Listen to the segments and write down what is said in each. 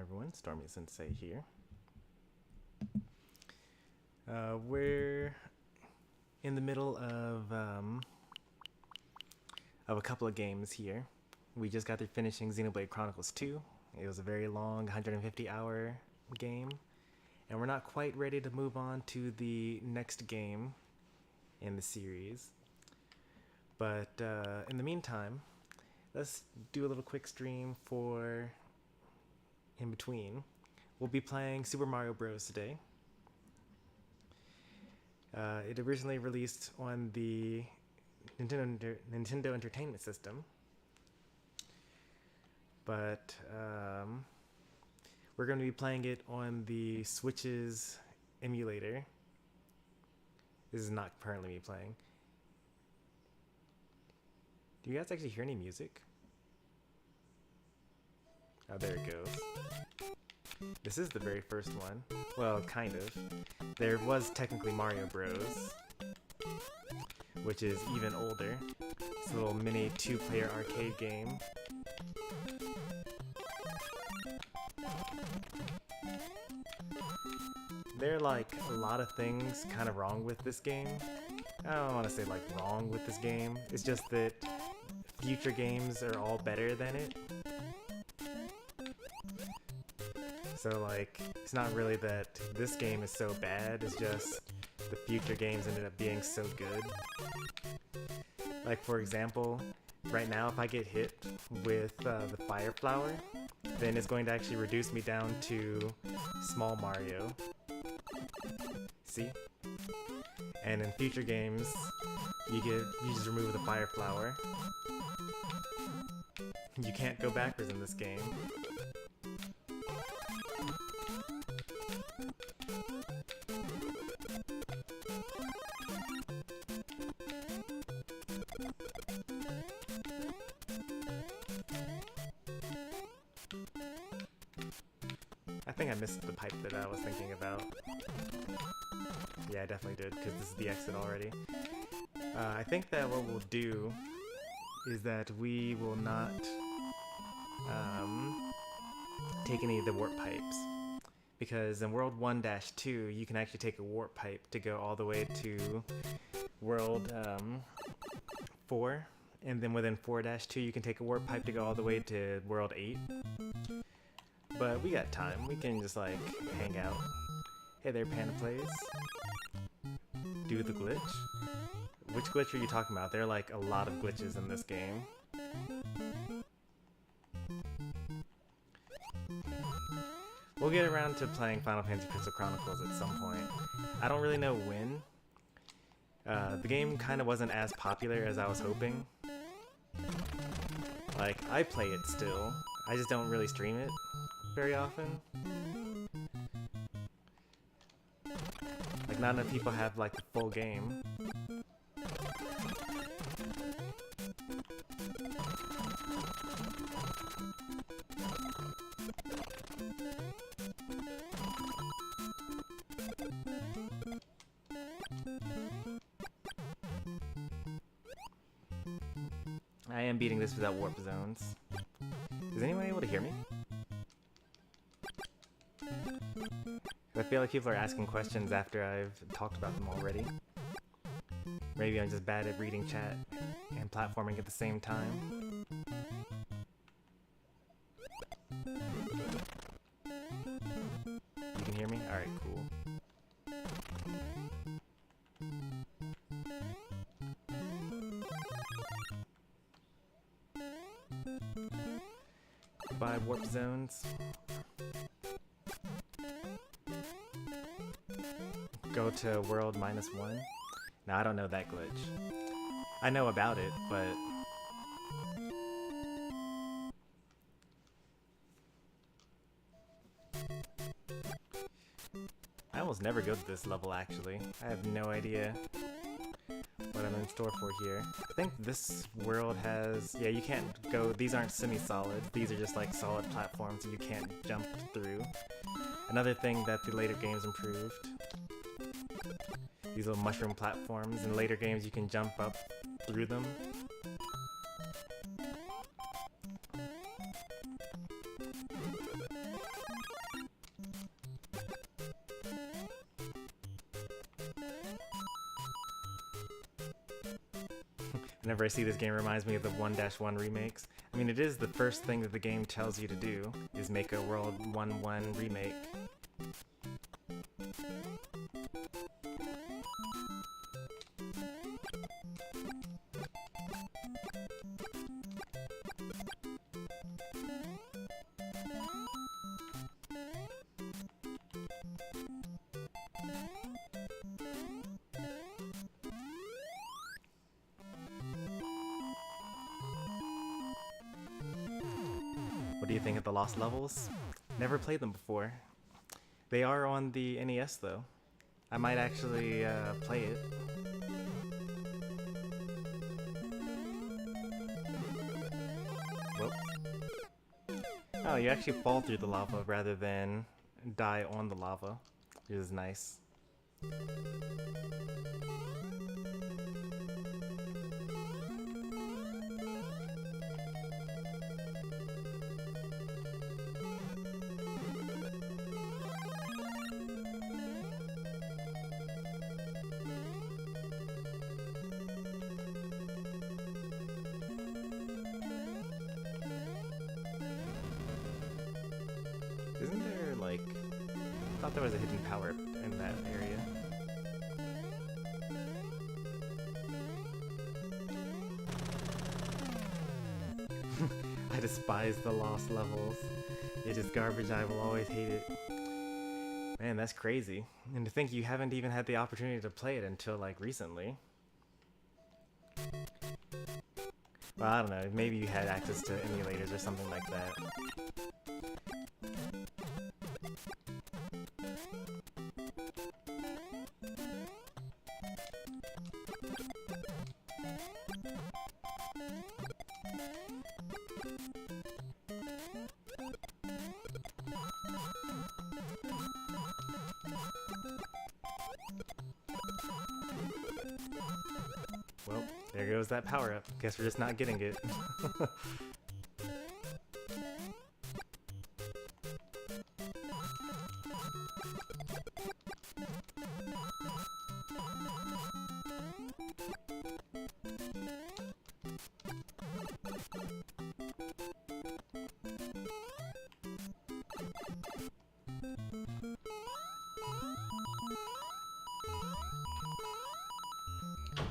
everyone, Stormy Sensei here. We're in the middle of a couple of games here. We just got through finishing Xenoblade Chronicles 2. It was a very long 150-hour game, and we're not quite ready to move on to the next game in the series. But in the meantime, let's do a little quick stream for in between. We'll be playing Super Mario Bros. Today. It originally released on the Nintendo Entertainment System, but we're going to be playing it on the Switch's emulator. This is not currently me playing. Do you guys actually hear any music? Oh, there it goes. This is the very first one. Well, kind of. There was technically Mario Bros, which is even older. It's a little mini two-player arcade game. There are like a lot of things kind of wrong with this game. I don't want to say like wrong with this game. It's just that future games are all better than it. So like, it's not really that this game is so bad, it's just the future games ended up being so good. Like for example, right now if I get hit with the fire flower, then it's going to actually reduce me down to small Mario. See? And in future games, you just remove the fire flower. You can't go backwards in this game. I think I missed the pipe that I was thinking about. Yeah, I definitely did, because this is the exit already. I think that what we'll do is that we will not take any of the warp pipes. Because in World 1-2, you can actually take a warp pipe to go all the way to World 4. And then within 4-2, you can take a warp pipe to go all the way to World 8. But we got time. We can just like hang out. Hey there, Panda Plays. Do the glitch. Which glitch are you talking about? There are like a lot of glitches in this game. We'll get around to playing Final Fantasy Crystal Chronicles at some point. I don't really know when. The game kind of wasn't as popular as I was hoping. Like, I play it still. I just don't really stream it very often. Like, not enough people have, like, the full game. I am beating this without warp zones. Is anyone able to hear me? I feel like people are asking questions after I've talked about them already. Maybe I'm just bad at reading chat and platforming at the same time. You can hear me? Alright, cool. Goodbye, warp zones. Go to world -1. Now I don't know that glitch. I know about it, but I almost never go to this level actually. I have no idea what I'm in store for here. I think this world has, yeah, you can't go, these aren't semi-solid, these are just like solid platforms that you can't jump through. Another thing that the later games improved. These little mushroom platforms. In later games you can jump up through them. Whenever I see this game, it reminds me of the 1-1 remakes. I mean, it is the first thing that the game tells you to do, is make a World 1-1 remake. What do you think of the Lost Levels? Never played them before. They are on the NES though. I might actually play it. Whoops. Oh, you actually fall through the lava rather than die on the lava, which is nice. Isn't there, like... I thought there was a hidden power in that area. I despise the Lost Levels. It is garbage, I will always hate it. Man, that's crazy. And to think you haven't even had the opportunity to play it until, like, recently. Well, I don't know, maybe you had access to emulators or something like that. Well, there goes that power up. Guess we're just not getting it.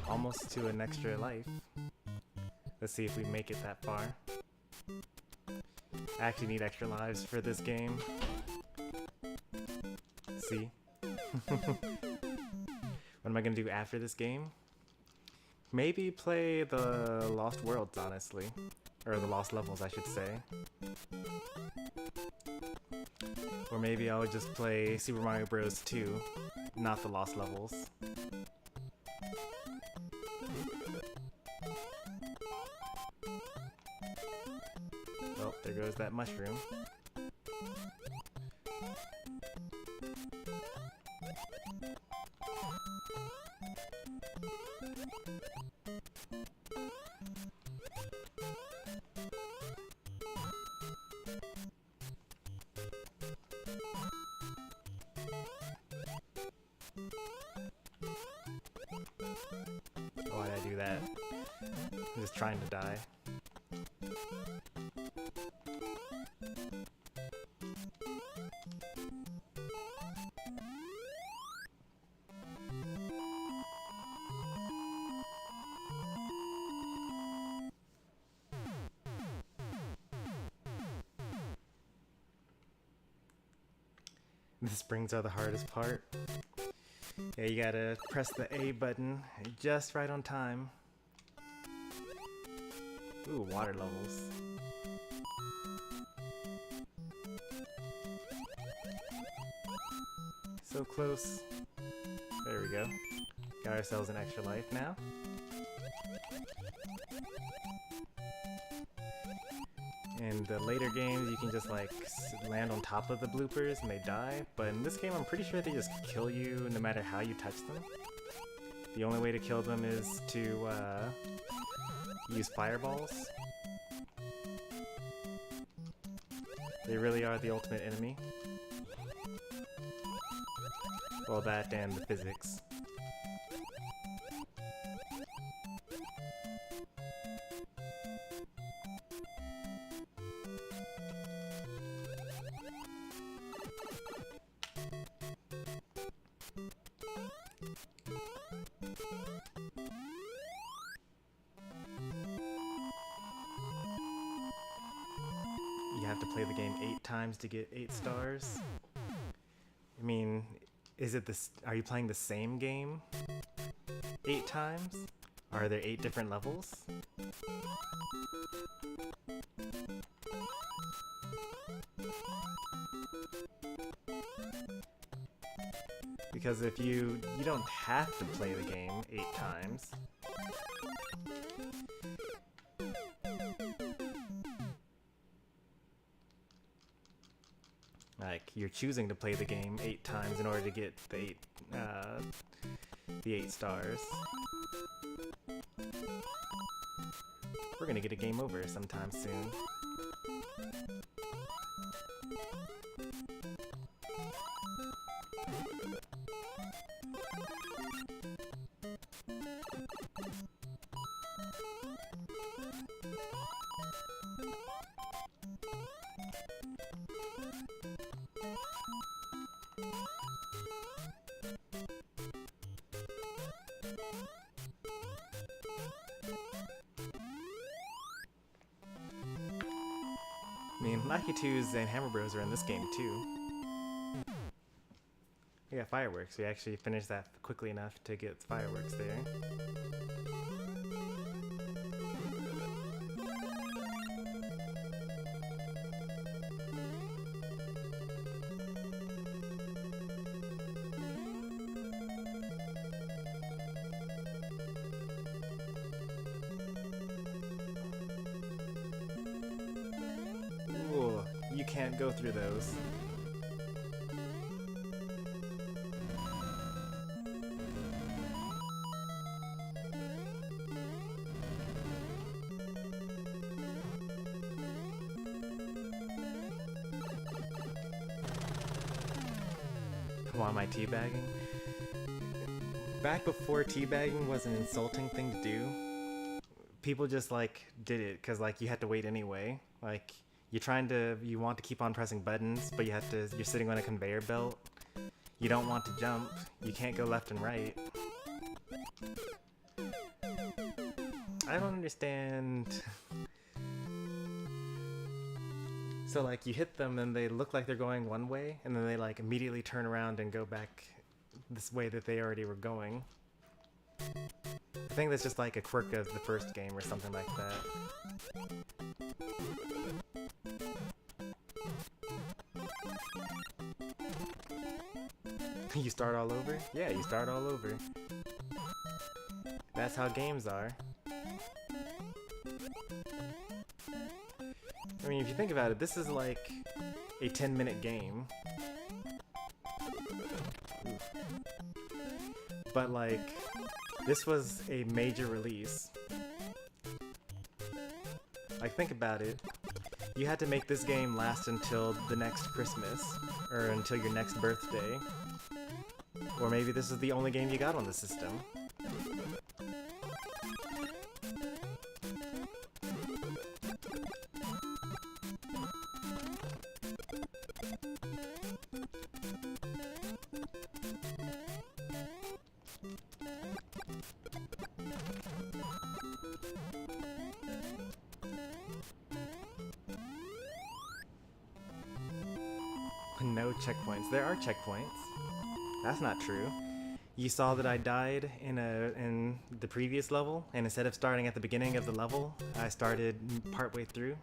Almost to an extra life. Let's see if we make it that far. I actually need extra lives for this game. See? What am I gonna do after this game? Maybe play the Lost Worlds, honestly. Or the Lost Levels, I should say. Or maybe I'll just play Super Mario Bros. 2, not the Lost Levels. Oh, there goes that mushroom. Why did I do that? I'm just trying to die. The springs are the hardest part. Yeah, you gotta press the A button just right on time. Ooh, water levels. So close. There we go. Got ourselves an extra life now. In the later games, you can just like land on top of the bloopers and they die, but in this game I'm pretty sure they just kill you no matter how you touch them. The only way to kill them is to use fireballs. They really are the ultimate enemy. Well, that and the physics. You have to play the game 8 times to get 8 stars. I mean, is it this? Are you playing the same game 8 times? Are there 8 different levels? Because if you don't have to play the game 8 times. Like, you're choosing to play the game 8 times in order to get the 8 stars. We're gonna get a game over sometime soon. I mean, Lucky 2s and Hammer Bros are in this game too. We got fireworks. We actually finished that quickly enough to get fireworks there. Ooh, you can't go through those. Come on, my teabagging. Back before teabagging was an insulting thing to do, people just like did it because like you had to wait anyway. Like you want to keep on pressing buttons, but you're sitting on a conveyor belt. You don't want to jump. You can't go left and right. I don't understand. So like you hit them and they look like they're going one way, and then they like immediately turn around and go back this way that they already were going. I think that's just like a quirk of the first game or something like that. You start all over? Yeah, you start all over. That's how games are. I mean, if you think about it, this is like a 10-minute game. Oof. But like, this was a major release. Like, think about it. You had to make this game last until the next Christmas, or until your next birthday. Or maybe this is the only game you got on the system. No checkpoints. There are checkpoints. That's not true. You saw that I died in the previous level, and instead of starting at the beginning of the level, I started partway through.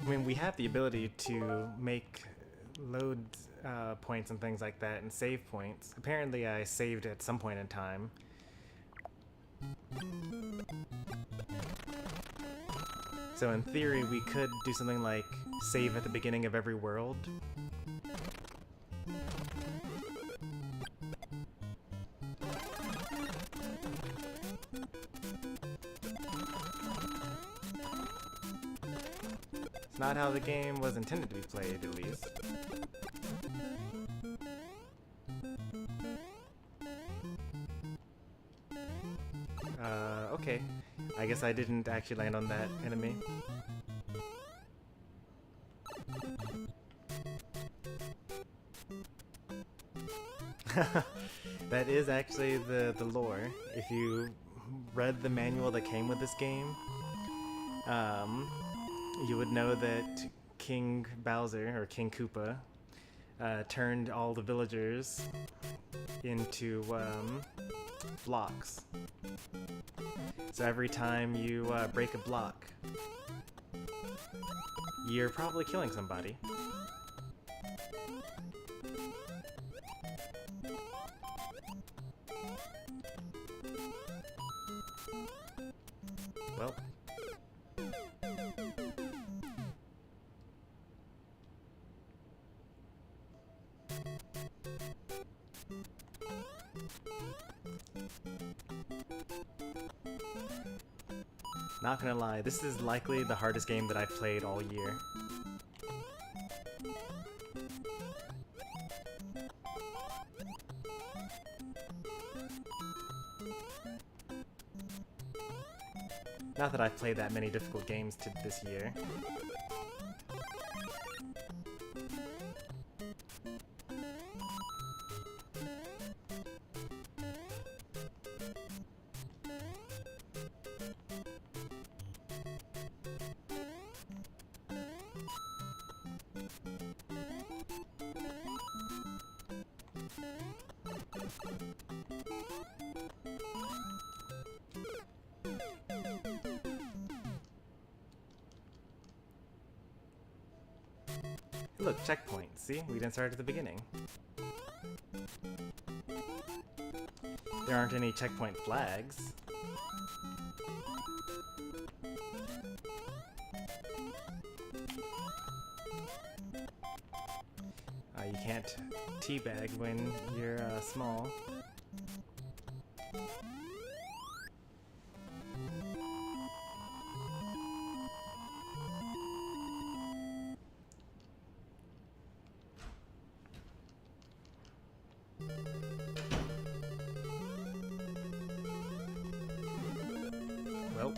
I mean, we have the ability to make load points and things like that, and save points. Apparently I saved at some point in time. So in theory, we could do something like save at the beginning of every world. It's not how the game was intended to be played, at least. Okay. I guess I didn't actually land on that enemy. That is actually the lore. If you read the manual that came with this game, you would know that King Bowser, or King Koopa, turned all the villagers into blocks. So every time you break a block, you're probably killing somebody. Well. Not gonna lie, this is likely the hardest game that I've played all year. Not that I've played that many difficult games this year. Look, checkpoint. See? We didn't start at the beginning. There aren't any checkpoint flags. You can't teabag when you're small. Well.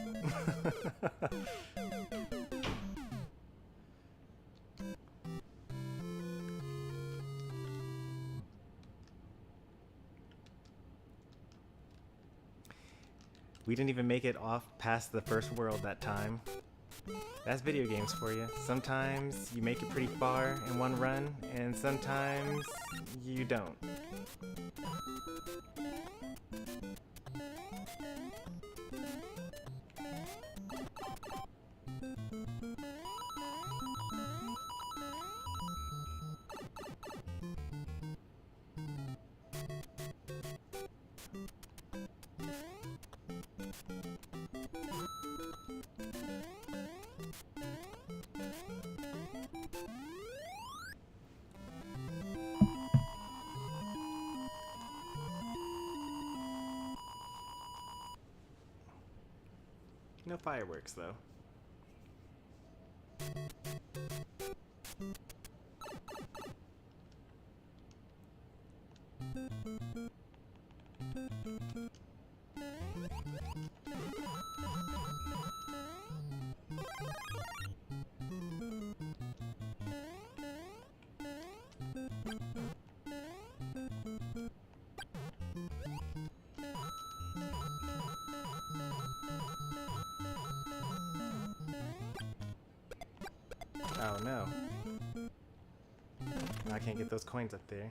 We didn't even make it off past the first world that time. That's video games for you. Sometimes you make it pretty far in one run, and sometimes you don't. No fireworks, though. Oh no. I can't get those coins up there.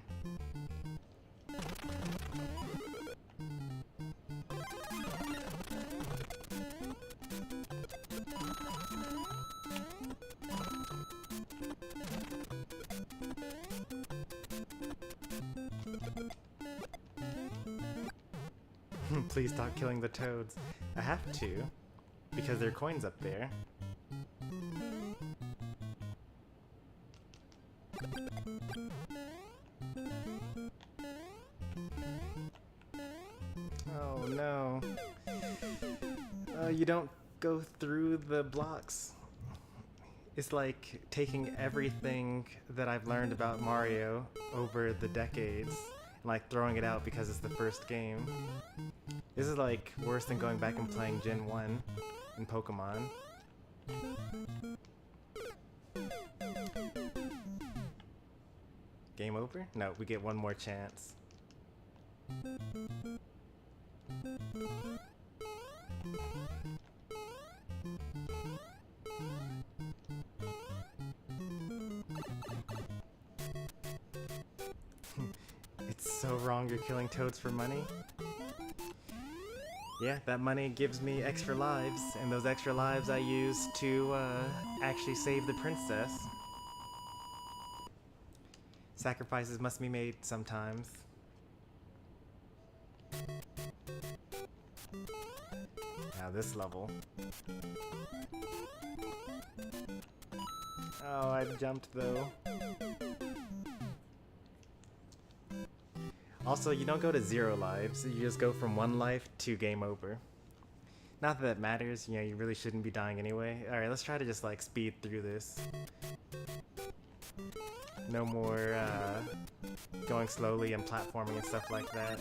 Please stop killing the toads. I have to, because there are coins up there. Oh no. You don't go through the blocks. It's like taking everything that I've learned about Mario over the decades and like throwing it out because it's the first game. This is like worse than going back and playing Gen 1 in Pokemon. Game over? No, we get one more chance. It's so wrong you're killing toads for money. Yeah, that money gives me extra lives, and those extra lives I use to actually save the princess. Sacrifices must be made sometimes. Now this level. Oh, I jumped though. Also, you don't go to 0 lives, you just go from 1 life to game over. Not that that matters, you know, you really shouldn't be dying anyway. Alright, let's try to just like speed through this. No more going slowly and platforming and stuff like that.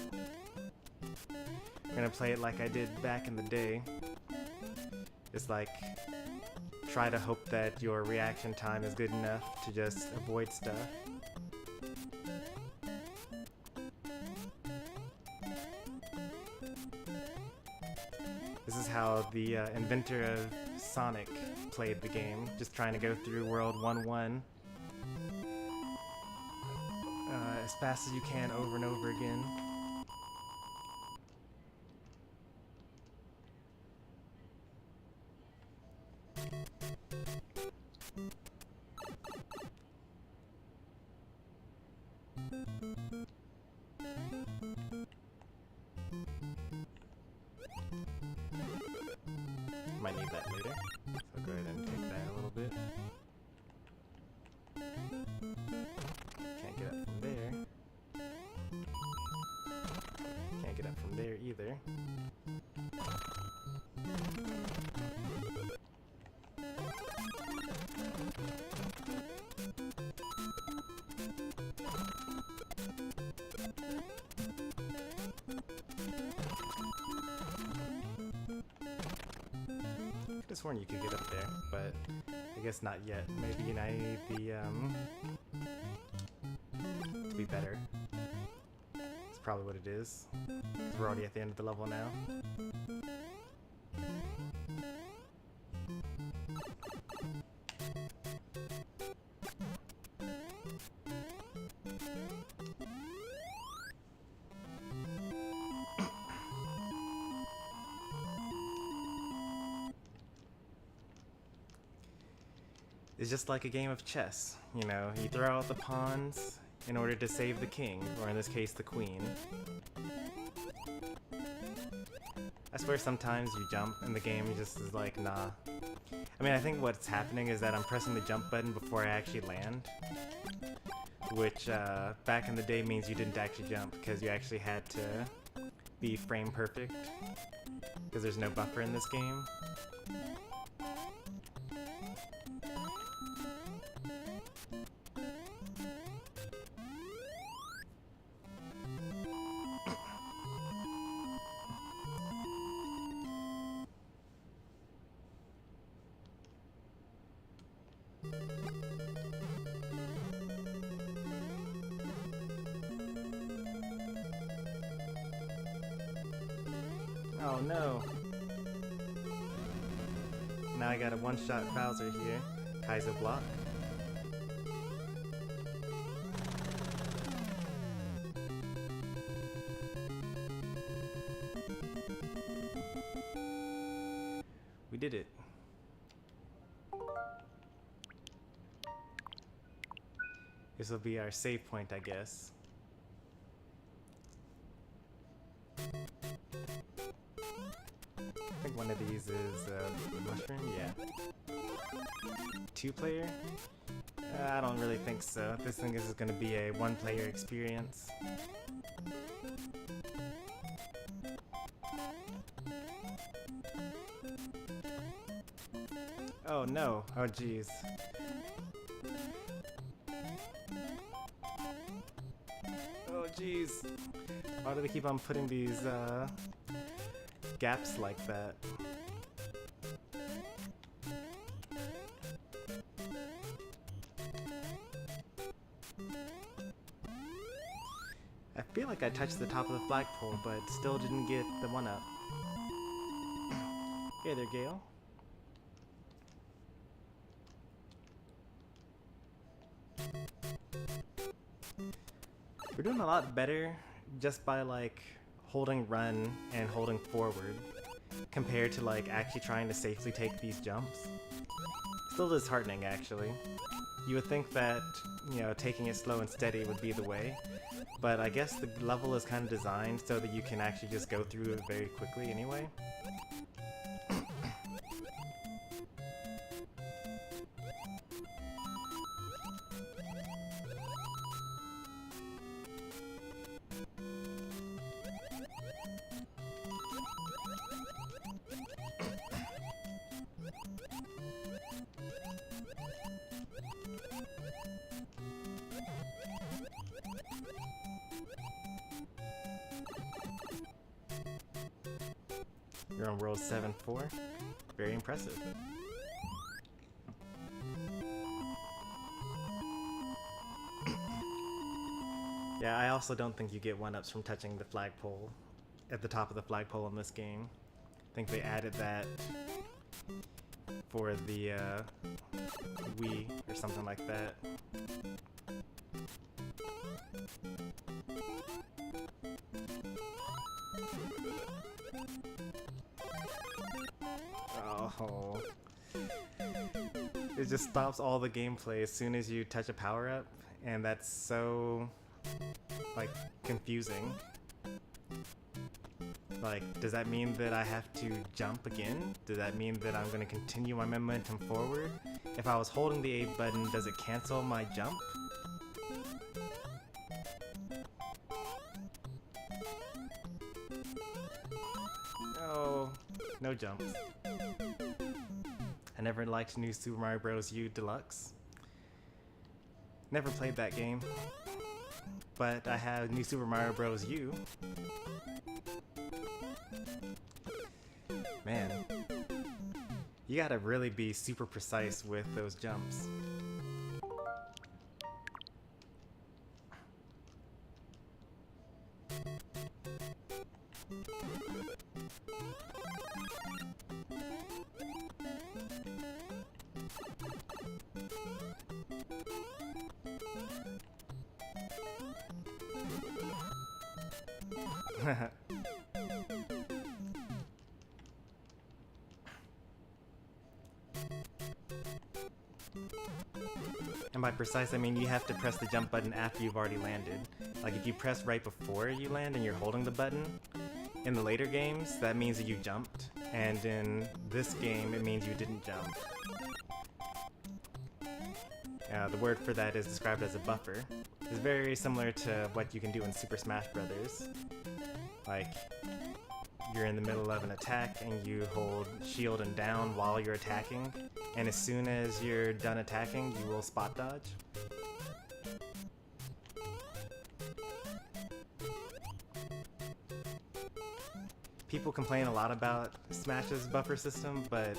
I'm gonna play it like I did back in the day. Just like, try to hope that your reaction time is good enough to just avoid stuff. This is how the inventor of Sonic played the game, just trying to go through World 1-1 as fast as you can over and over again. Might need that later, so go ahead and take that a little bit. Can't get up from there. Can't get up from there either. I could have sworn you could get up there, but I guess not yet. Maybe I need the, to be better. That's probably what it is. 'Cause we're already at the end of the level now. It's just like a game of chess, you know, you throw out the pawns in order to save the king, or in this case, the queen. I swear sometimes you jump and the game just is like, nah. I mean, I think what's happening is that I'm pressing the jump button before I actually land, which back in the day means you didn't actually jump because you actually had to be frame perfect because there's no buffer in this game. Oh no. Now I got a one-shot Bowser here. Kaiser block. We did it. This will be our save point, I guess. I think one of these is mushroom, yeah. 2-player? I don't really think so. This thing is going to be a 1-player experience. Oh, Oh no. Oh jeez. Oh jeez. Why do they keep on putting these gaps like that? I feel like I touched the top of the flagpole, but still didn't get the one up. Hey there, Gale. We're doing a lot better just by like holding run and holding forward compared to like actually trying to safely take these jumps. Still disheartening actually. You would think that, you know, taking it slow and steady would be the way, but I guess the level is kind of designed so that you can actually just go through it very quickly anyway. You're on World 7-4. Very impressive. Yeah, I also don't think you get 1-ups from touching the flagpole at the top of the flagpole in this game. I think they added that for the Wii or something like that. Oh. It just stops all the gameplay as soon as you touch a power-up, and that's so, like, confusing. Like, does that mean that I have to jump again? Does that mean that I'm gonna continue my momentum forward? If I was holding the A button, does it cancel my jump? Oh, no jumps. I never liked New Super Mario Bros. U Deluxe. Never played that game. But I have New Super Mario Bros. U. Man, you gotta really be super precise with those jumps. And by precise, I mean you have to press the jump button after you've already landed. Like if you press right before you land and you're holding the button, in the later games, that means that you jumped. And in this game, it means you didn't jump. The word for that is described as a buffer. It's very similar to what you can do in Super Smash Bros. Like, you're in the middle of an attack and you hold shield and down while you're attacking, and as soon as you're done attacking, you will spot dodge. People complain a lot about Smash's buffer system, but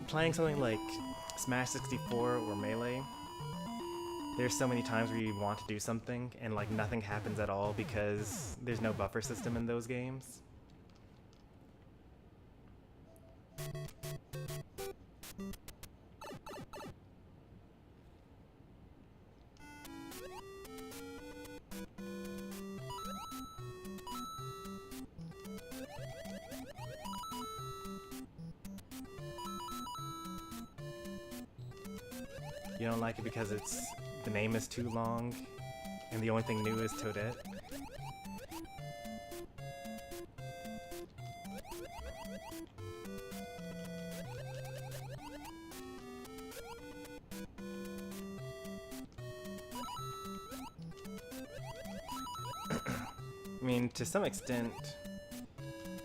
playing something like Smash 64 or Melee, there's so many times where you want to do something and like nothing happens at all because there's no buffer system in those games. You don't like it because the name is too long, and the only thing new is Toadette? I mean, to some extent,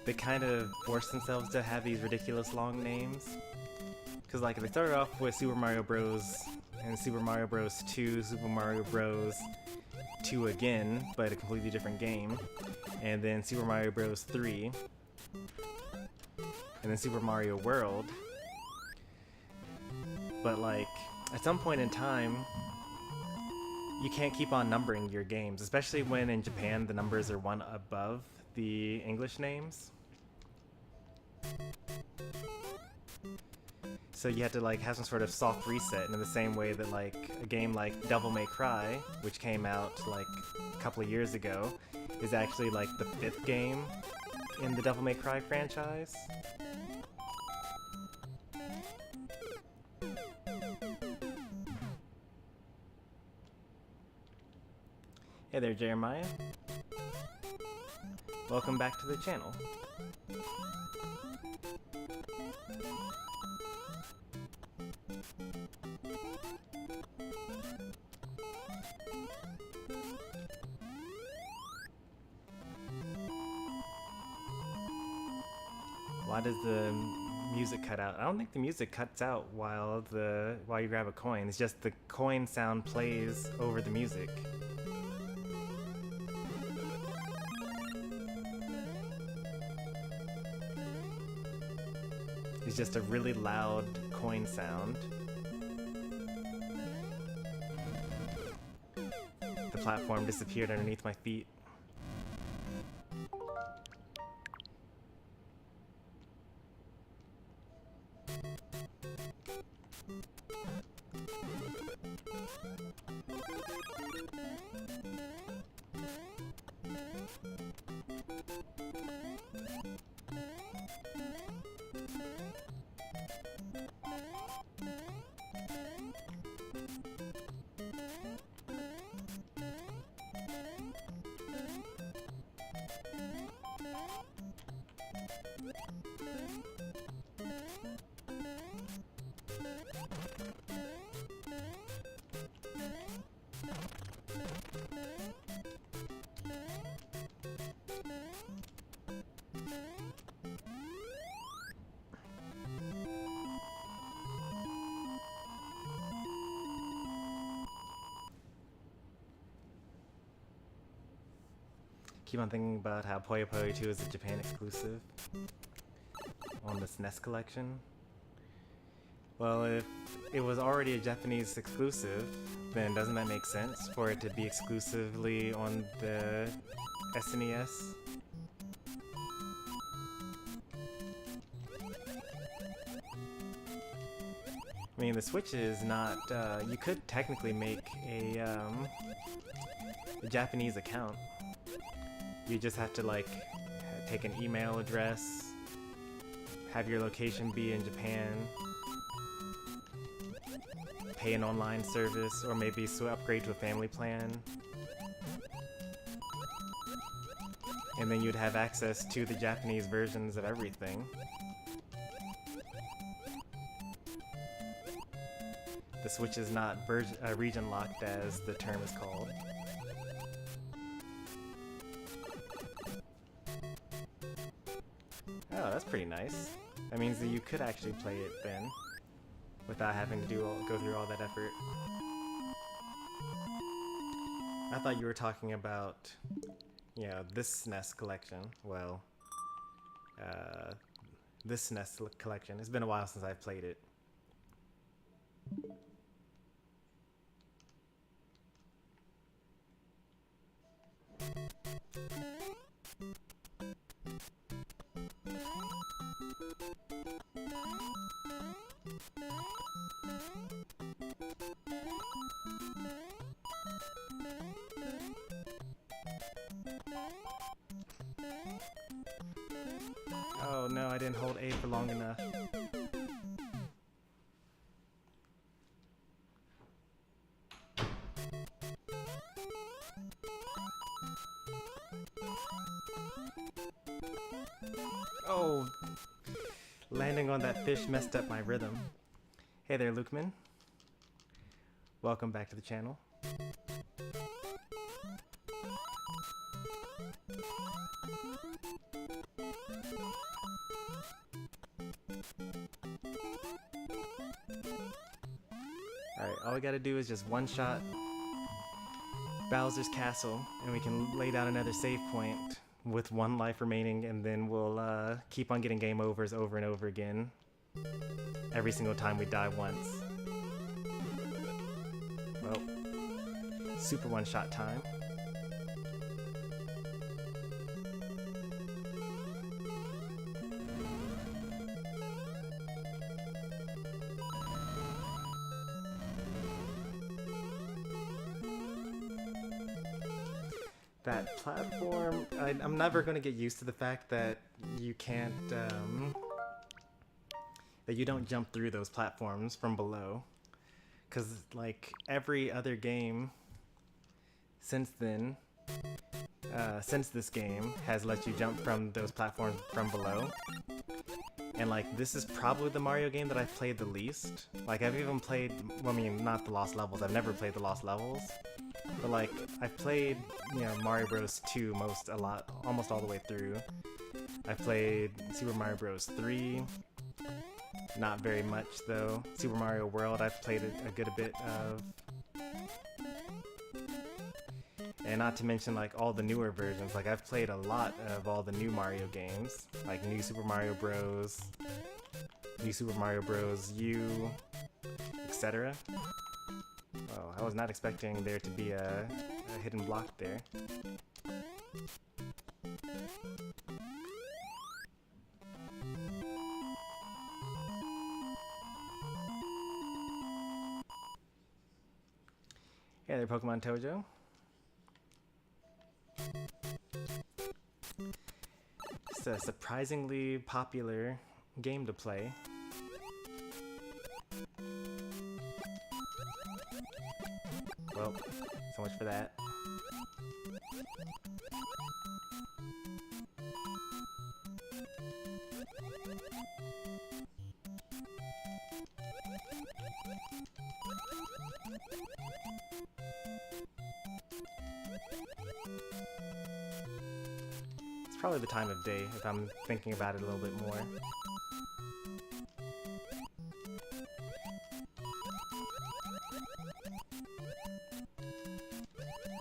they kind of force themselves to have these ridiculous long names. Because like they started off with Super Mario Bros. And Super Mario Bros. 2, Super Mario Bros. 2 again, but a completely different game. And then Super Mario Bros. 3. And then Super Mario World. But like, at some point in time, you can't keep on numbering your games, especially when in Japan the numbers are one above the English names. So you had to like have some sort of soft reset, in the same way that like a game like Devil May Cry, which came out like a couple of years ago, is actually like the 5th game in the Devil May Cry franchise. Hey there, Jeremiah. Welcome back to the channel. Why does the music cut out? I don't think the music cuts out while you grab a coin. It's just the coin sound plays over the music. It's just a really loud coin sound. The platform disappeared underneath my feet. Keep on thinking about how Puyo Puyo 2 is a Japan exclusive on the SNES collection. Well, if it was already a Japanese exclusive, then doesn't that make sense for it to be exclusively on the SNES? I mean, the Switch is not, you could technically make a Japanese account. You just have to like take an email address, have your location be in Japan, pay an online service, or maybe upgrade to a family plan. And then you'd have access to the Japanese versions of everything. The Switch is not region locked, as the term is called. Oh, that's pretty nice. That means that you could actually play it then, without having to go through all that effort. I thought you were talking about, you know, this SNES collection. Well, this SNES collection. It's been a while since I've played it. Oh no, I didn't hold A for long enough. Oh, landing on that fish messed up my rhythm. Hey there, Lukeman. Welcome back to the channel. Alright, all we gotta do is just one-shot Bowser's Castle, and we can lay down another save point with 1 life remaining, and then we'll keep on getting game overs over and over again every single time we die once. Well, super one-shot time. That platform, I'm never going to get used to the fact that you can't, that you don't jump through those platforms from below. Because, like, every other game since then, since this game, has let you jump from those platforms from below. And, like, this is probably the Mario game that I've played the least. Like, I've even played, well, I mean, not the Lost Levels, I've never played the Lost Levels. But, like, I've played, you know, Mario Bros. 2 almost all the way through. I've played Super Mario Bros. 3, not very much, though. Super Mario World, I've played a good bit of. And not to mention, like, all the newer versions. Like, I've played a lot of all the new Mario games. Like, New Super Mario Bros., New Super Mario Bros. U, etc. Oh, I was not expecting there to be a hidden block there. Hey there, Pokemon Tojo. It's a surprisingly popular game to play. Well, so much for that. It's probably the time of day if I'm thinking about it a little bit more.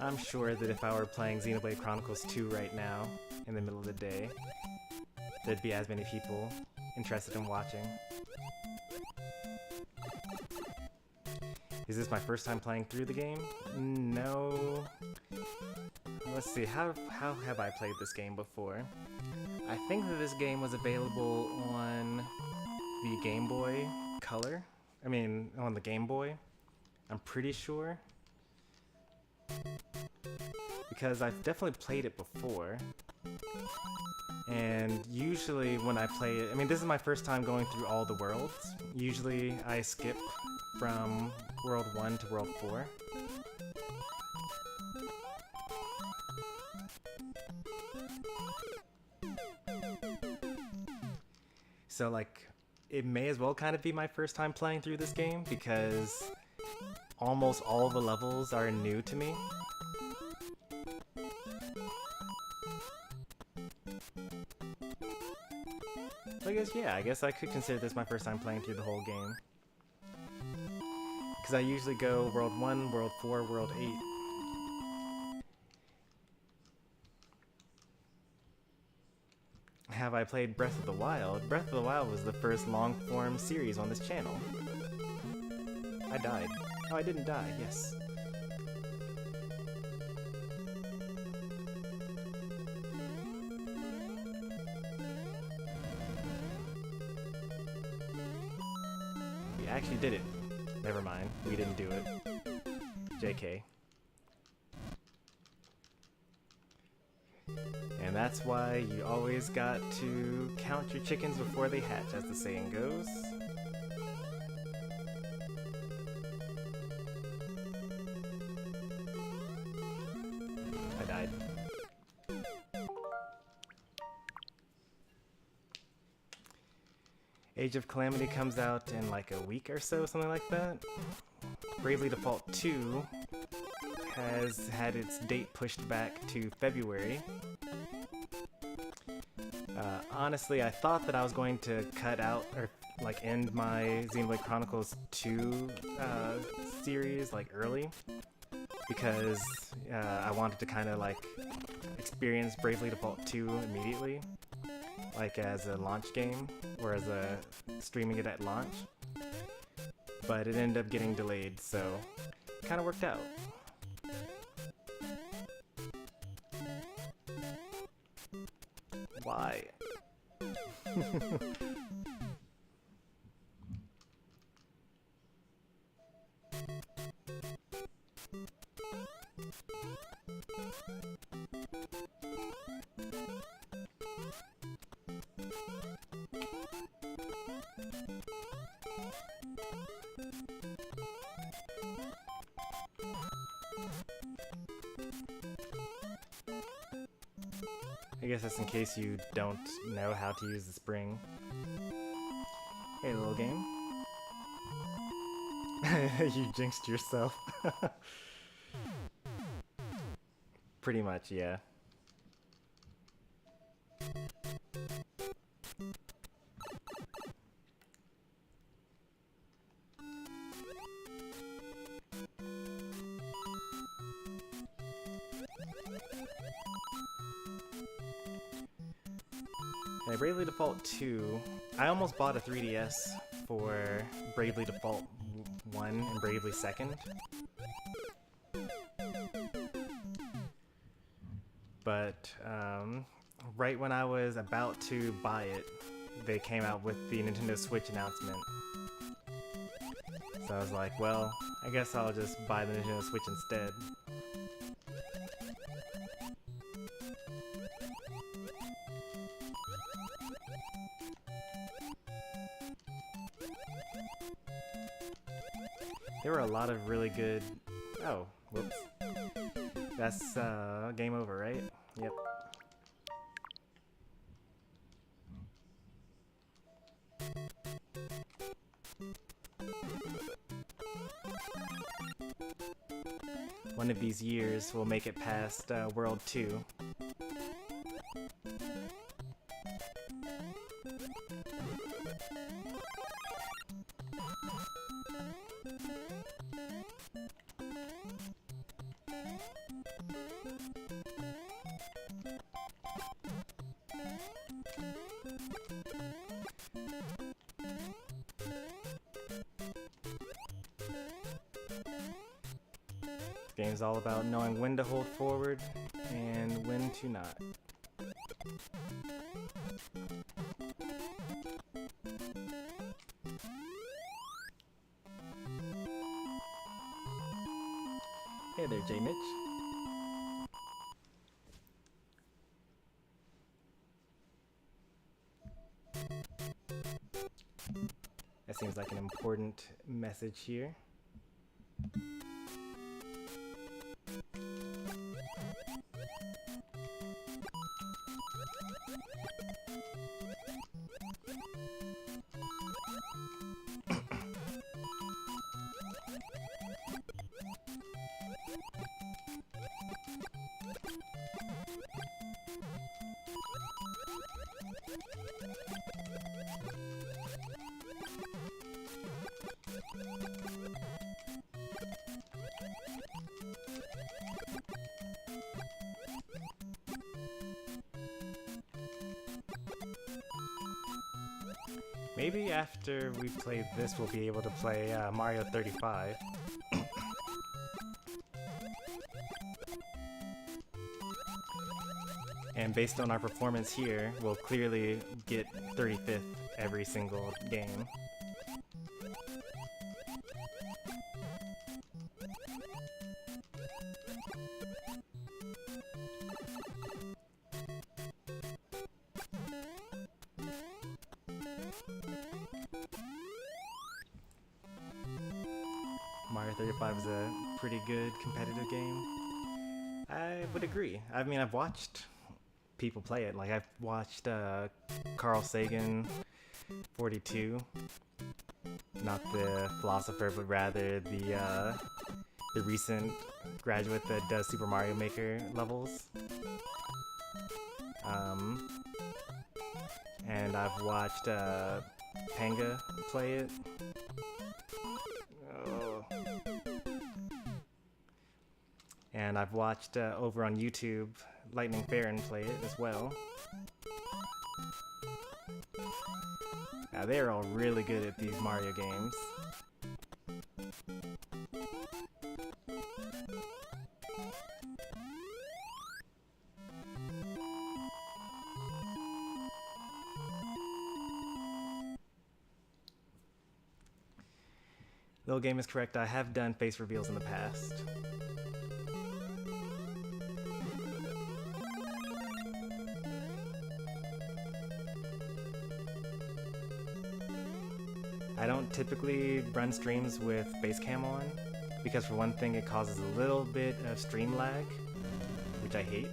I'm sure that if I were playing Xenoblade Chronicles 2 right now, in the middle of the day, there'd be as many people interested in watching. Is this my first time playing through the game? No. Let's see, how have I played this game before? I think that this game was available on the Game Boy Color. I mean, on the Game Boy. I'm pretty sure. Because I've definitely played it before. And usually when I play it, I mean, this is my first time going through all the worlds. Usually I skip from World 1 to World 4. So, like, it may as well kind of be my first time playing through this game because almost all the levels are new to me. So I guess I could consider this my first time playing through the whole game. Because I usually go World 1, World 4, World 8. Have I played Breath of the Wild? Breath of the Wild was the first long-form series on this channel. I died. Oh, I didn't die, yes. We actually did it. Never mind, we didn't do it. JK. And that's why you always got to count your chickens before they hatch, as the saying goes. I died. Age of Calamity comes out in like a week or so, something like that. Bravely Default 2 has had its date pushed back to February. Honestly, I thought that I was going to cut out, or like end my Xenoblade Chronicles 2 series like early because I wanted to kind of like experience Bravely Default 2 immediately, like as a launch game or as a streaming it at launch. But it ended up getting delayed, so kind of worked out. Why? I guess that's in case you don't know how to use the spring. Hey, little game. You jinxed yourself. Pretty much, yeah. And Bravely Default 2, I almost bought a 3DS for Bravely Default 1 and Bravely 2nd. But right when I was about to buy it, they came out with the Nintendo Switch announcement. So I was like, well, I guess I'll just buy the Nintendo Switch instead. There were a lot of really good... Oh, whoops. That's game over, right? Yep. One of these years we'll make it past World 2. This game's all about knowing when to hold forward and when to not. Hey there, J. Mitch. That seems like an important message here. Maybe after we play this, we'll be able to play Mario 35. And based on our performance here, we'll clearly get 35th every single game. Mario 35 is a pretty good competitive game. I would agree. I mean, I've watched people play it. Like, I've watched Carl Sagan 42, not the philosopher, but rather the recent graduate that does Super Mario Maker levels. And I've watched Panga play it. Oh. And I've watched over on YouTube Lightning Baron play it as well. Now they're all really good at these Mario games. Little Game is correct, I have done face reveals in the past. I don't typically run streams with face cam on, because for one thing it causes a little bit of stream lag, which I hate.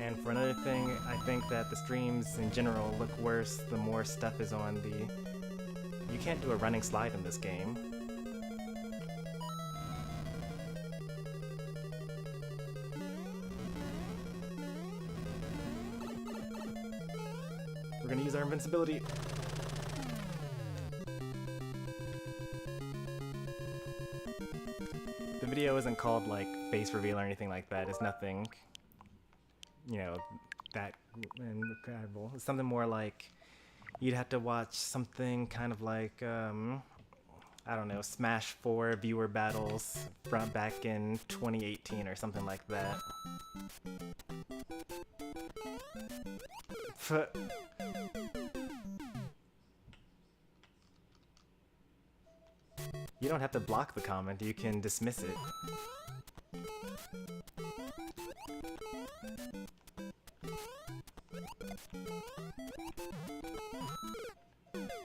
And for another thing, I think that the streams in general look worse the more stuff is on the... You can't do a running slide in this game. We're gonna use our invincibility. The video isn't called like face reveal or anything like that. It's nothing, you know, that incredible. It's something more like you'd have to watch something kind of like, I don't know, Smash 4 viewer battles from back in 2018 or something like that. You don't have to block the comment, you can dismiss it.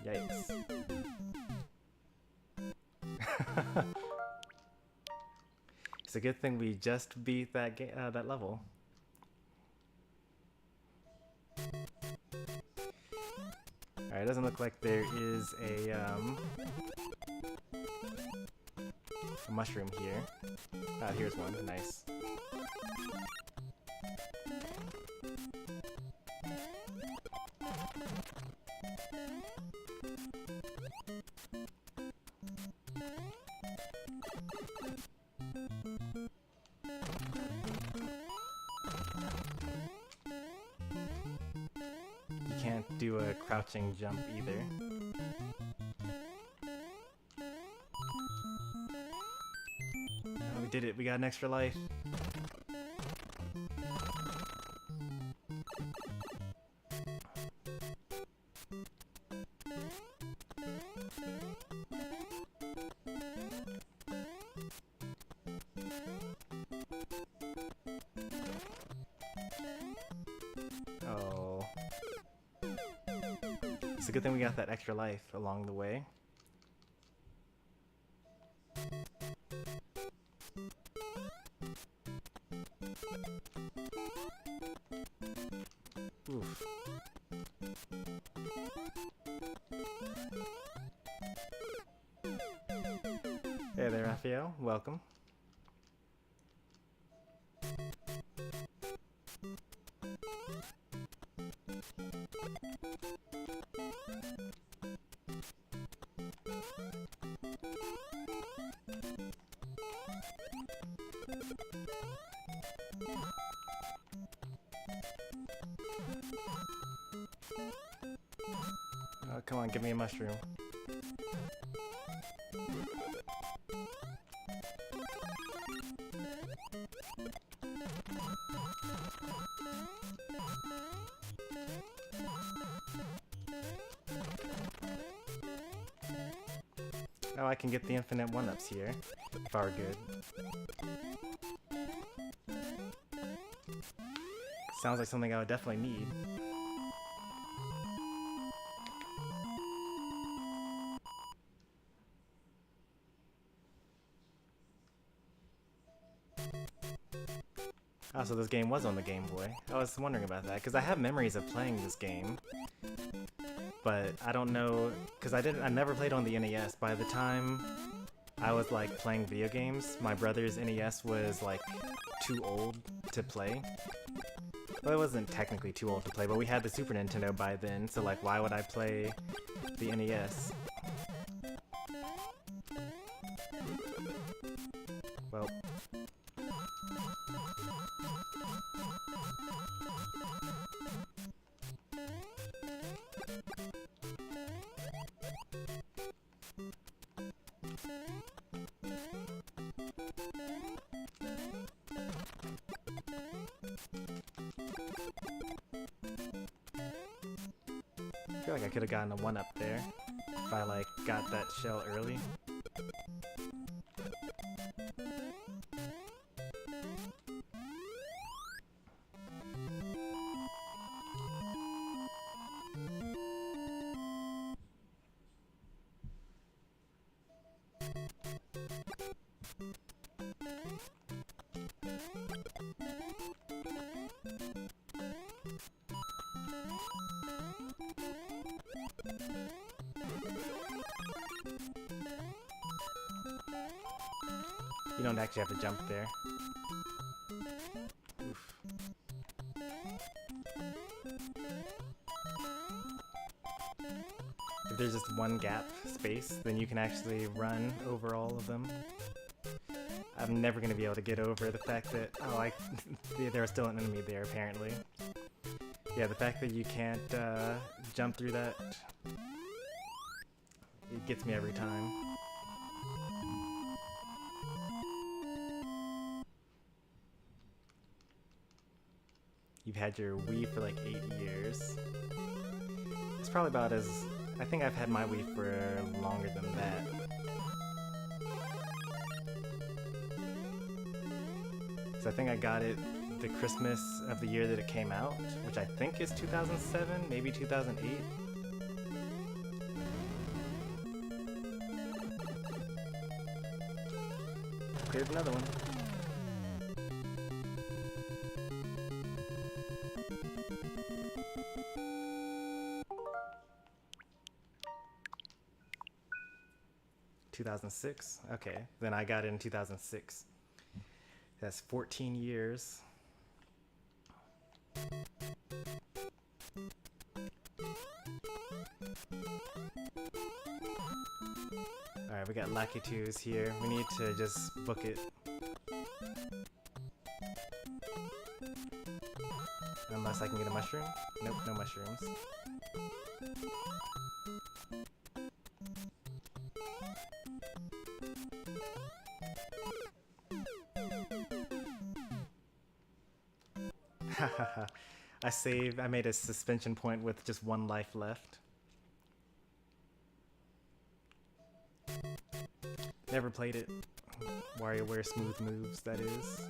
Yikes. It's a good thing we just beat that that level. Alright, it doesn't look like there is a mushroom here. Ah, here's one. Nice. You can't do a crouching jump either. Oh, we did it. We got an extra life. Oh. It's a good thing we got that extra life along the way. Oof. Hey there, Raphael. Welcome. Oh, come on, give me a mushroom. Oh, I can get the infinite one-ups here, if I were good. Sounds like something I would definitely need. Oh, so this game was on the Game Boy. I was wondering about that, because I have memories of playing this game. But I don't know, because I never played on the NES. By the time I was like playing video games, my brother's NES was like too old to play. Well, it wasn't technically too old to play, but we had the Super Nintendo by then, so like, why would I play the NES? Well. I feel like I could have gotten a 1-up there if I like got that shell early. You don't actually have to jump there. Oof. If there's just one gap space, then you can actually run over all of them. I'm never going to be able to get over the fact that, oh, there's still an enemy there apparently. Yeah, the fact that you can't jump through that, it gets me every time. You've had your Wii for like 8 years. It's probably about as... I think I've had my Wii for longer than that. So I think I got it the Christmas of the year that it came out, which I think is 2007, maybe 2008. Here's another one. (2006) Okay, then I got it in 2006. That's 14 years. Alright, we got Lucky 2s here. We need to just book it. Unless I can get a mushroom? Nope, no mushrooms. I made a suspension point with just 1 life left. Never played it. WarioWare Smooth Moves, that is.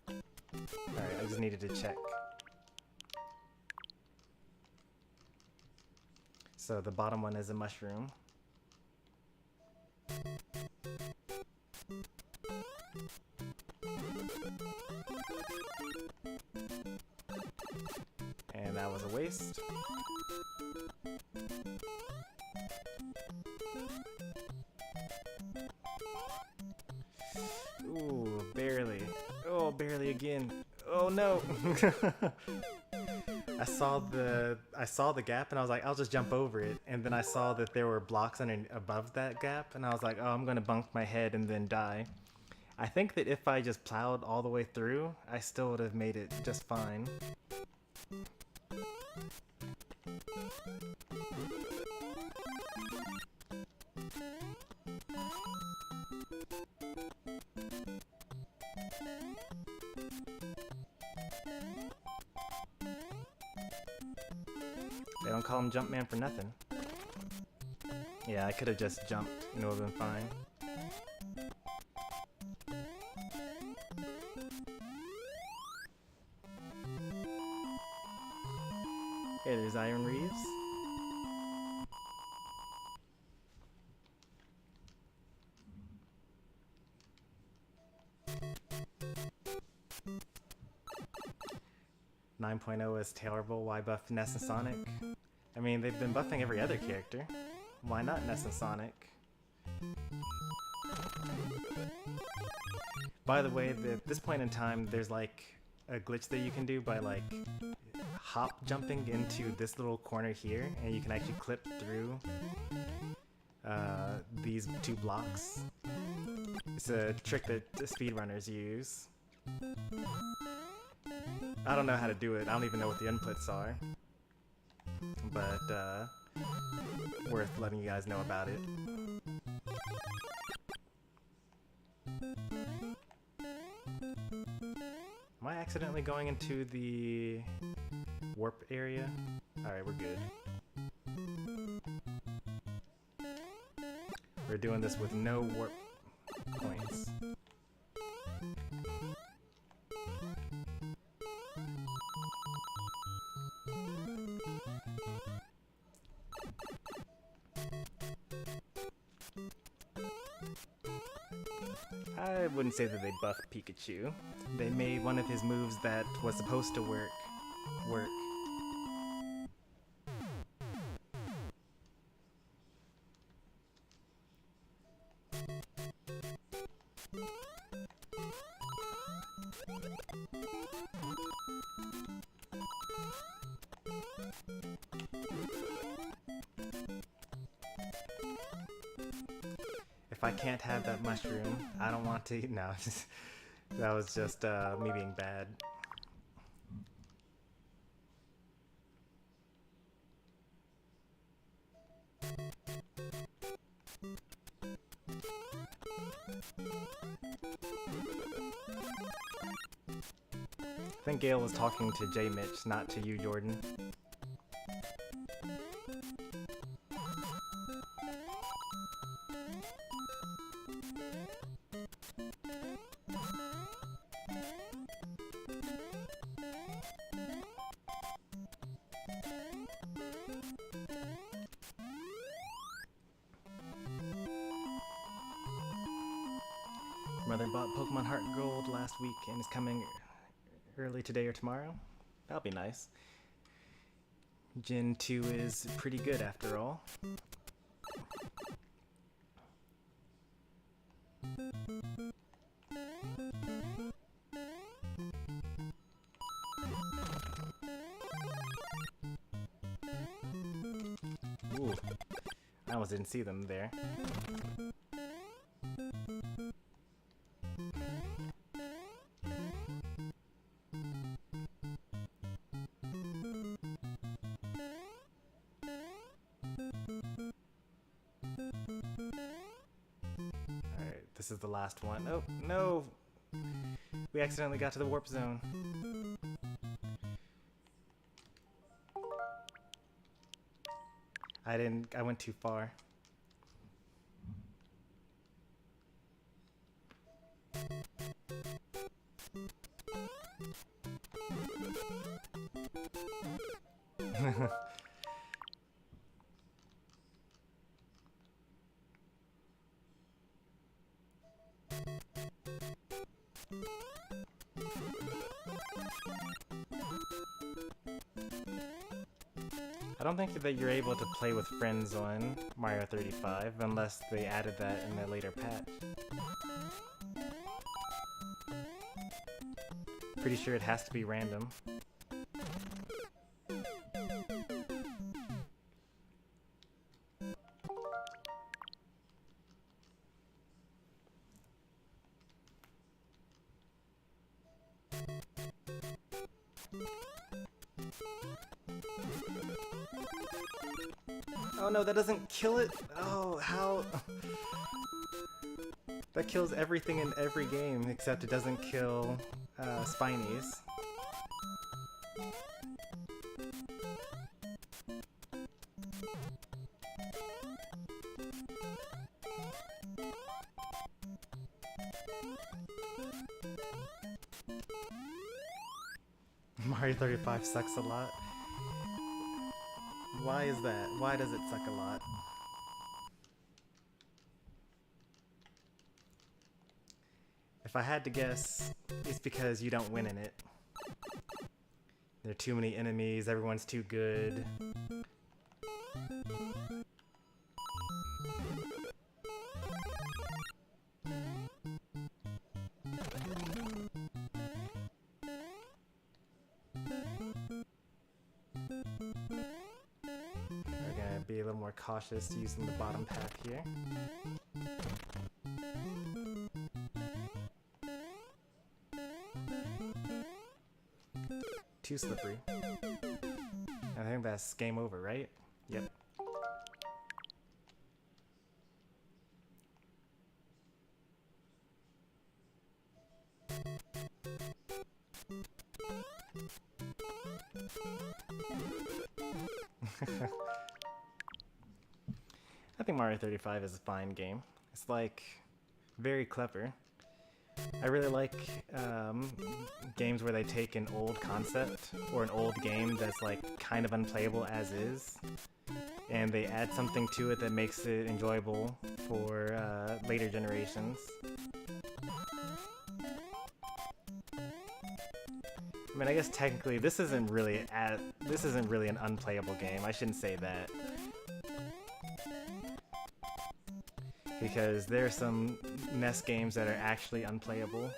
Alright, I just needed to check. So the bottom one is a mushroom. And that was a waste. Ooh, barely. Oh, barely again. Oh no. I saw the gap and I was like, I'll just jump over it. And then I saw that there were blocks above that gap and I was like, oh, I'm gonna bump my head and then die. I think that if I just plowed all the way through, I still would have made it just fine. They don't call him Jumpman for nothing. Yeah, I could have just jumped and it would have been fine. Hey, there's Iron Reeves. .0 is terrible. Why buff Ness and Sonic? I mean, they've been buffing every other character. Why not Ness and Sonic? By the way, at this point in time, there's like a glitch that you can do by like hop jumping into this little corner here, and you can actually clip through these 2 blocks. It's a trick that speedrunners use. I don't know how to do it. I don't even know what the inputs are. But worth letting you guys know about it. Am I accidentally going into the warp area? Alright, we're good. We're doing this with no warp points. I wouldn't say that they buffed Pikachu. They made one of his moves that was supposed to work. If I can't have that mushroom, I don't want to. No, that was just me being bad. I think Gale was talking to J Mitch, not to you, Jordan. Mother bought Pokemon Heart Gold last week and is coming early today or tomorrow. That'll be nice. Gen 2 is pretty good after all. Ooh, I almost didn't see them there. This is the last one. Oh, no! We accidentally got to the warp zone. I went too far. I don't think that you're able to play with friends on Mario 35 unless they added that in a later patch. Pretty sure it has to be random. Oh no, that doesn't kill it! Oh, how? That kills everything in every game, except it doesn't kill Spinies. Mario 35 sucks a lot. Why is that? Why does it suck a lot? If I had to guess, it's because you don't win in it. There are too many enemies, everyone's too good. little more cautious using the bottom path here. Too slippery. I think that's game over, right? Yep. I think Mario 35 is a fine game. It's like very clever. I really like games where they take an old concept or an old game that's like kind of unplayable as is, and they add something to it that makes it enjoyable for later generations. I mean, I guess technically this isn't really an unplayable game. I shouldn't say that, because there are some NES games that are actually unplayable.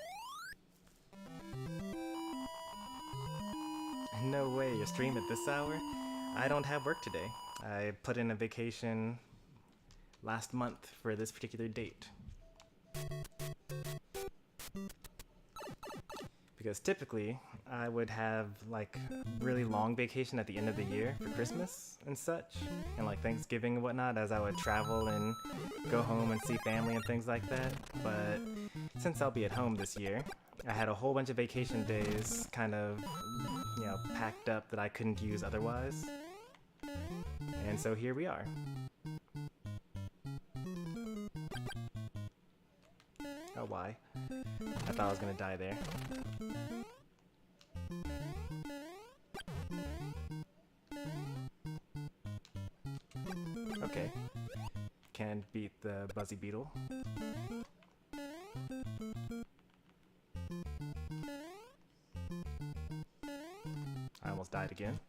No way, you stream at this hour? I don't have work today. I put in a vacation last month for this particular date. Because typically, I would have like really long vacation at the end of the year for Christmas and such, and like Thanksgiving and whatnot, as I would travel and go home and see family and things like that. But since I'll be at home this year, I had a whole bunch of vacation days kind of, you know, packed up that I couldn't use otherwise. And so here we are. Oh, why? I thought I was gonna die there. Okay. Can't beat the Buzzy Beetle. I almost died again.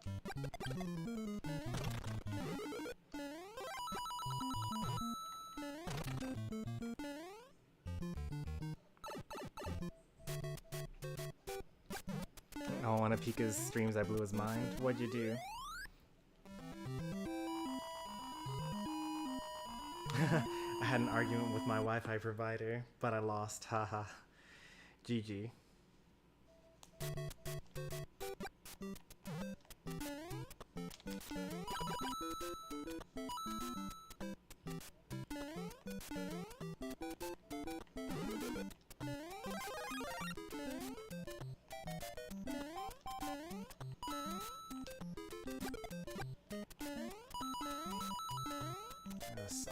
Oh, one of Pika's streams I blew his mind. What'd you do? I had an argument with my Wi-Fi provider, but I lost. Haha. GG.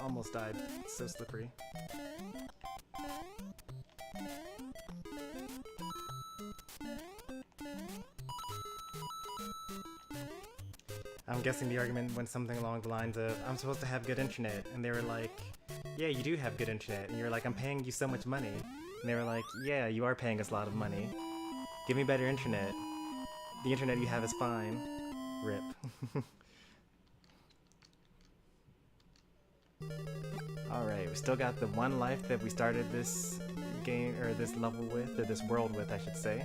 Almost died. It's so slippery. I'm guessing the argument went something along the lines of, I'm supposed to have good internet, and they were like, yeah, you do have good internet, and you're like, I'm paying you so much money, and they were like, yeah, you are paying us a lot of money. Give me better internet. The internet you have is fine. RIP. Alright, we still got the one life that we started this game, or this level with, or this world with, I should say.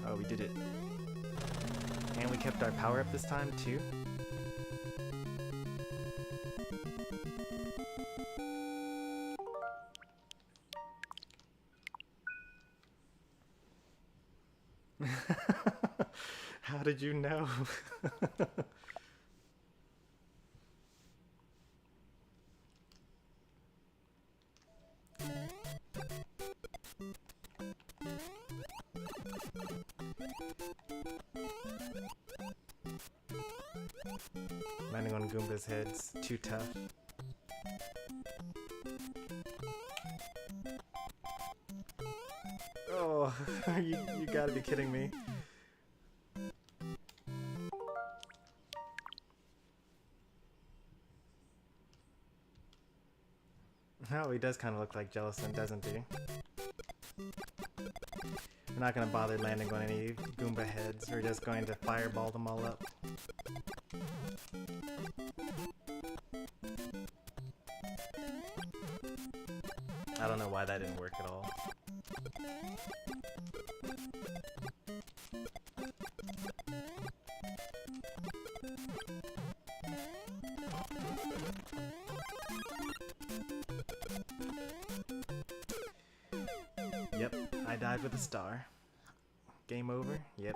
Oh, we did it. And we kept our power up this time, too. How did you know? Landing on Goomba's head's too tough. Oh, you gotta be kidding me. Oh, he does kind of look like Jellison, doesn't he? not gonna bother landing on any Goomba heads. We're just going to fireball them all up. I don't know why that didn't work at all. Yep, I died with a star. Game over? Yep.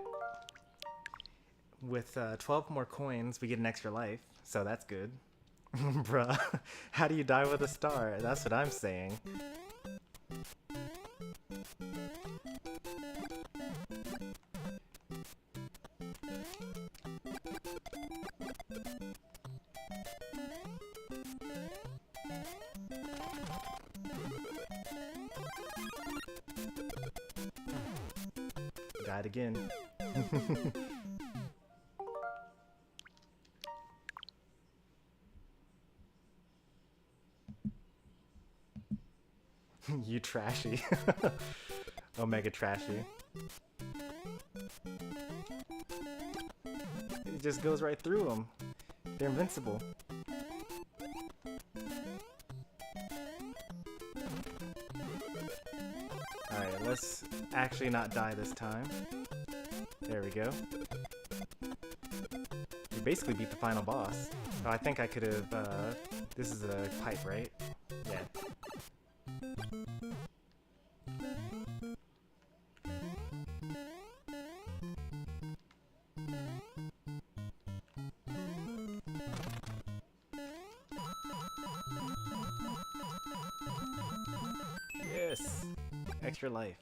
With 12 more coins, we get an extra life, so that's good. Bruh, how do you die with a star? That's what I'm saying. Died again. You trashy. Omega trashy. It just goes right through them. They're invincible. Alright, let's actually not die this time. There we go. We basically beat the final boss. Oh, I think I could have, this is a pipe, right? Yeah. Yes! Extra life.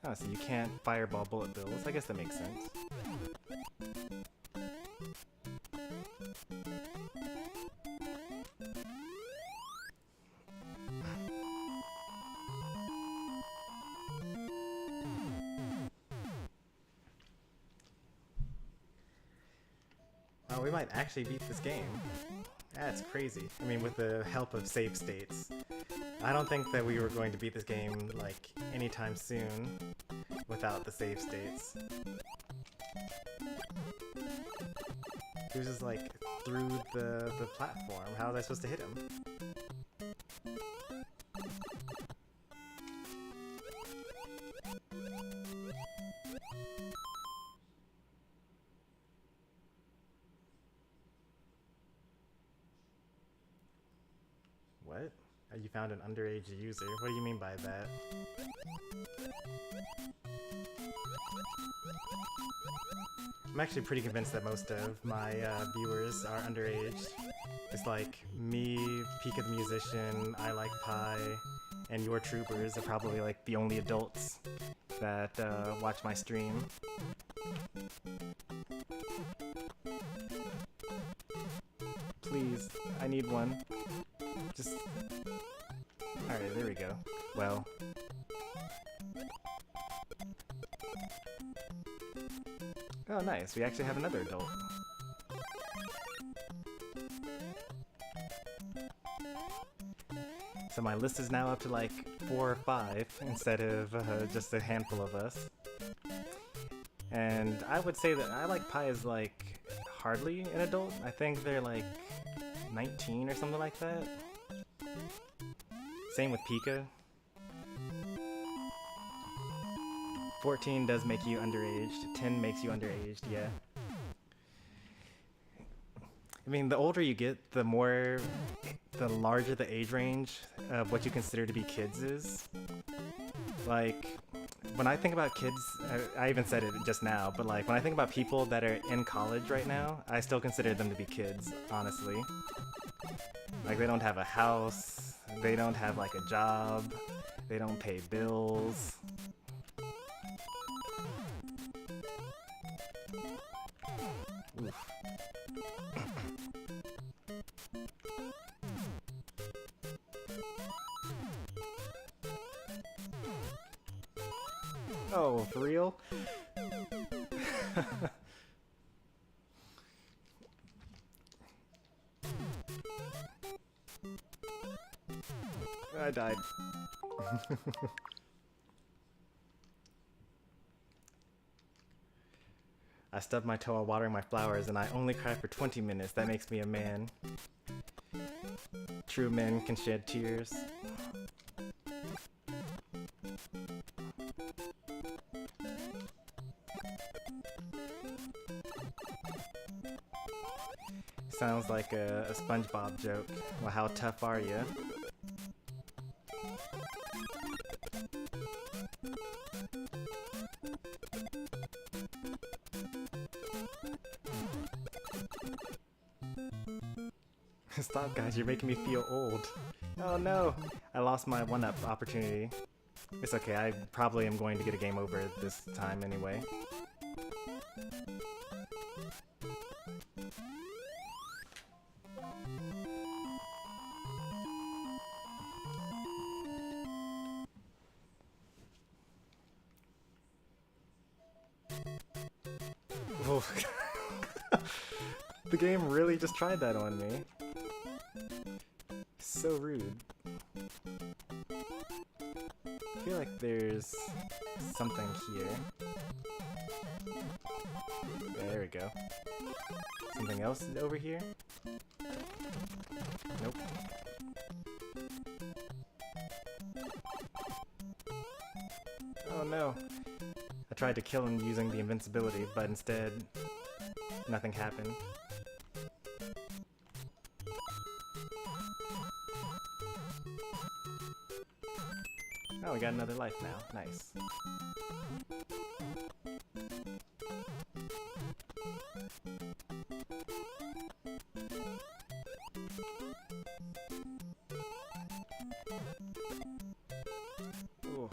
Oh, so you can't fireball bullet bills. I guess that makes sense. Oh, we might actually beat this game. That's crazy. I mean, with the help of save states. I don't think that we were going to beat this game, like, anytime soon without the save states. He was just, like, through the platform. How was I supposed to hit him? What? You found an underage user? What do you mean by that? I'm actually pretty convinced that most of my viewers are underage. It's like me, Pika the Musician, I Like Pie, and your troopers are probably like the only adults that watch my stream. Please, I need one. Just... Alright, there we go. Well... Oh, nice. We actually have another adult. So my list is now up to like 4 or 5 instead of just a handful of us. And I would say that I Like Pie is like hardly an adult. I think they're like 19 or something like that. Same with Pika. 14 does make you underaged. 10 makes you underaged, yeah. I mean, the older you get, the larger the age range of what you consider to be kids is. Like, when I think about kids, I even said it just now, but like, when I think about people that are in college right now, I still consider them to be kids, honestly. Like, they don't have a house, they don't have like a job, they don't pay bills. Oof. Oh, for real? I died. I stubbed my toe while watering my flowers, and I only cried for 20 minutes. That makes me a man. True men can shed tears. Sounds like a SpongeBob joke. Well, how tough are you? Stop, guys, you're making me feel old. Oh no! I lost my one-up opportunity. It's okay, I probably am going to get a game over this time anyway. Oh. The game really just tried that on me. So rude. I feel like there's something here. There we go. Something else over here? Nope. Oh no. I tried to kill him using the invincibility, but instead, nothing happened. Oh, we got another life now. Nice. Ooh.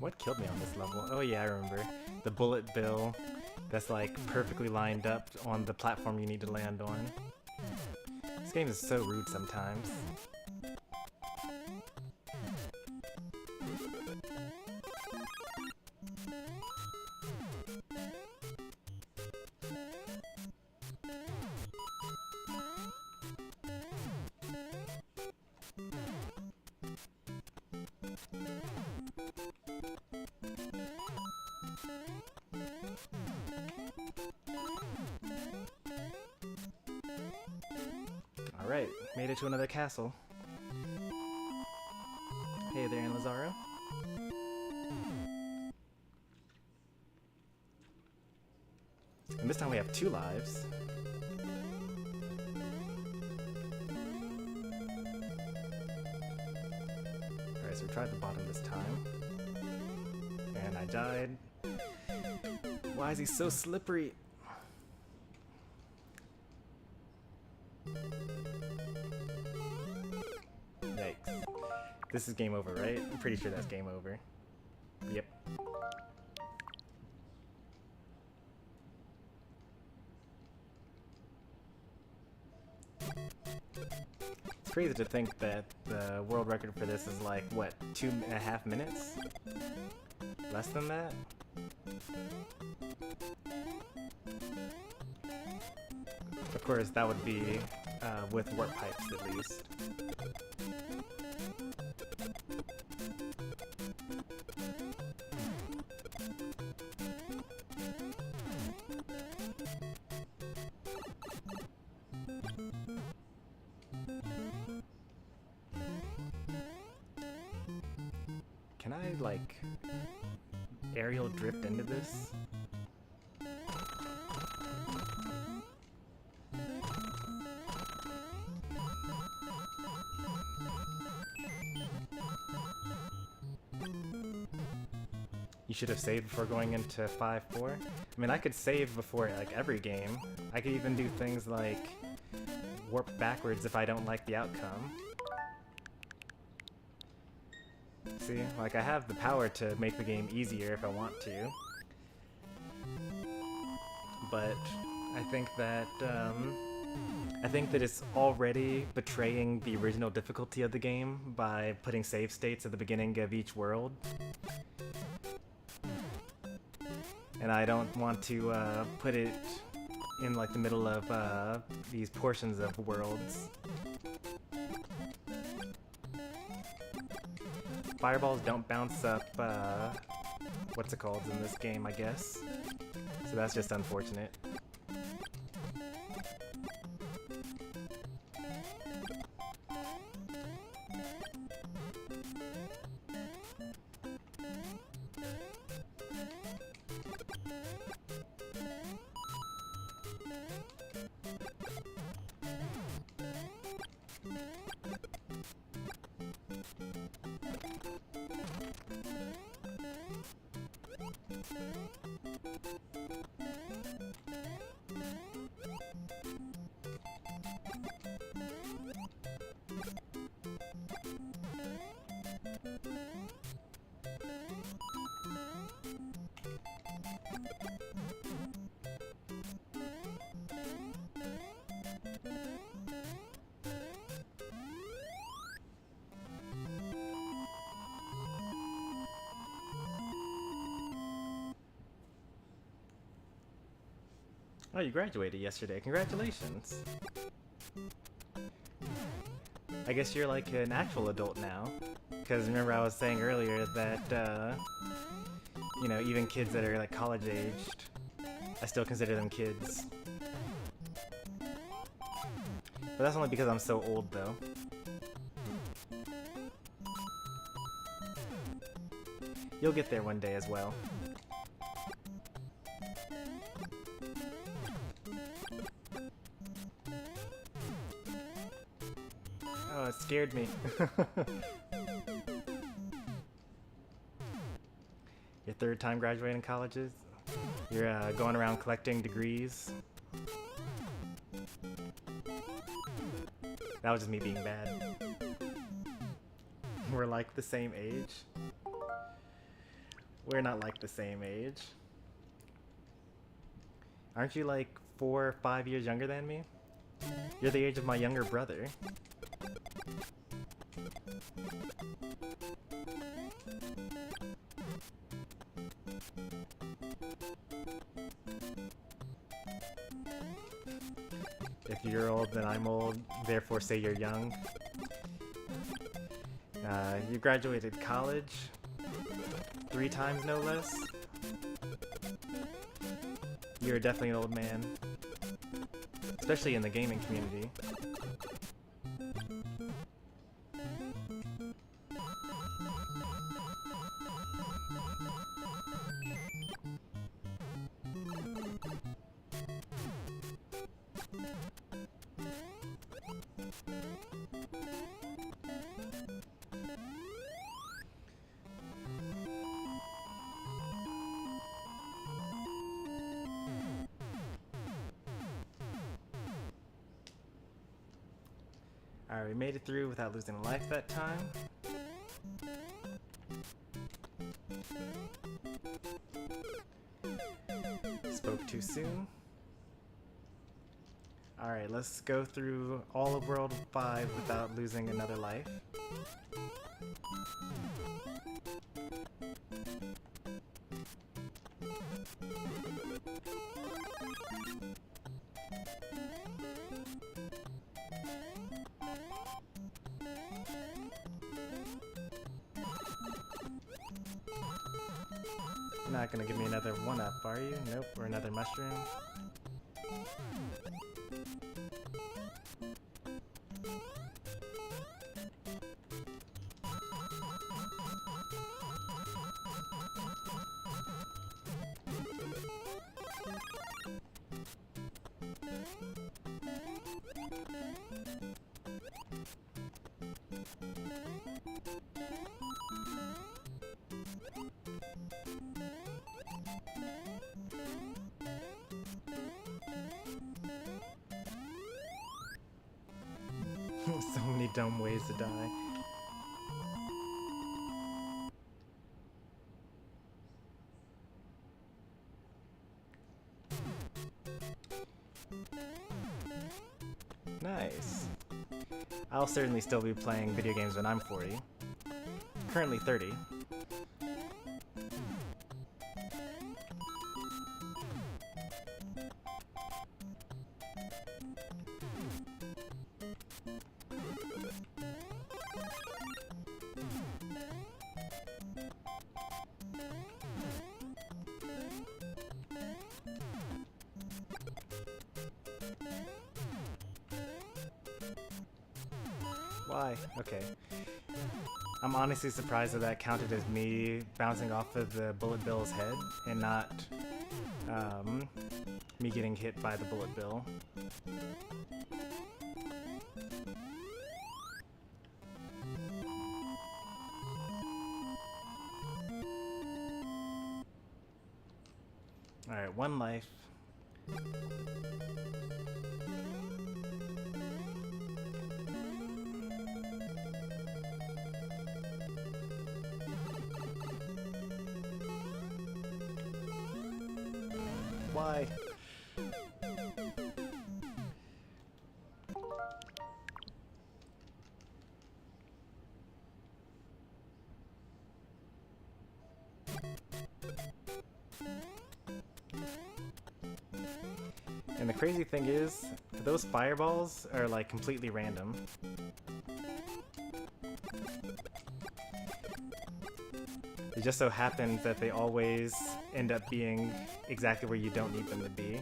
What killed me on this level? Oh yeah, I remember. The bullet bill that's like perfectly lined up on the platform you need to land on. This game is so rude sometimes. Alright, made it to another castle. Hey there, Lazaro. And this time we have 2 lives. Alright, so we tried the bottom this time. And I died. Why is he so slippery? Yikes. This is game over, right? I'm pretty sure that's game over. Yep. It's crazy to think that the world record for this is like, what, 2.5 minutes? Less than that? Of course, that would be with warp pipes at least. Can I, like, aerial drift into this? You should have saved before going into 5-4. I mean, I could save before, like, every game. I could even do things like warp backwards if I don't like the outcome. See, like, I have the power to make the game easier if I want to. But I think that it's already betraying the original difficulty of the game by putting save states at the beginning of each world. And I don't want to put it in like the middle of these portions of worlds. Fireballs don't bounce up, what's it called in this game, I guess. So that's just unfortunate. Oh, you graduated yesterday. Congratulations. I guess you're like an actual adult now. Because remember I was saying earlier that, you know, even kids that are like college aged, I still consider them kids. But that's only because I'm so old though. You'll get there one day as well. Oh, it scared me. Your third time graduating colleges? You're going around collecting degrees? That was just me being bad. We're like the same age? We're not like the same age. Aren't you like 4 or 5 years younger than me? You're the age of my younger brother. If you're old, then I'm old, therefore say you're young. You graduated college 3 times, no less. You're definitely an old man. Especially in the gaming community. Alright, we made it through without losing a life that time. Spoke too soon. Alright, let's go through all of World 5 without losing another life. You're not gonna give me another 1-up, are you? Nope, or another mushroom. So many dumb ways to die. Nice. I'll certainly still be playing video games when I'm 40. Currently 30. Why? Okay. I'm honestly surprised that that counted as me bouncing off of the bullet bill's head and not me getting hit by the bullet bill. Alright, one life. Why? And the crazy thing is, those fireballs are like completely random. It just so happens that they always end up being exactly where you don't need them to be.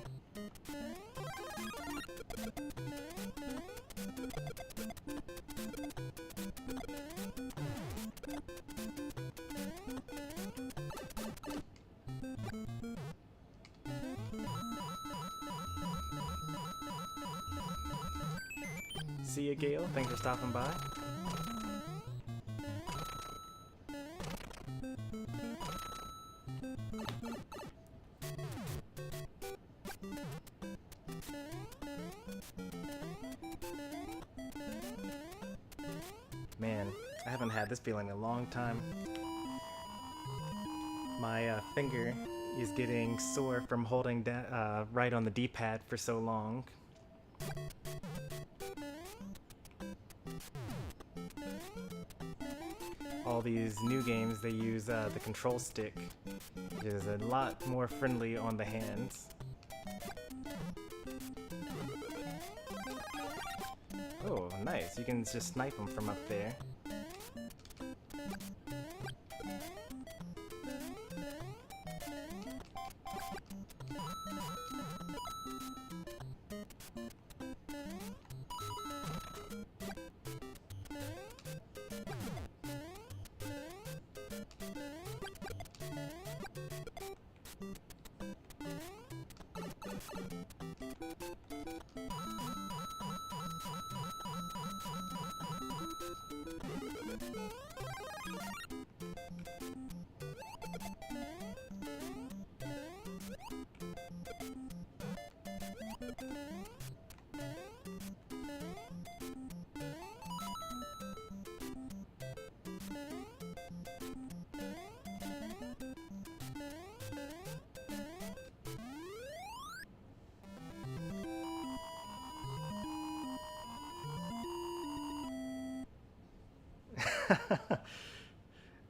See ya, Gail. Thanks for stopping by. Man, I haven't had this feeling in a long time. My finger is getting sore from holding right on the D-pad for so long. All these new games, they use the control stick, which is a lot more friendly on the hands. Oh, nice. You can just snipe them from up there.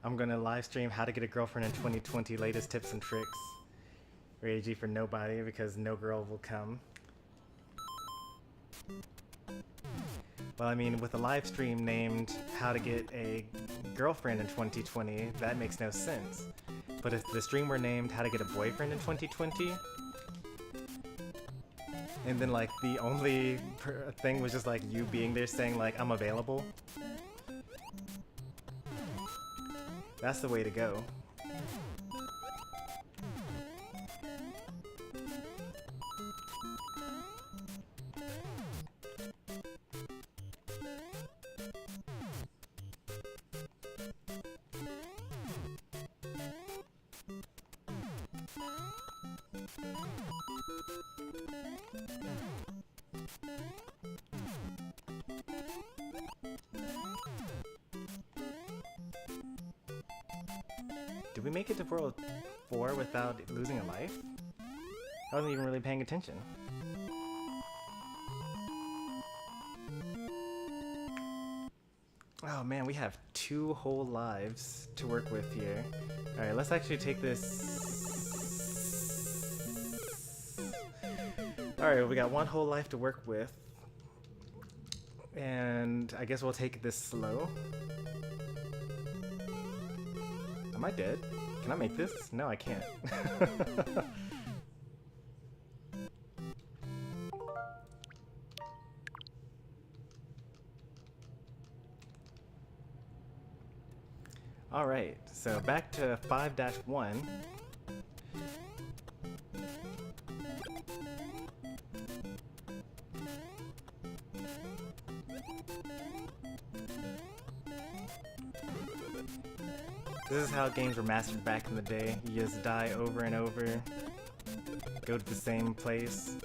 I'm gonna live stream how to get a girlfriend in 2020, latest tips and tricks. Rated for nobody because no girl will come. Well, I mean, with a live stream named how to get a girlfriend in 2020, that makes no sense. But if the stream were named how to get a boyfriend in 2020, and then like the only thing was just like you being there saying like I'm available, that's the way to go. did we make it to World 4 without losing a life? I wasn't even really paying attention. Oh man, we have 2 whole lives to work with here. Alright, let's actually take this... Alright, we got 1 whole life to work with. And I guess we'll take this slow. Am I dead? Can I make this? No, I can't. Alright, so back to 5-1. This is how games were mastered back in the day. You just die over and over, go to the same place.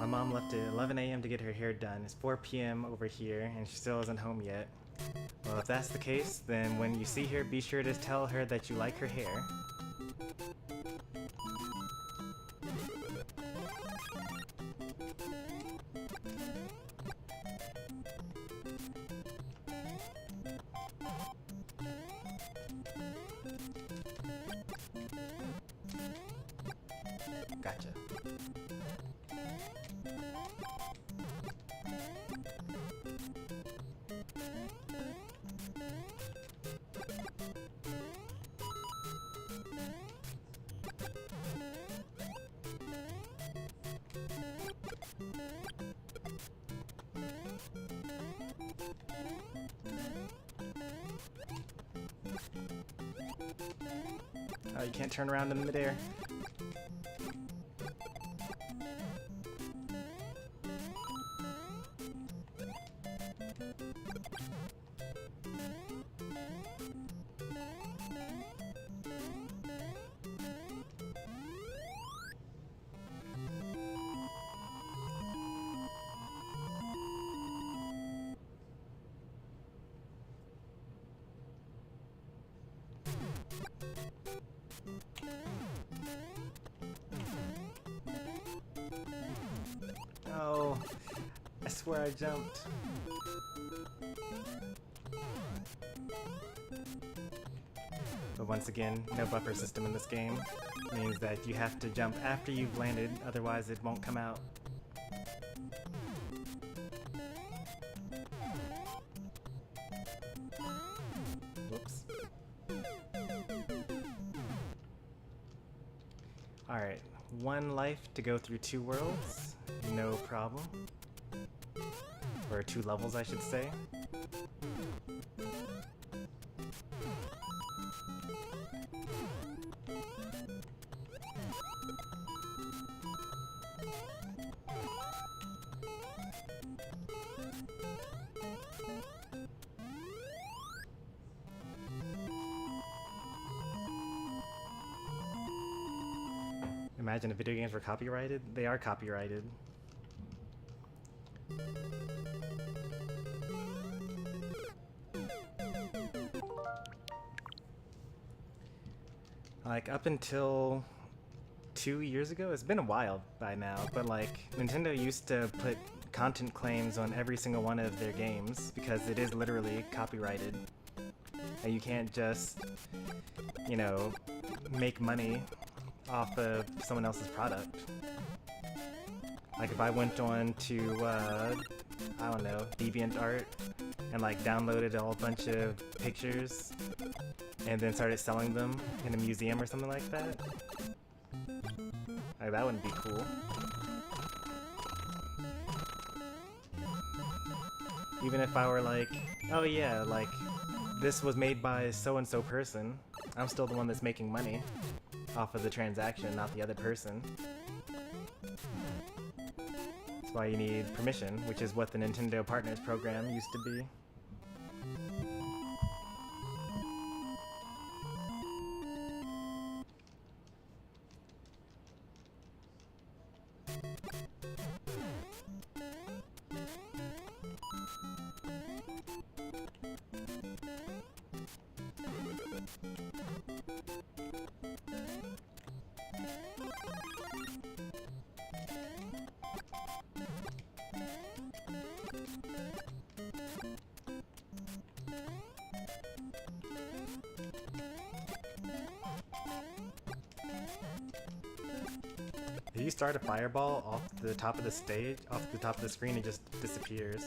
My mom left at 11 a.m. to get her hair done. It's 4 p.m. over here, and she still isn't home yet. Well, if that's the case, then when you see her, be sure to tell her that you like her hair. Gotcha. Oh, you can't turn around in midair. Oh, I swear I jumped. But once again, no buffer system in this game. Means that you have to jump after you've landed, otherwise it won't come out. Whoops. Alright, 1 life to go through 2 worlds. No problem. Or 2 levels, I should say. Imagine if video games were copyrighted. They are copyrighted. Like, up until 2 years ago, it's been a while by now, but like, Nintendo used to put content claims on every single one of their games because it is literally copyrighted. And you can't just, you know, make money off of someone else's product. Like if I went on to, I don't know, DeviantArt and like downloaded a whole bunch of pictures and then started selling them in a museum or something like that, like, that wouldn't be cool. Even if I were like, oh yeah, like, this was made by so-and-so person. I'm still the one that's making money off of the transaction, not the other person. That's why you need permission, which is what the Nintendo Partners program used to be. If you start a fireball off the top of the stage, off the top of the screen, it just disappears.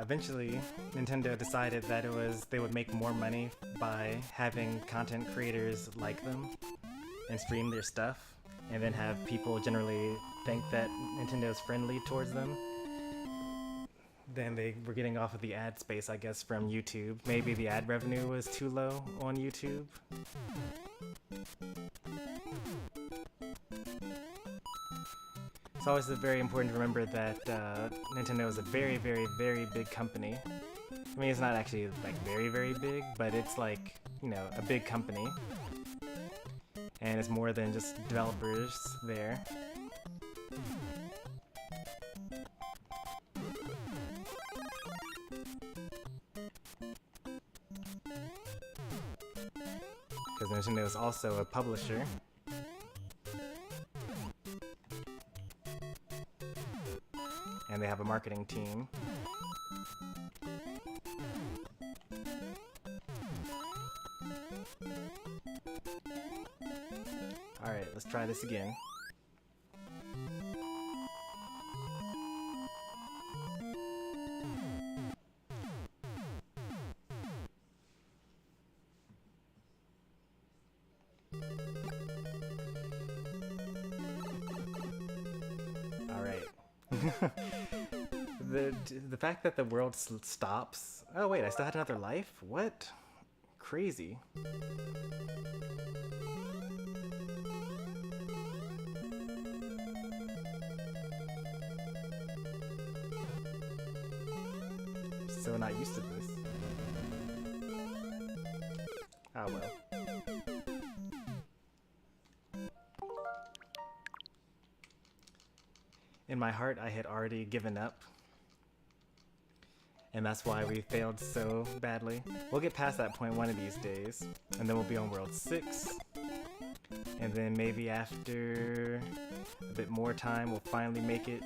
Eventually, Nintendo decided that they would make more money by having content creators like them and stream their stuff, and then have people generally think that Nintendo's friendly towards them. Then they were getting off of the ad space, I guess, from YouTube. Maybe the ad revenue was too low on YouTube. It's always very important to remember that Nintendo is a very, very, very big company. I mean, it's not actually like very, very big, but it's like, you know, a big company. And it's more than just developers there. Because Nintendo is also a publisher. And they have a marketing team. Alright, let's try this again. Alright. The fact that the world stops... Oh wait, I still had another life? What? Crazy. So not used to this. Ah well. In my heart, I had already given up. And that's why we failed so badly. We'll get past that point one of these days, and then we'll be on World 6. And then maybe after a bit more time, we'll finally make it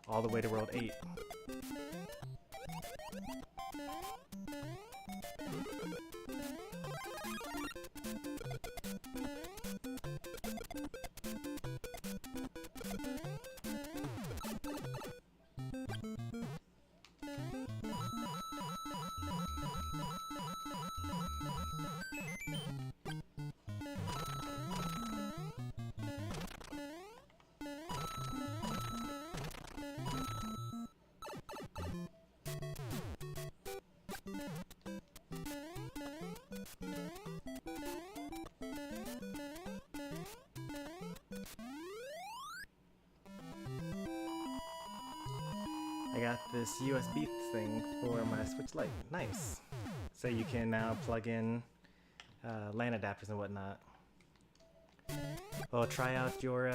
all the way to World 8. I got this USB thing for my Switch Lite. Nice. So you can now plug in LAN adapters and whatnot. Well, try out your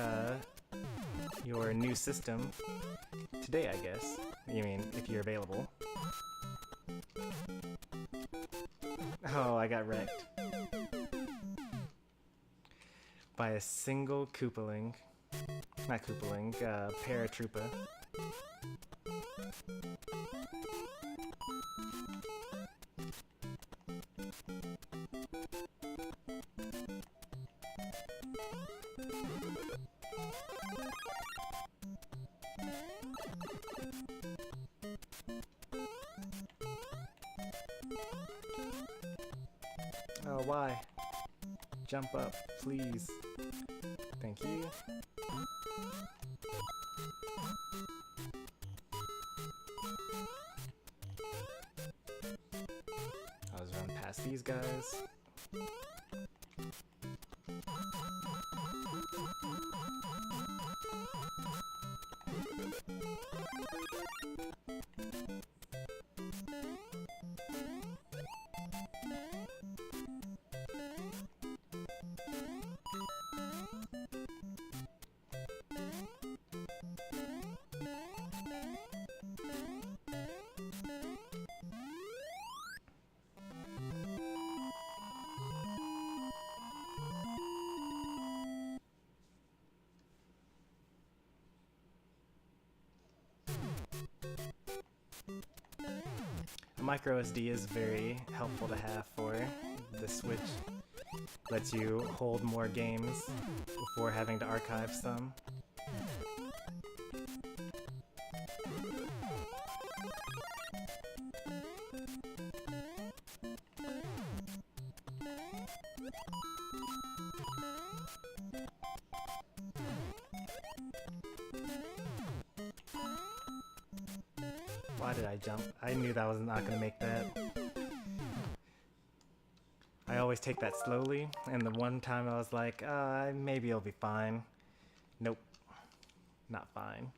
new system today, I guess. You mean, if you're available. Oh, I got wrecked. By a single Koopaling. Not Koopaling, Paratroopa. Oh, why? Jump up, please. Thank you. I was running past these guys. Micro SD is very helpful to have for the Switch. Lets you hold more games before having to archive some. Why did I jump? I knew that was not going to make that. I always take that slowly, and the one time I was like, maybe it'll be fine. Nope. Not fine.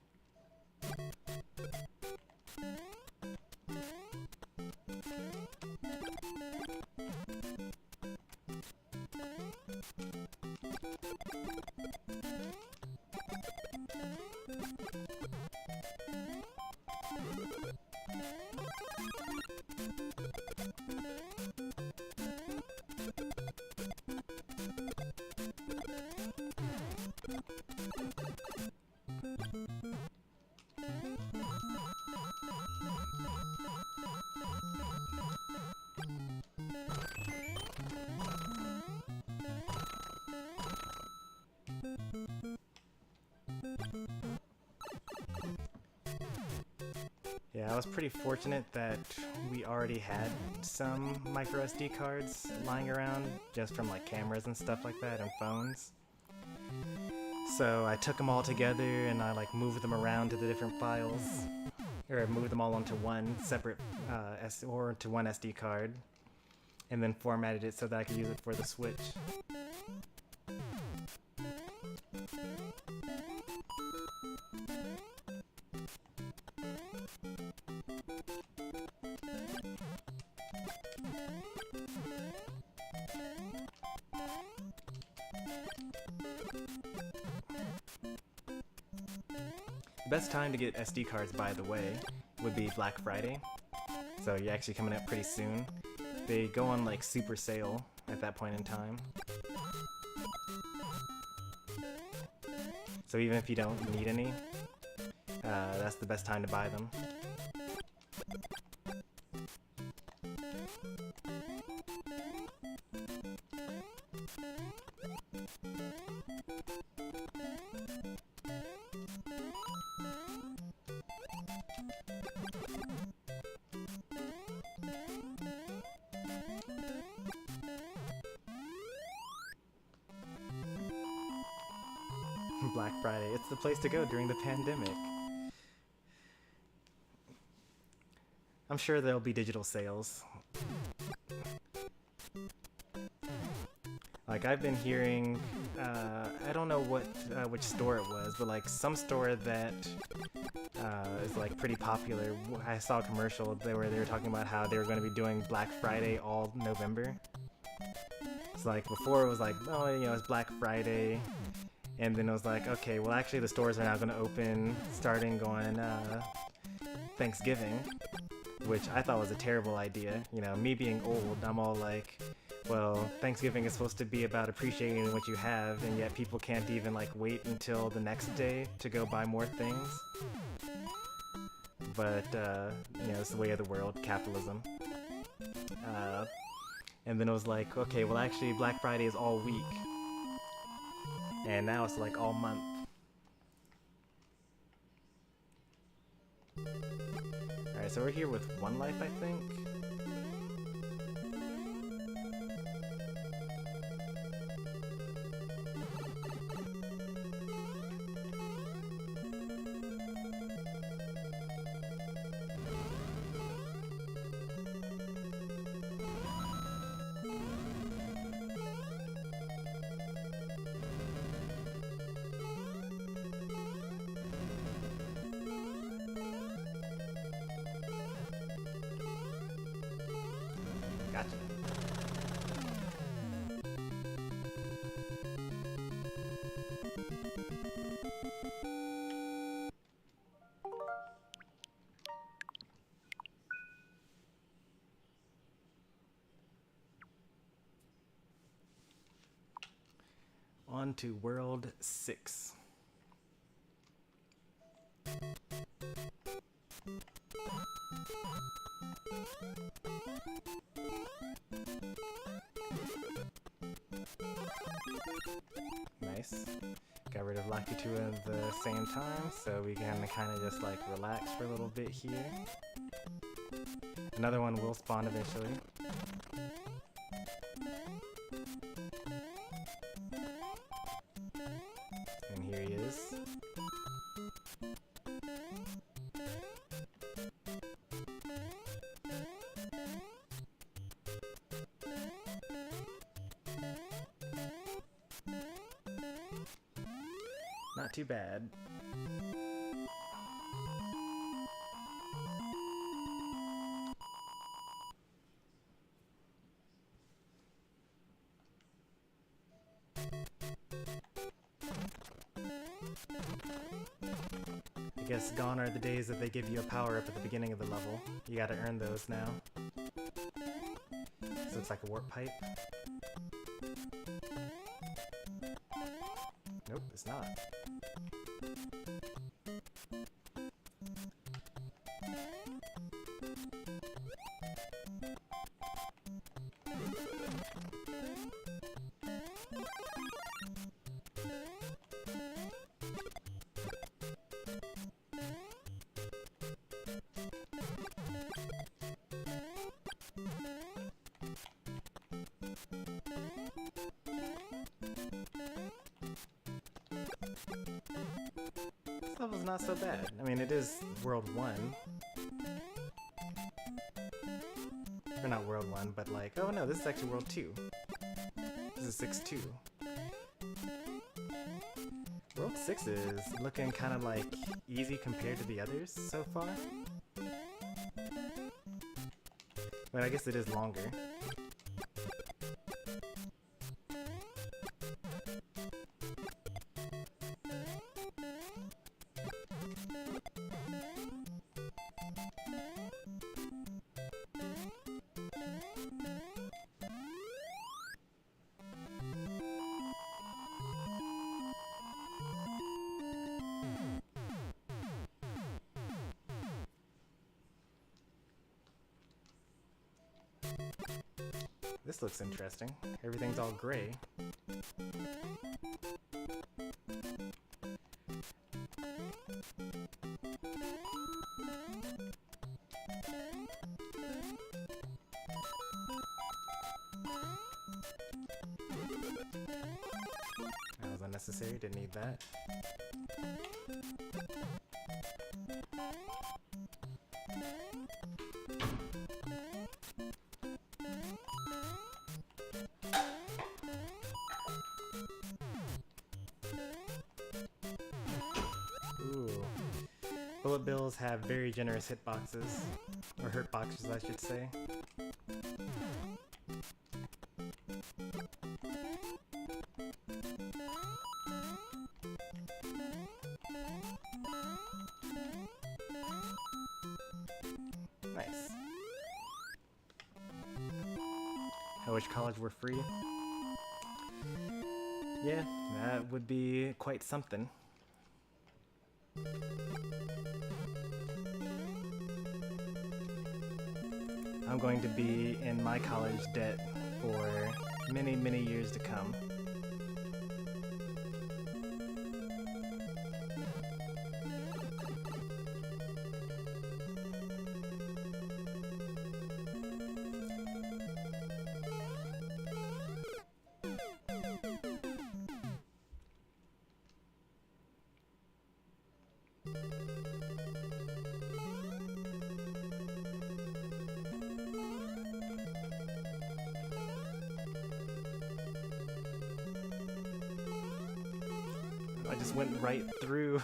Yeah, I was pretty fortunate that we already had some micro SD cards lying around just from like cameras and stuff like that and phones. So I took them all together and I like moved them around to the different files, or moved them all onto one separate or to one SD card, and then formatted it so that I could use it for the Switch. The best time to get SD cards, by the way, would be Black Friday. So you're actually coming up pretty soon. They go on like super sale at that point in time. So even if you don't need any, that's the best time to buy them. Black Friday, it's the place to go during the pandemic. I'm sure there'll be digital sales. Like I've been hearing, I don't know which store it was, but like some store that is like pretty popular. I saw a commercial where they were talking about how they were going to be doing Black Friday all November. It's like before it was like, oh, you know, it's Black Friday, and then it was like, okay, well actually the stores are now going to open starting on Thanksgiving, which I thought was a terrible idea. You know, me being old, I'm all like, well, Thanksgiving is supposed to be about appreciating what you have, and yet people can't even like wait until the next day to go buy more things. But, you know, it's the way of the world, capitalism. And then it was like, okay, well actually Black Friday is all week. And now it's like all month. Alright, so we're here with 1 life, I think. Gotcha. On to World 6. Nice. Got rid of Lucky 2 at the same time, so we can kind of just like relax for a little bit here. Another one will spawn eventually. And here he is. Not too bad. I guess gone are the days that they give you a power-up at the beginning of the level. You gotta earn those now. So it's like a warp pipe. Nope, it's not. This level's not so bad. I mean, it is World 1. Or not World 1, but like, oh no, this is actually World 2. This is 6-2. World 6 is looking kind of like easy compared to the others so far. But I guess it is longer. This looks interesting. Everything's all gray. That was unnecessary, didn't need that. Bullet bills have very generous hitboxes, or hurt boxes I should say. Nice. I wish college were free. Yeah, that would be quite something. I'm going to be in my college debt for many, many years to come. I just went right through.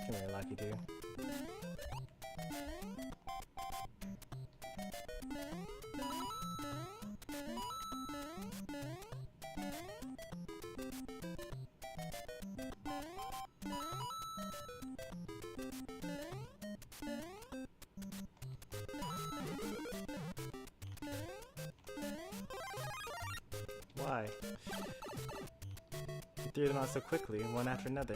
Come here, Lucky dude. Why? You threw them out so quickly, one after another.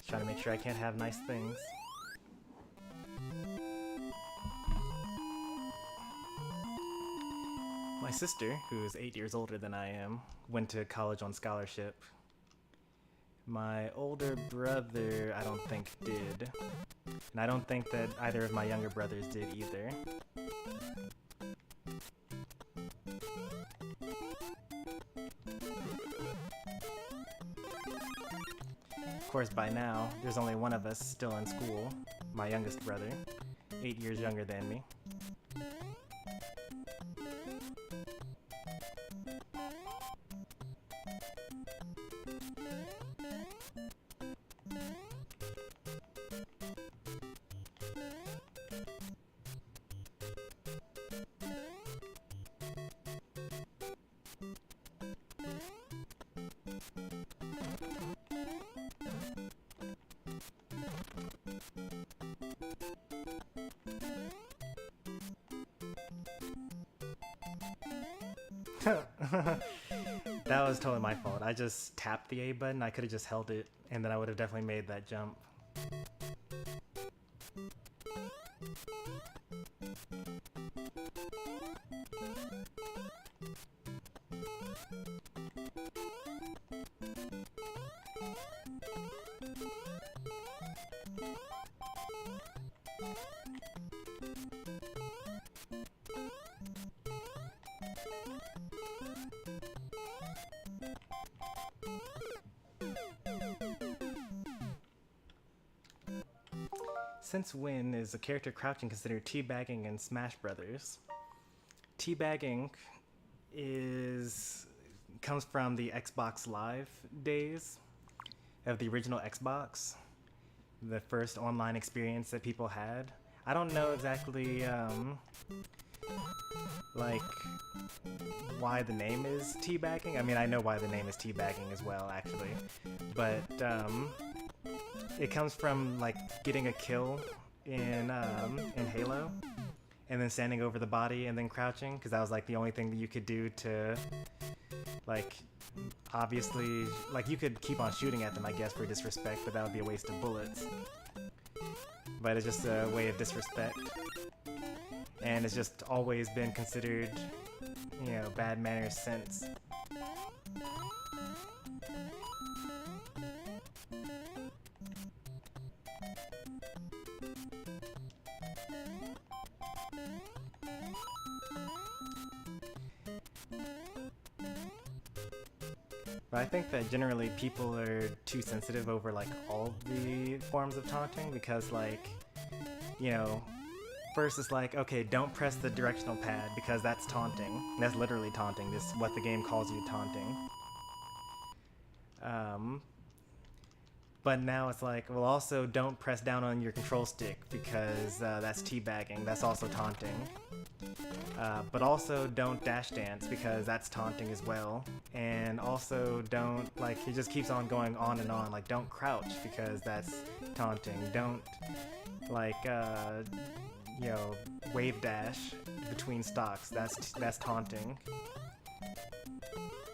Trying to make sure I can't have nice things. My sister, who is 8 years older than I am, went to college on scholarship. My older brother, I don't think, did. And I don't think that either of my younger brothers did either. Of course, by now, there's only one of us still in school, my youngest brother, 8 years younger than me. That was totally my fault. I just tapped the A button. I could have just held it, and then I would have definitely made that jump. Since when is a character crouching considered teabagging in Smash Brothers? Teabagging comes from the Xbox Live days of the original Xbox, the first online experience that people had. I don't know exactly like why the name is teabagging. I mean, I know why the name is teabagging as well, actually, but it comes from like getting a kill in Halo, and then standing over the body and then crouching, because that was like the only thing that you could do to, like, obviously, like, you could keep on shooting at them, I guess, for disrespect, but that would be a waste of bullets. But it's just a way of disrespect, and it's just always been considered, you know, bad manners since. But I think that generally people are too sensitive over like all the forms of taunting, because like, you know, first it's like, okay, don't press the directional pad because that's taunting. That's literally taunting. This is what the game calls you, taunting. But now it's like, well, also don't press down on your control stick because that's teabagging. That's also taunting. But also don't dash dance because that's taunting as well. And also don't, like, it just keeps on going on and on. Like, don't crouch because that's taunting. Don't, like, you know, wave dash between stocks. That's taunting.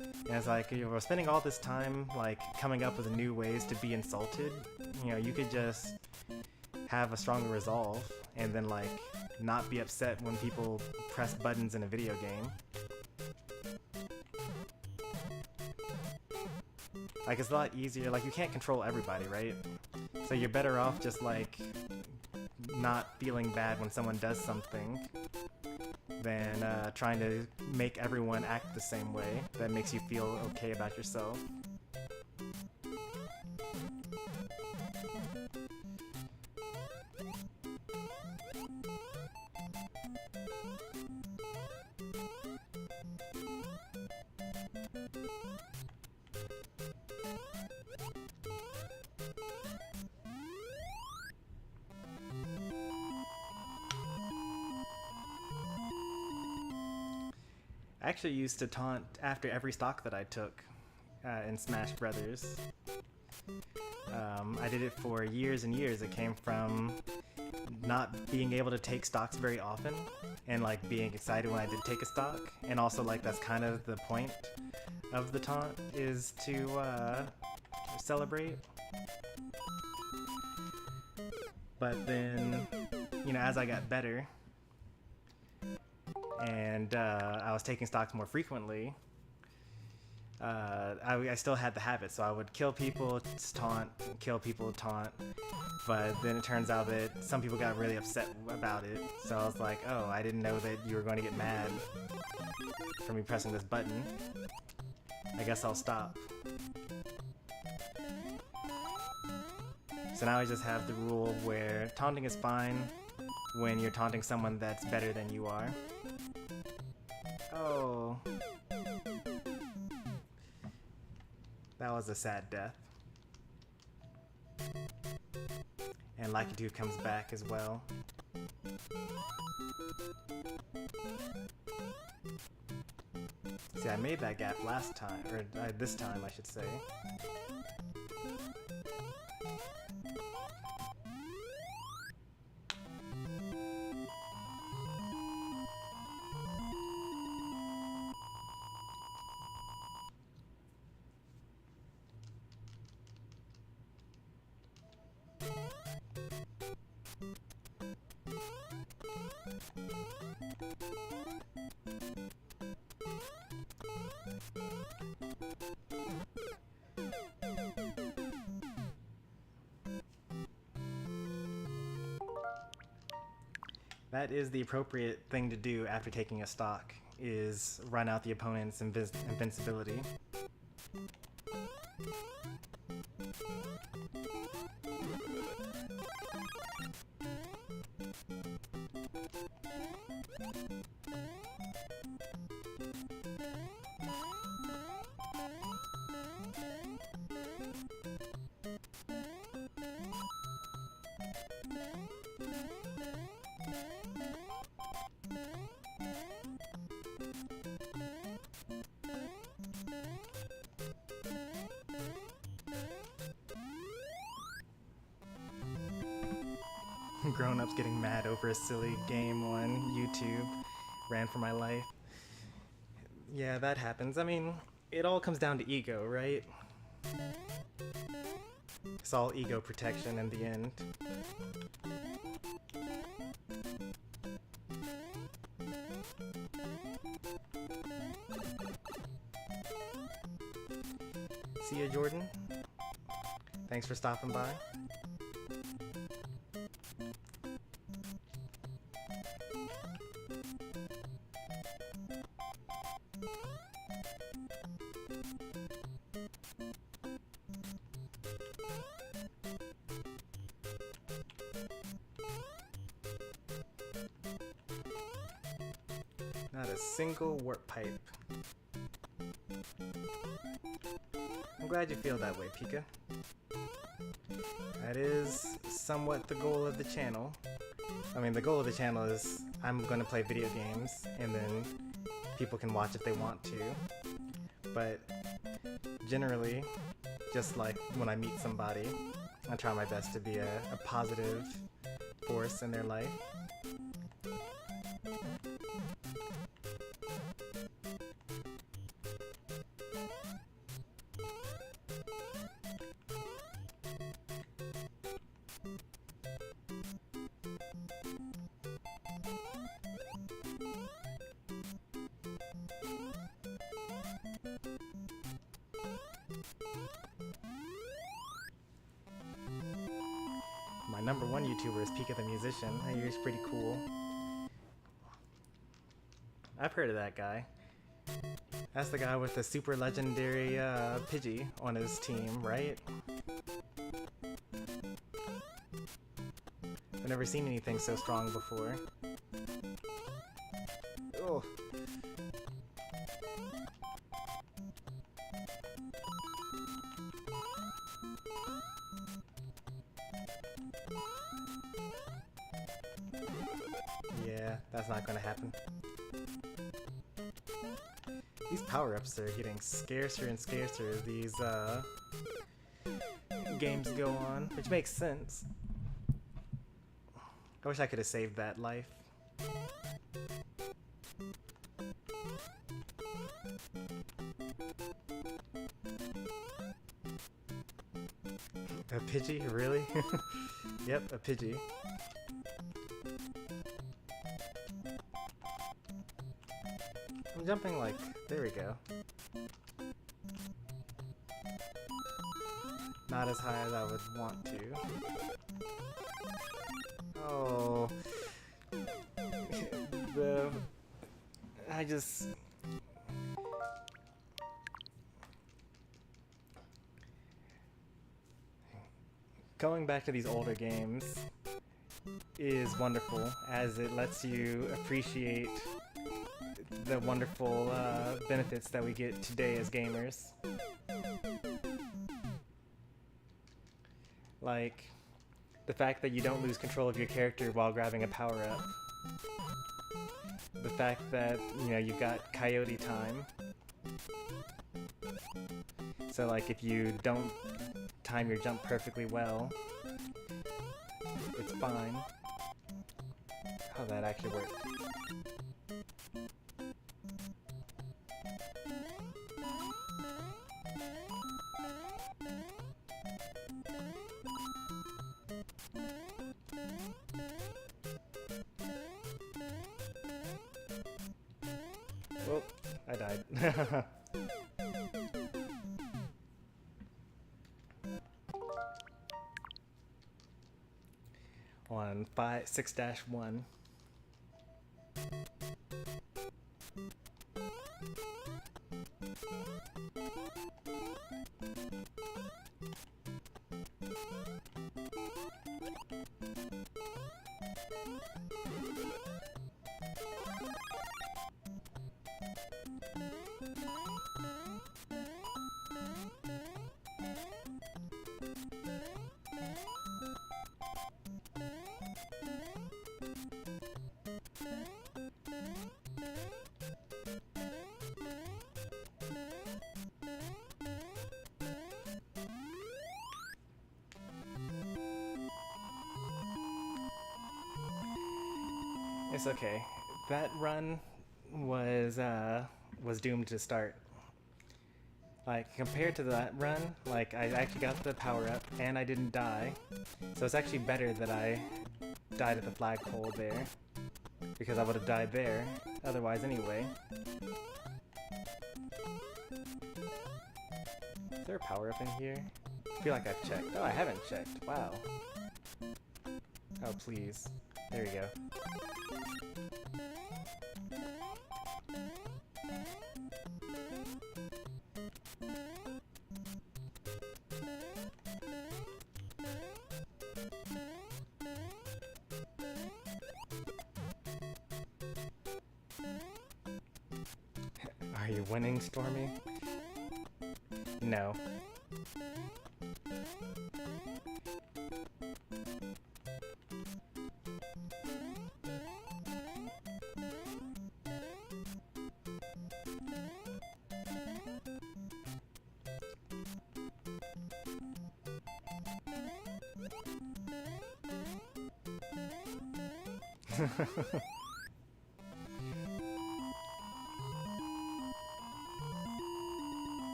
And it's like, you know, we're spending all this time, like, coming up with new ways to be insulted. You know, you could just have a stronger resolve and then, like, not be upset when people press buttons in a video game. Like, it's a lot easier. Like, you can't control everybody, right? So you're better off just, like, not feeling bad when someone does something than trying to make everyone act the same way that makes you feel okay about yourself. I actually used to taunt after every stock that I took in Smash Brothers. I did it for years and years. It came from not being able to take stocks very often and like being excited when I did take a stock, and also like that's kind of the point of the taunt, is to celebrate. But then, you know, as I got better and I was taking stocks more frequently, I still had the habit, so I would kill people, taunt, kill people, taunt, but then it turns out that some people got really upset about it, so I was like, oh, I didn't know that you were going to get mad for me pressing this button. I guess I'll stop. So now I just have the rule where taunting is fine when you're taunting someone that's better than you are. Oh. That was a sad death. And Lucky 2 comes back as well. See, I made that gap last time, or this time I should say. That is the appropriate thing to do after taking a stock, is run out the opponent's invincibility. Grown-ups getting mad over a silly game on YouTube. Ran for my life. Yeah, that happens. I mean, it all comes down to ego, right? It's all ego protection in the end. See ya, Jordan. Thanks for stopping by. Not a single warp pipe. I'm glad you feel that way, Pika. That is somewhat the goal of the channel. I mean, the goal of the channel is I'm going to play video games, and then people can watch if they want to. But generally, just like when I meet somebody, I try my best to be a positive force in their life. My number one YouTuber is Pika the Musician. He's pretty cool. I've heard of that guy. That's the guy with the super legendary Pidgey on his team, right? I've never seen anything so strong before. Oh. Yeah, that's not gonna happen. These power-ups are getting scarcer and scarcer as these games go on, which makes sense. I wish I could have saved that life. A Pidgey? Really? Yep, a Pidgey. I'm jumping like... there we go. Not as high as I would want to. Oh... I just... Going back to these older games is wonderful, as it lets you appreciate the wonderful benefits that we get today as gamers. Like, the fact that you don't lose control of your character while grabbing a power-up. The fact that, you know, you've got coyote time. So, like, if you don't time your jump perfectly well, it's fine. Oh, that actually worked. Oh, I died. On 6-1. It's okay. That run was doomed to start. Like, compared to that run, like, I actually got the power up and I didn't die. So it's actually better that I died at the flagpole there, because I would have died there otherwise anyway. Is there a power up in here? I feel like I've checked. Oh, I haven't checked. Wow. Oh, please. There you go. Are you winning, Stormy? No.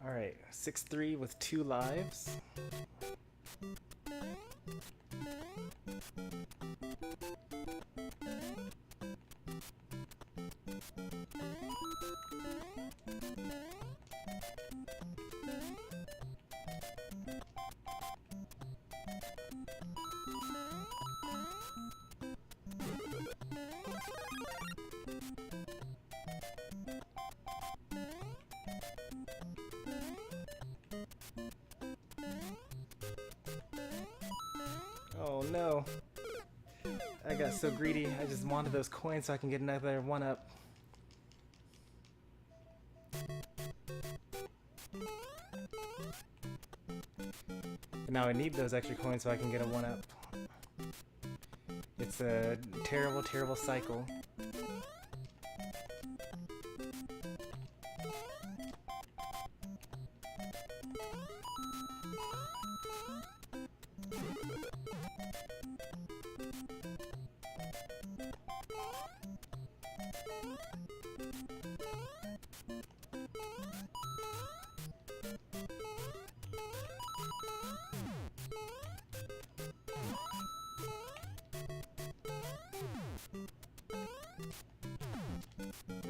Alright, 6-3 with 2 lives. Oh no. I got so greedy. I just wanted those coins so I can get another 1-up. And now I need those extra coins so I can get a 1-up. It's a terrible, terrible cycle.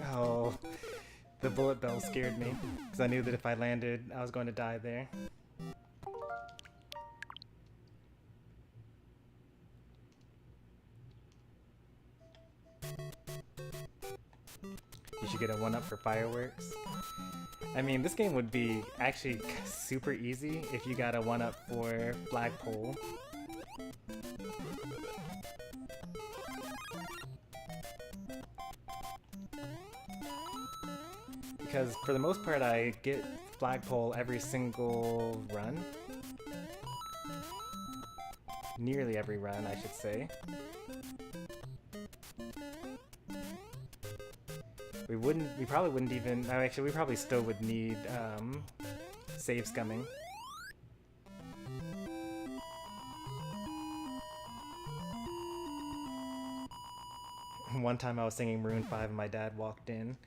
Oh, the bullet bell scared me, because I knew that if I landed, I was going to die there. You should get a 1-up for fireworks. I mean, this game would be actually super easy if you got a 1-up for flagpole. Because for the most part I get flagpole every single run. Nearly every run, I should say. We probably wouldn't even, oh, actually we probably still would need save scumming. One time I was singing Maroon 5 and my dad walked in.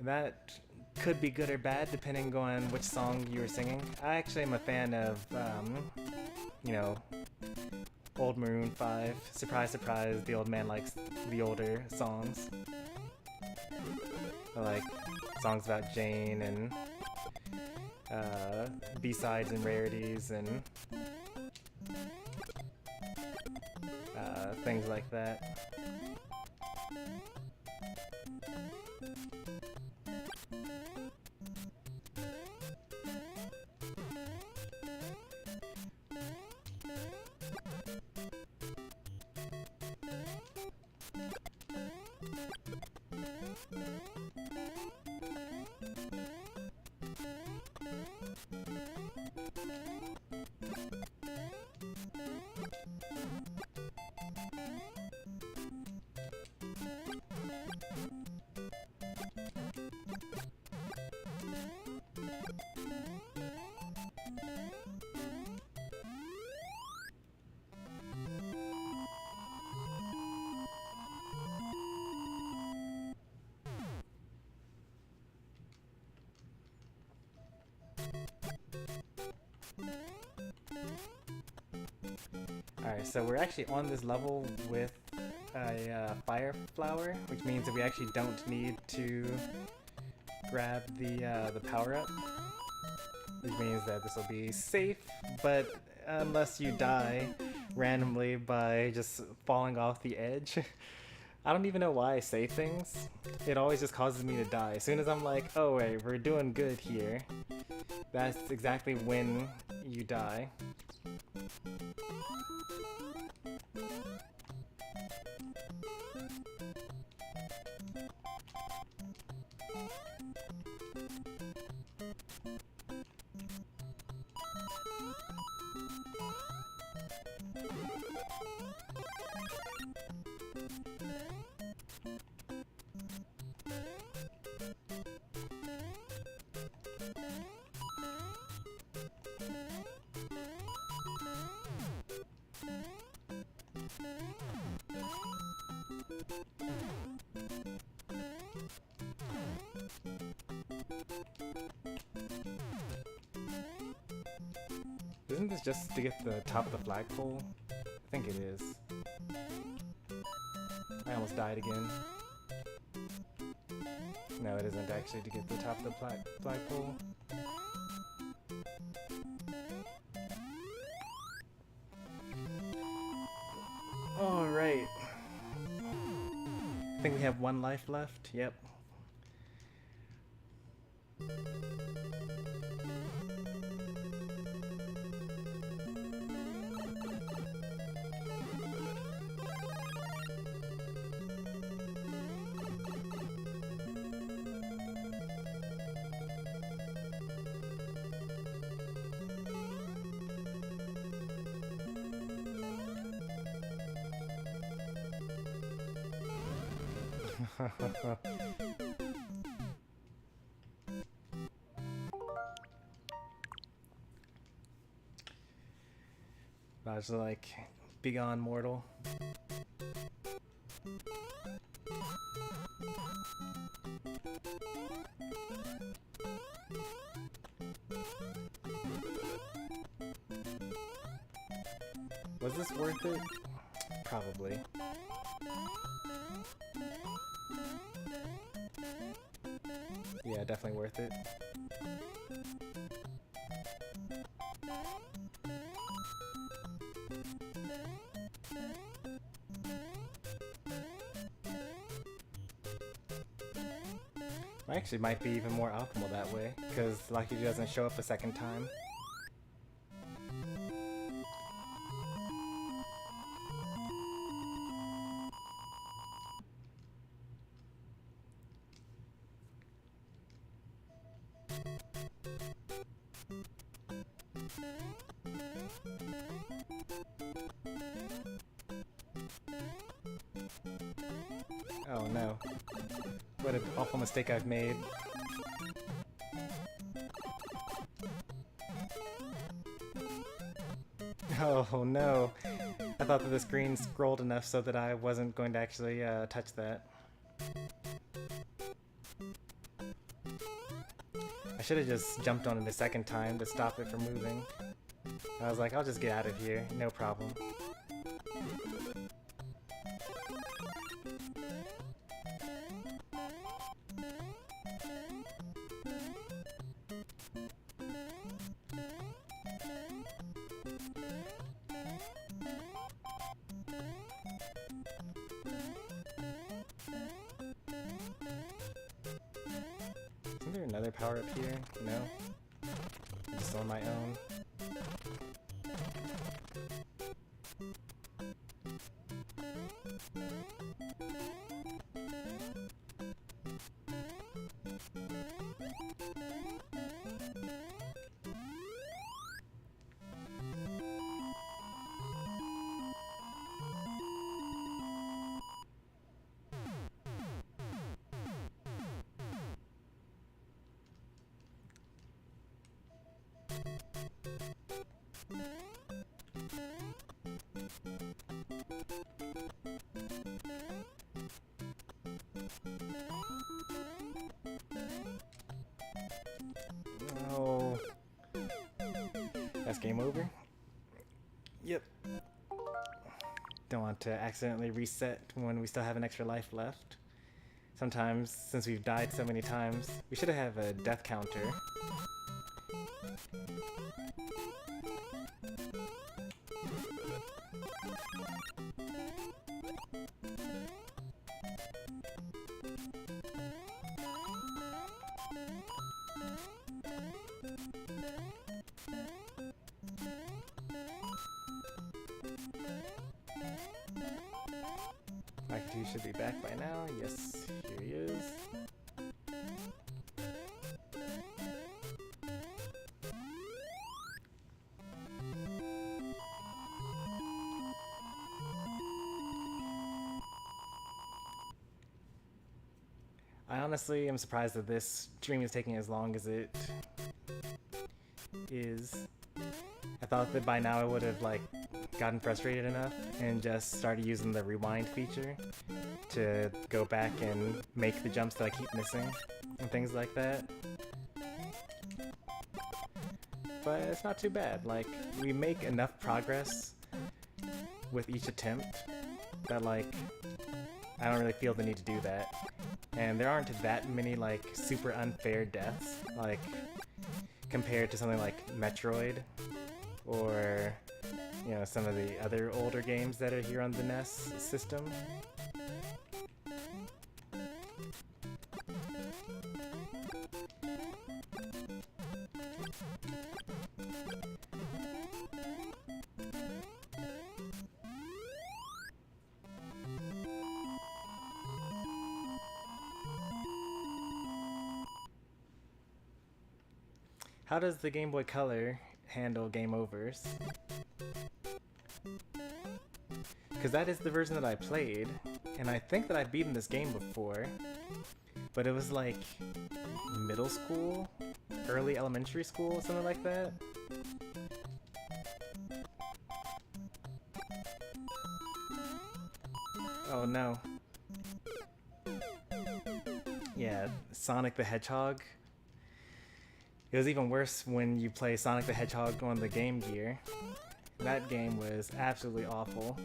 That could be good or bad depending on which song you were singing. I actually am a fan of, you know, old Maroon 5. Surprise, surprise, the old man likes the older songs. I like songs about Jane and B-sides and rarities and things like that. Alright, so we're actually on this level with a fire flower, which means that we actually don't need to grab the power-up, which means that this will be safe, but unless you die randomly by just falling off the edge. I don't even know why I say things. It always just causes me to die. As soon as I'm like, oh wait, we're doing good here, that's exactly when you die. Isn't this just to get the top of the flagpole? I think it is. I almost died again. No, it isn't actually to get the top of the flagpole. Alright. I think we have 1 life left. Yep. I was like, begone mortal. Was this worth it? Probably. Yeah, definitely worth it. Actually, might be even more optimal that way, because Lucky doesn't show up a second time. Oh no. What an awful mistake I've made. Oh no. I thought that the screen scrolled enough so that I wasn't going to actually touch that. I should have just jumped on it a second time to stop it from moving. I was like, I'll just get out of here, no problem. Isn't there another power up here? No? I'm just on my own. Oh. That's game over? Yep. Don't want to accidentally reset when we still have an extra life left. Sometimes, since we've died so many times, we should have a death counter. He should be back by now. Yes, here he is. I honestly am surprised that this stream is taking as long as it is. I thought that by now I would have gotten frustrated enough and just started using the rewind feature to go back and make the jumps that I keep missing and things like that. but it's not too bad. Like, we make enough progress with each attempt that, like, I don't really feel the need to do that. And there aren't that many, like, super unfair deaths, like, compared to something like Metroid, or, you know, some of the other older games that are here on the NES system. How does the Game Boy Color handle game overs? Because that is the version that I played, and I think that I've beaten this game before, but it was like middle school, early elementary school, something like that. Oh no. Yeah, Sonic the Hedgehog. It was even worse when you play Sonic the Hedgehog on the Game Gear. That game was absolutely awful.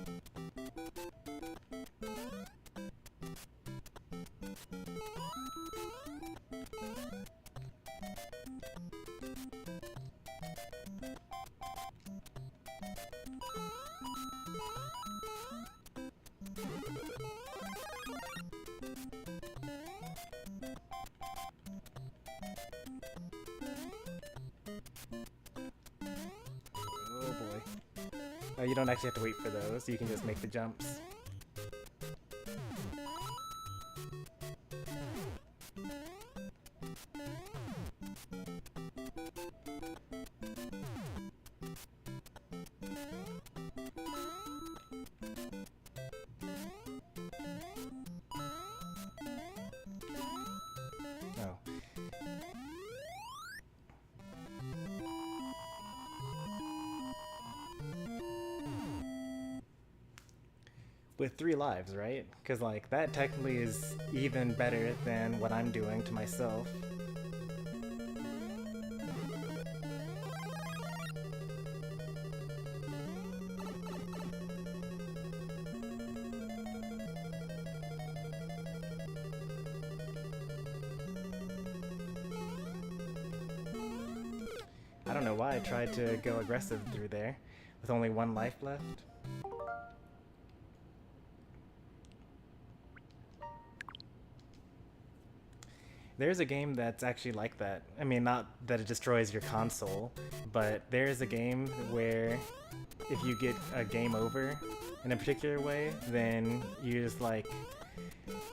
You don't actually have to wait for those, you can just make the jumps. Oh. With 3 lives, right? Because, like, that technically is even better than what I'm doing to myself. I don't know why I tried to go aggressive through there, with only 1 life left. There's a game that's actually like that. I mean, not that it destroys your console, but there's a game where if you get a game over in a particular way, then you just, like,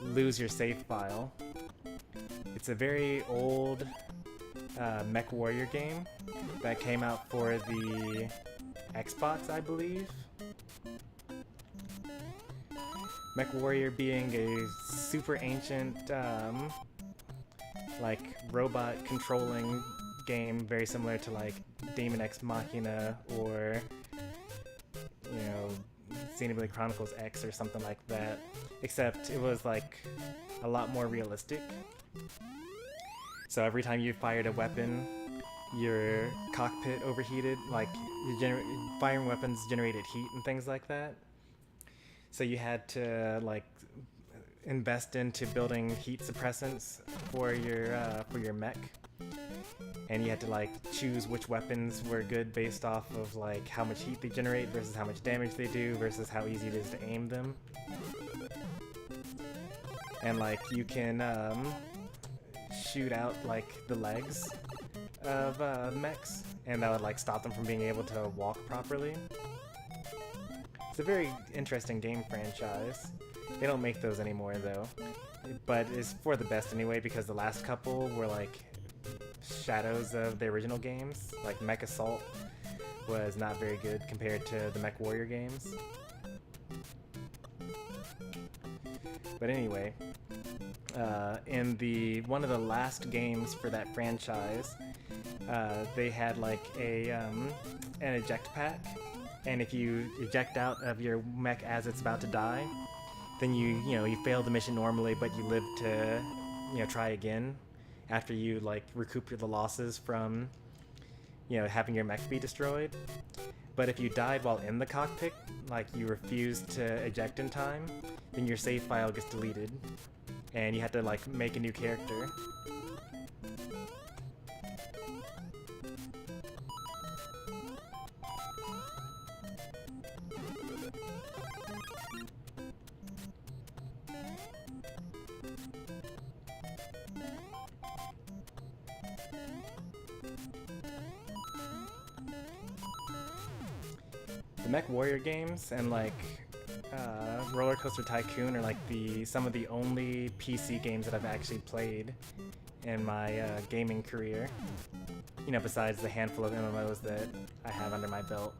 lose your save file. It's a very old Mech Warrior game that came out for the Xbox, I believe. Mech Warrior being a super ancient like robot controlling game, very similar to like Daemon X Machina or, you know, Xenoblade Chronicles X or something like that, except it was like a lot more realistic. So every time you fired a weapon, your cockpit overheated, like firing weapons generated heat and things like that. So you had to like invest into building heat suppressants for your mech, and you had to like choose which weapons were good based off of like how much heat they generate versus how much damage they do versus how easy it is to aim them. And like you can shoot out like the legs of mechs, and that would like stop them from being able to walk properly. It's a very interesting game franchise. They don't make those anymore though, but it's for the best anyway, because the last couple were like shadows of the original games. Like Mech Assault was not very good compared to the Mech Warrior games. But anyway, in one of the last games for that franchise, they had like an eject pack, and if you eject out of your mech as it's about to die, then you fail the mission normally, but you live to try again after you like recoup the losses from you know, having your mech be destroyed. But if you died while in the cockpit, like you refused to eject in time, then your save file gets deleted, and you have to like make a new character. The Mech Warrior games and like Roller Coaster Tycoon are like some of the only PC games that I've actually played in my gaming career. You know, besides the handful of MMOs that I have under my belt.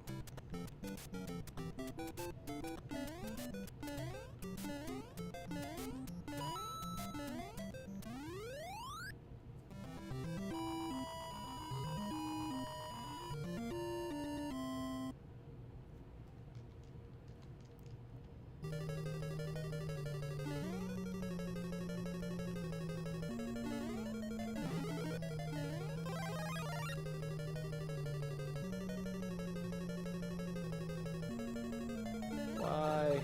Why?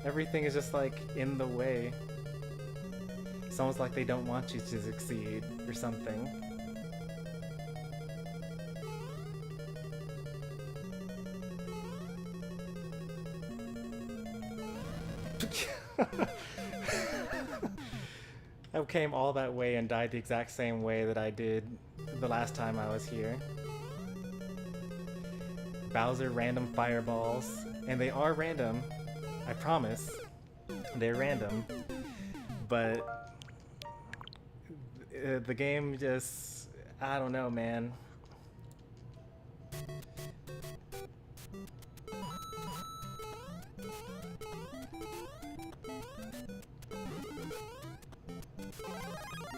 Everything is just like in the way. It's almost like they don't want you to succeed or something. I came all that way and died the exact same way that I did the last time I was here. Bowser random fireballs, and they are random, I promise. They're random, but the game just, I don't know, man.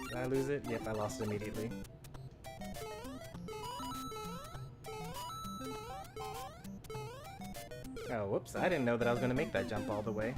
Did I lose it? Yep, I lost it immediately. Oh, whoops, I didn't know that I was going to make that jump all the way.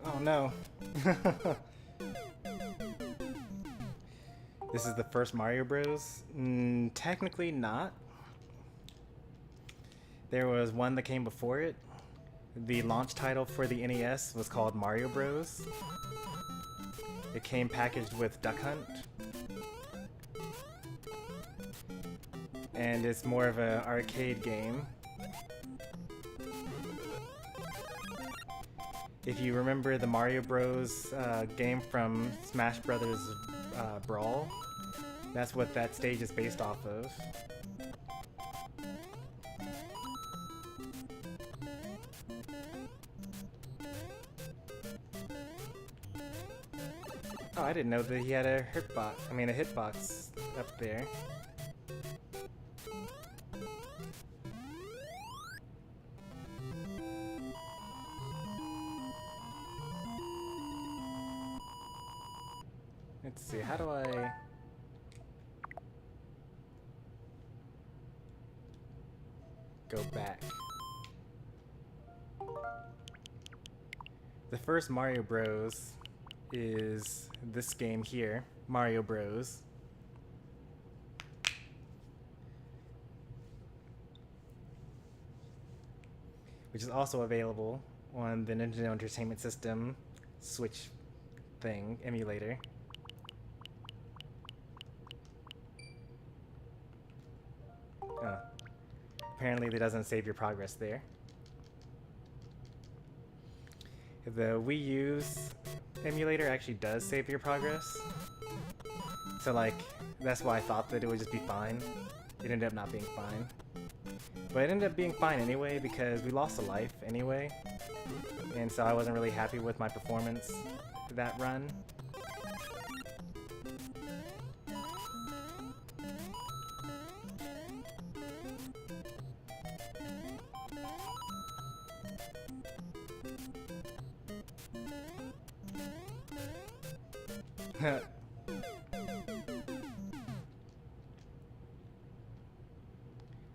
Oh no. This is the first Mario Bros? Technically not. There was one that came before it. The launch title for the NES was called Mario Bros. It came packaged with Duck Hunt. And it's more of an arcade game. If you remember the Mario Bros. Game from Smash Brothers Brawl, that's what that stage is based off of. Oh, I didn't know that he had a hitbox up there. Let's see, how do I... go back? The first Mario Bros. Is this game here, Mario Bros. Which is also available on the Nintendo Entertainment System Switch thing, emulator. Oh. Apparently it doesn't save your progress there. The Wii U's emulator actually does save your progress. So like, that's why I thought that it would just be fine. it ended up not being fine. But it ended up being fine anyway because we lost a life anyway. And so I wasn't really happy with my performance that run.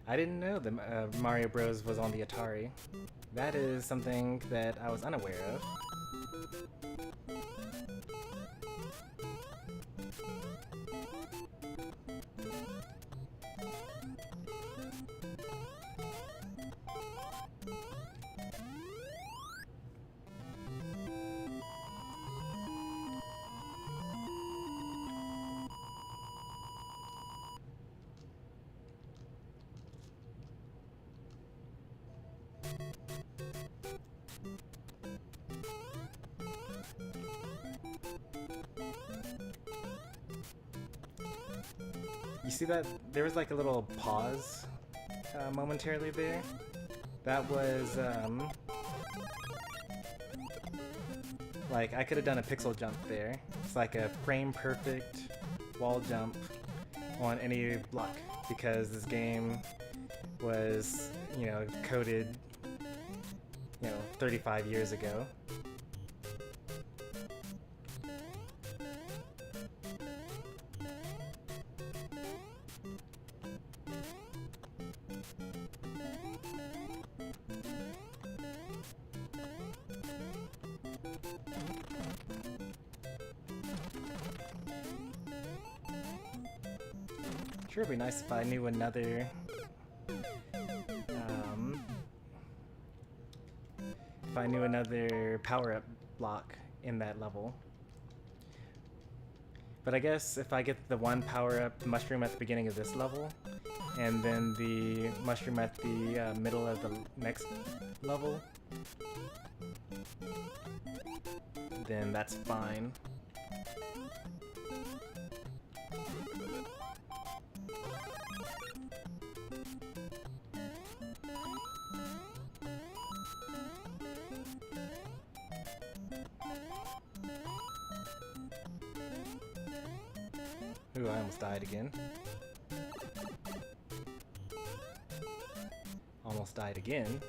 I didn't know that Mario Bros. Was on the Atari. That is something that I was unaware of. You see that? There was like a little pause momentarily there. That was, like, I could have done a pixel jump there. It's like a frame perfect wall jump on any block because this game was, you know, coded, you know, 35 years ago. Sure, it'd be nice if I knew another, power-up block in that level. But I guess if I get the one power-up mushroom at the beginning of this level, and then the mushroom at the middle of the next level, then that's fine. Ooh, I almost died again. Almost died again.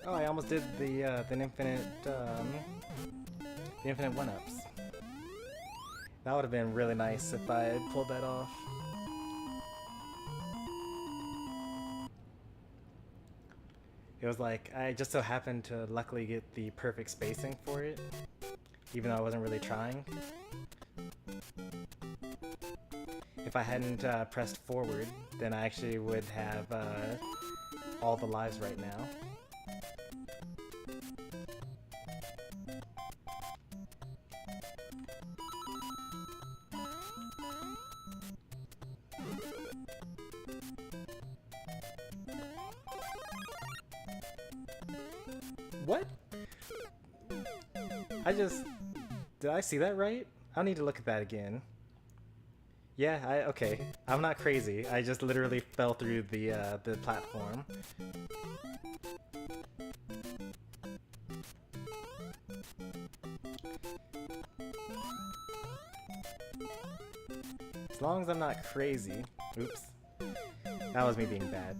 Oh, I almost did the infinite one-ups. That would have been really nice if I had pulled that off. It was like, I just so happened to luckily get the perfect spacing for it, even though I wasn't really trying. If I hadn't pressed forward, then I actually would have all the lives right now. What? Did I see that right? I'll need to look at that again. Yeah, okay. I'm not crazy. I just literally fell through the platform. As long as I'm not crazy. Oops. That was me being bad.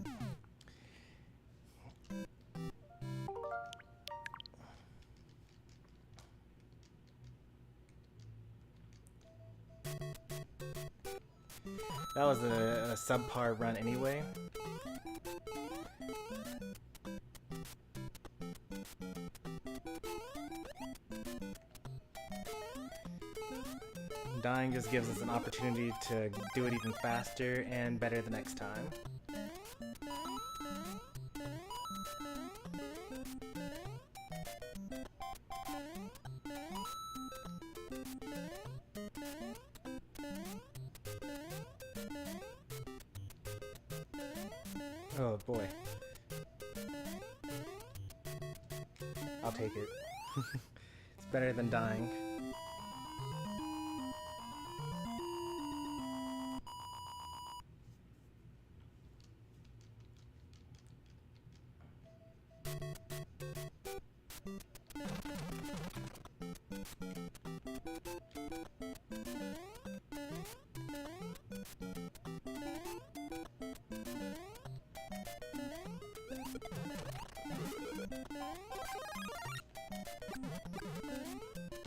That was a subpar run anyway. Dying just gives us an opportunity to do it even faster and better the next time. Oh boy. I'll take it. It's better than dying.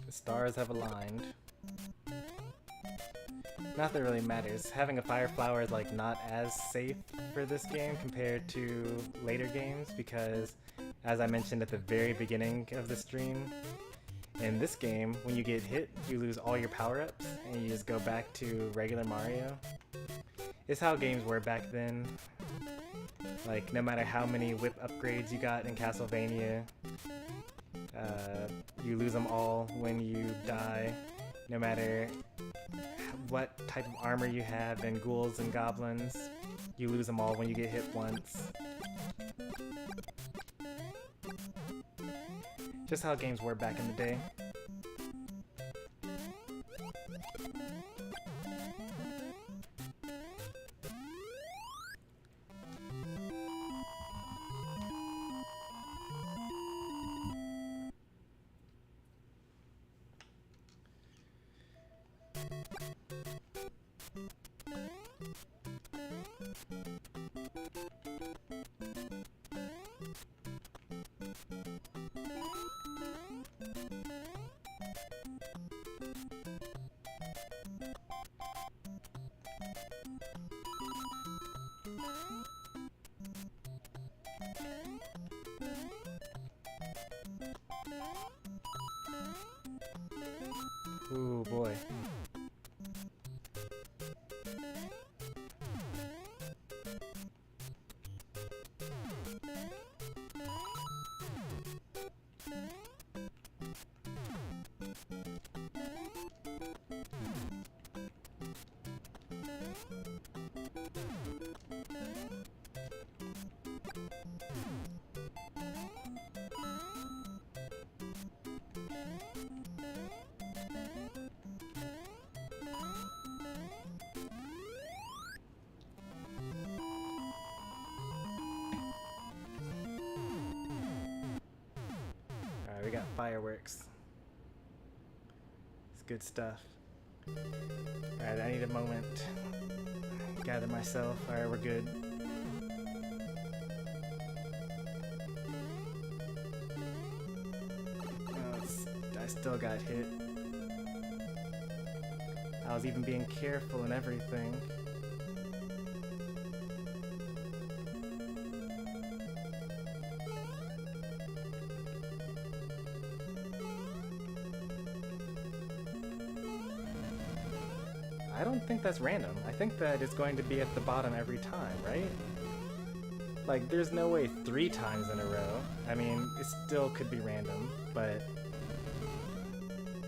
The stars have aligned. Not that it really matters. Having a fire flower is like not as safe for this game compared to later games because, as I mentioned at the very beginning of the stream, in this game, when you get hit, you lose all your power-ups and you just go back to regular Mario. It's how games were back then. Like, no matter how many whip upgrades you got in Castlevania, you lose them all when you die. No matter what type of armor you have in Ghouls and Goblins, you lose them all when you get hit once. Just how games were back in the day. Ooh, boy. Alright, we got fireworks. It's good stuff. Alright, I need a moment. Gather myself. Alright, we're good. Oh, I still got hit. I was even being careful and everything. I don't think that's random. I think that it's going to be at the bottom every time, right? Like, there's no way 3 times in a row. I mean, it still could be random, but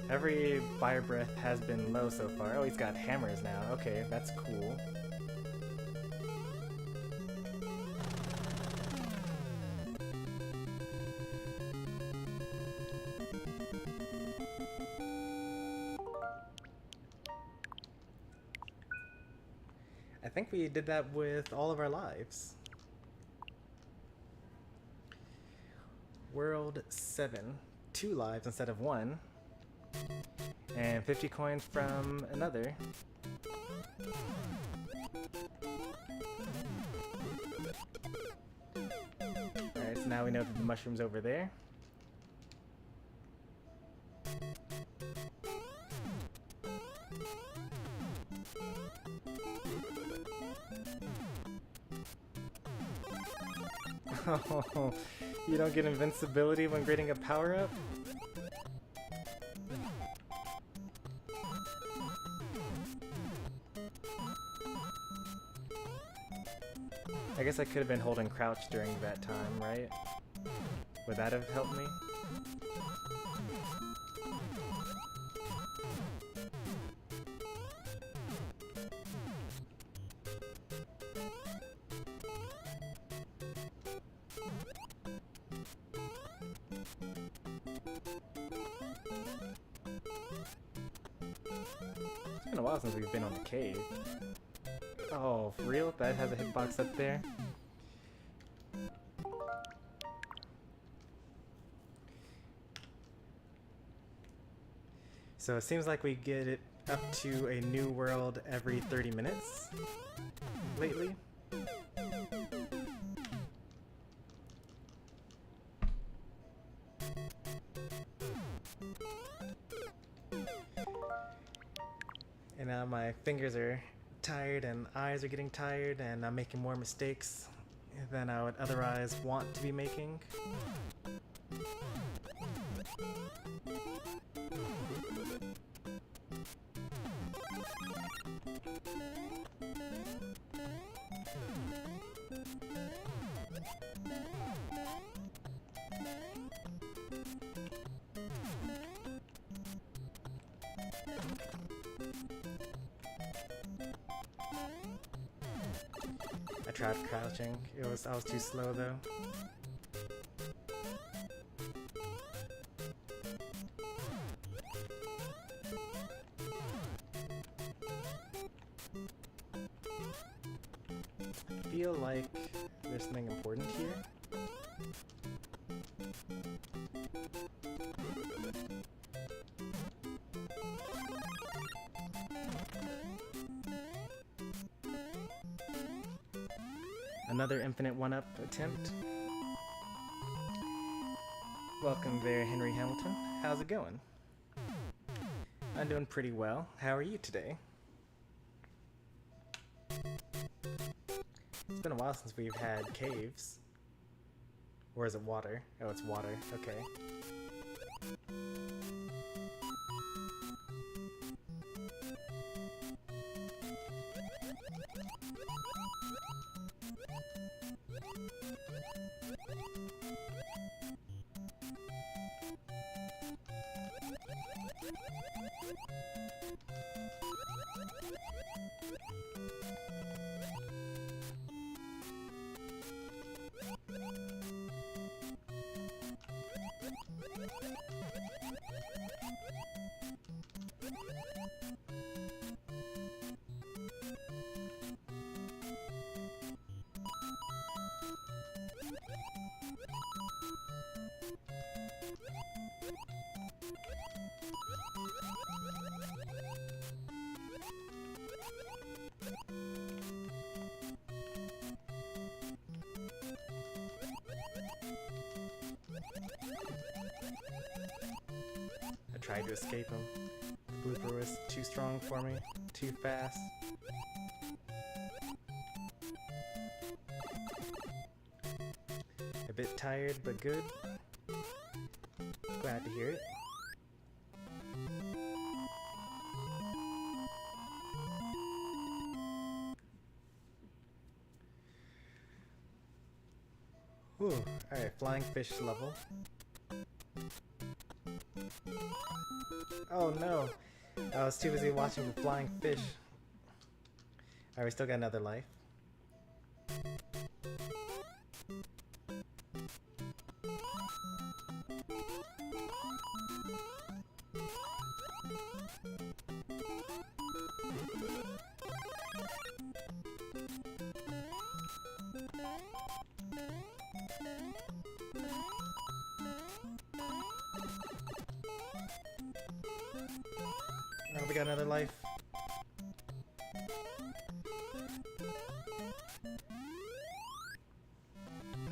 every fire breath has been low so far. Oh, he's got hammers now. Okay, that's cool. I think we did that with all of our lives. World 7. 2 lives instead of 1. And 50 coins from another. Alright, so now we know that the mushroom's over there. Oh, you don't get invincibility when grading a power-up? I guess I could have been holding crouch during that time, right? Would that have helped me? It's been a while since we've been on the cave. Oh, for real? That has a hitbox up there? So it seems like we get it up to a new world every 30 minutes lately. And now my fingers are tired and eyes are getting tired and I'm making more mistakes than I would otherwise want to be making. I tried crouching. I was too slow though. I feel like there's something important here. Another infinite one-up attempt. Welcome there, Henry Hamilton. How's it going? I'm doing pretty well. How are you today? It's been a while since we've had caves. Or is it water? Oh, it's water. Okay. I tried to escape him. The blooper was too strong for me, too fast. A bit tired, but good. Glad to hear it. Whew. Alright, flying fish level. Oh no! I was too busy watching the flying fish. Alright, we still got another life. Oh, we got another life.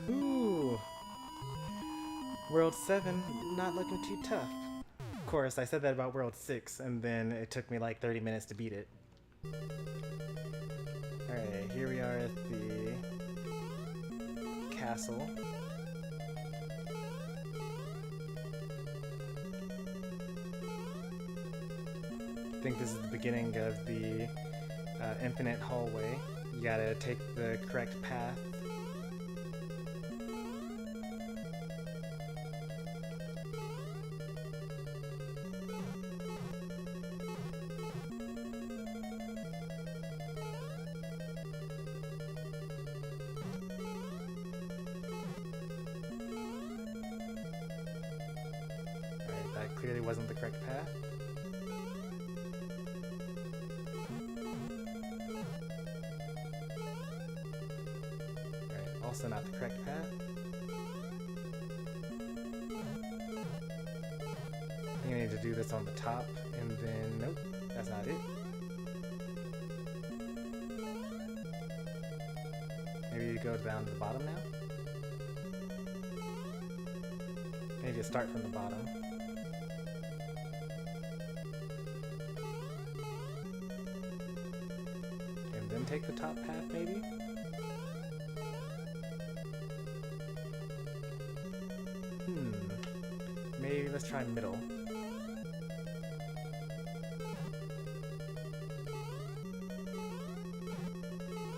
Ooh! World 7, not looking too tough. Of course, I said that about World 6, and then it took me like 30 minutes to beat it. Alright, here we are at the castle. I think this is the beginning of the infinite hallway. You gotta take the correct path. Alright, that clearly wasn't the correct path. Also not the correct path. I think I need to do this on the top, and then nope, that's not it. Maybe you go down to the bottom now? Maybe you start from the bottom. And then take the top path, maybe? Maybe let's try middle.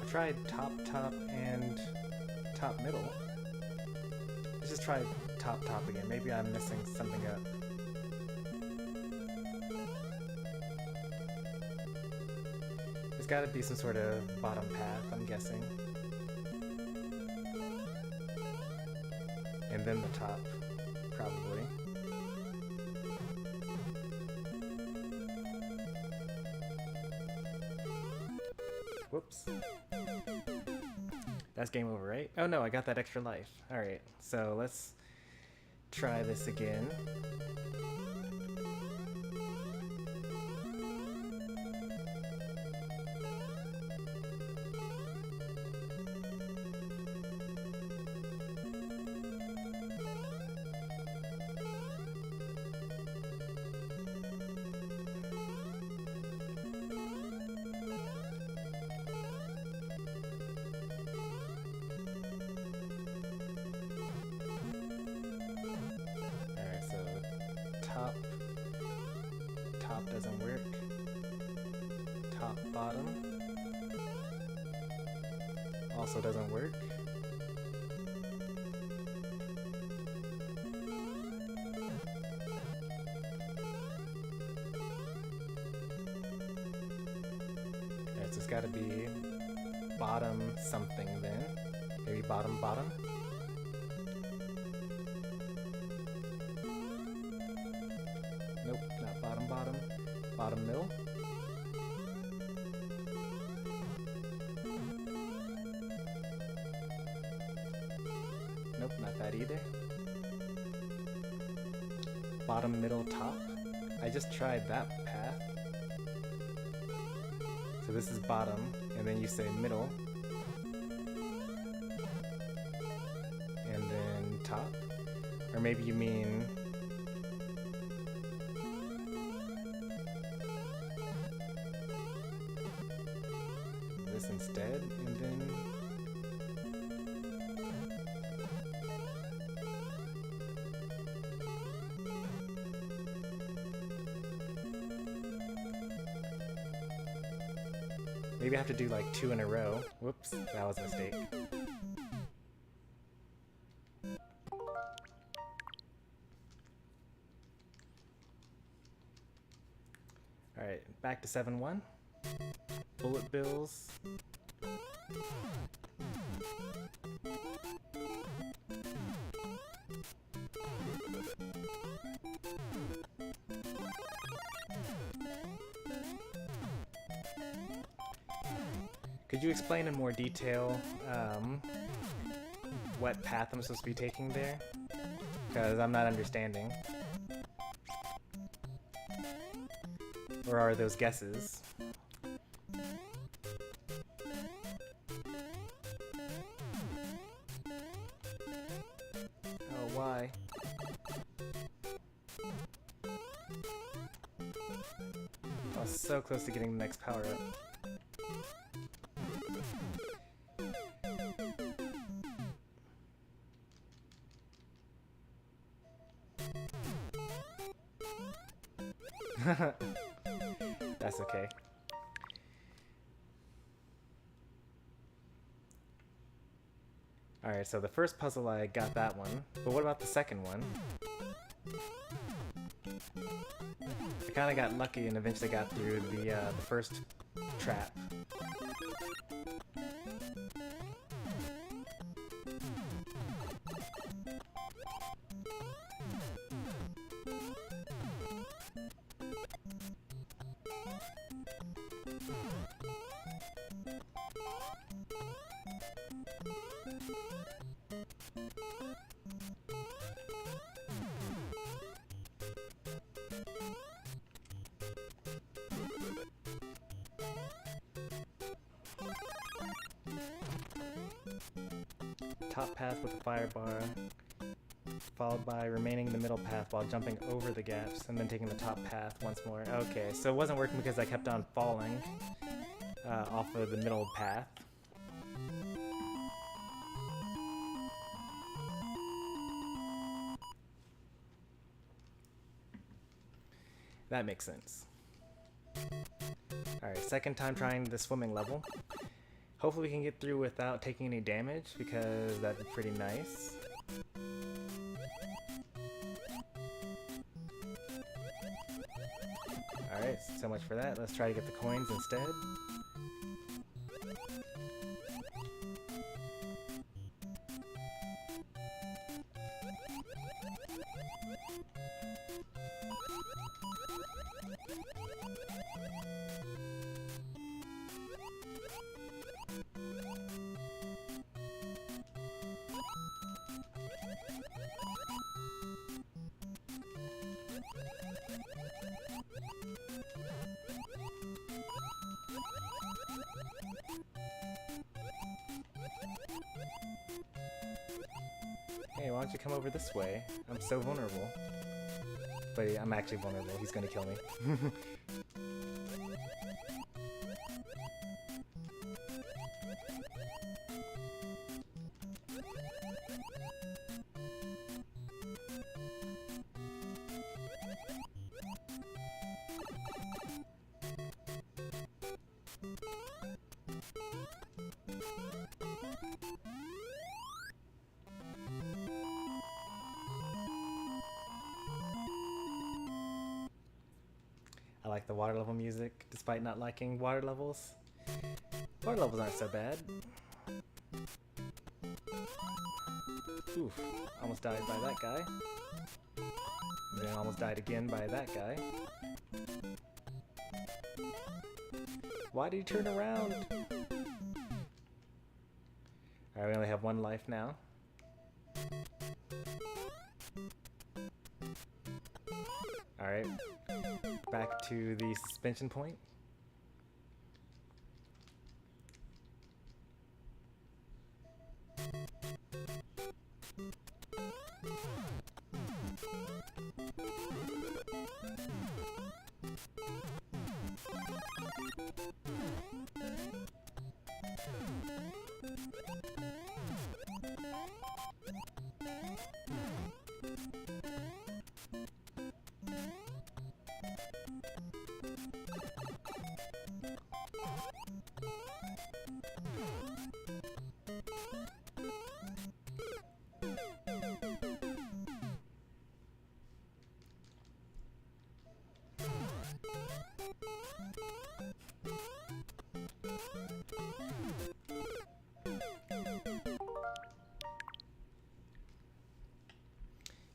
I tried top, and top, middle. Let's just try top again. Maybe I'm missing something up. There's gotta be some sort of bottom path, I'm guessing. And then the top, probably. Whoops. That's game over, right? Oh no, I got that extra life. Alright, so let's try this again. Top doesn't work. Top, bottom. Also doesn't work. Okay, so it's gotta be bottom something then. Maybe bottom. Nope, not bottom. Bottom middle. Nope, not that either. Bottom, middle, top. I just tried that path. So this is bottom, and then you say middle. And then top. Or maybe you mean this instead, and then maybe I have to do like 2 in a row. Whoops, that was a mistake. Alright, back to 7-1. Bullet bills. Could you explain in more detail what path I'm supposed to be taking there? Because I'm not understanding. Or are those guesses? Oh, why? I was so close to getting the next power up. That's okay. Alright, so the first puzzle I got that one, but what about the second one? I kinda got lucky and eventually got through the first trap. Top path with a fire bar, followed by remaining the middle path while jumping over the gaps, and then taking the top path once more. Okay, so it wasn't working because I kept on falling off of the middle path. That makes sense. Alright, second time trying the swimming level. Hopefully we can get through without taking any damage, because that'd be pretty nice. Alright, so much for that. Let's try to get the coins instead. Hey, why don't you come over this way? I'm so vulnerable. But yeah, I'm actually vulnerable. He's gonna kill me. I like the water level music, despite not liking water levels. Water levels aren't so bad. Oof, almost died by that guy. And then almost died again by that guy. Why did he turn around? Alright, we only have one life now. Alright, back to the suspension point.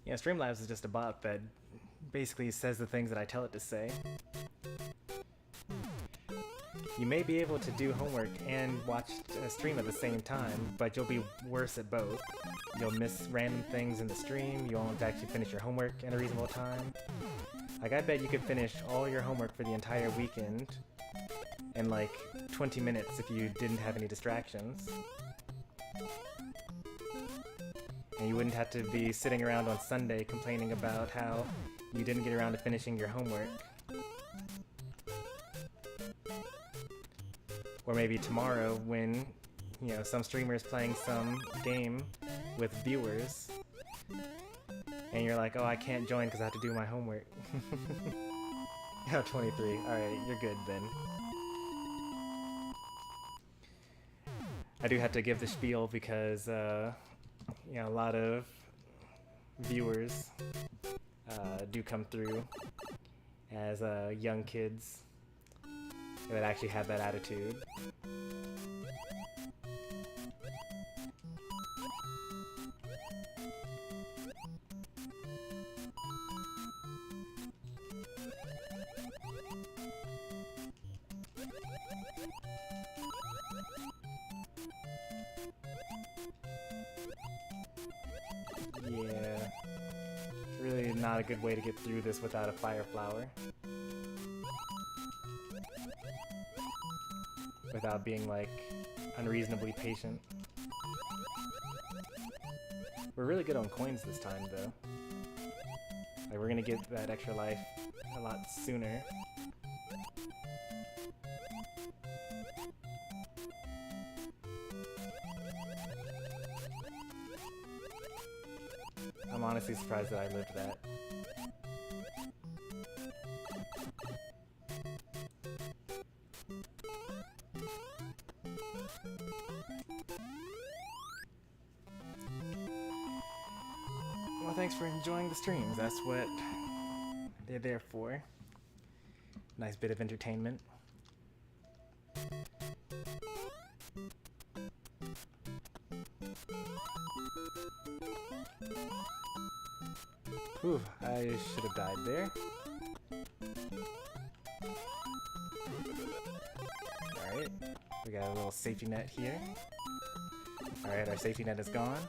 Yeah, Streamlabs is just a bot that basically says the things that I tell it to say. You may be able to do homework and watch a stream at the same time, but you'll be worse at both. You'll miss random things in the stream, you won't actually finish your homework in a reasonable time. Like, I bet you could finish all your homework for the entire weekend in like 20 minutes if you didn't have any distractions. And you wouldn't have to be sitting around on Sunday complaining about how you didn't get around to finishing your homework. Or maybe tomorrow when, you know, some streamer is playing some game with viewers, and you're like, oh, I can't join because I have to do my homework. Oh, 23. Alright, you're good then. I do have to give the spiel because, you know, a lot of viewers do come through as young kids that actually have that attitude. Yeah, it's really not a good way to get through this without a fire flower. Without being, like, unreasonably patient. We're really good on coins this time, though. Like, we're gonna get that extra life a lot sooner. I'm honestly surprised that I lived that. Well, thanks for enjoying the streams. That's what they're there for. Nice bit of entertainment. Whew, I should have died there. Alright, we got a little safety net here. Alright, our safety net is gone.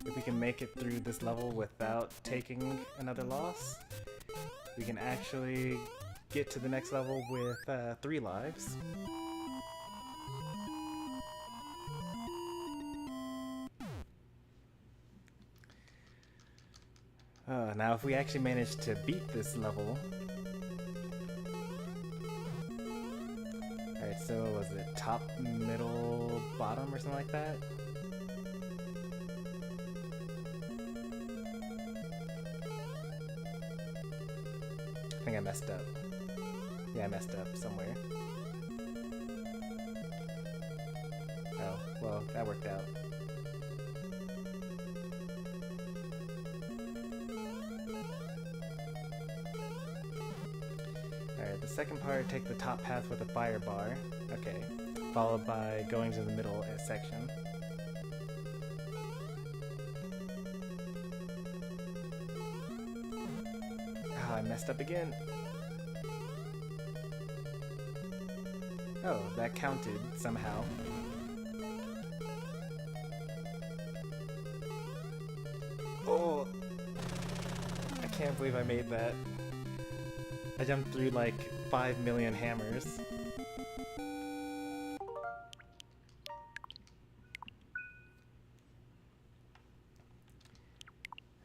If we can make it through this level without taking another loss, we can actually get to the next level with 3 lives. Now if we actually manage to beat this level... Alright, so was it top, middle, bottom, or something like that? I think I messed up. Yeah, I messed up somewhere. Oh, well, that worked out. Alright, the second part, take the top path with a fire bar. Okay. Followed by going to the middle section. Ah, I messed up again. Oh, that counted somehow. Oh! I can't believe I made that. I jumped through like 5 million hammers.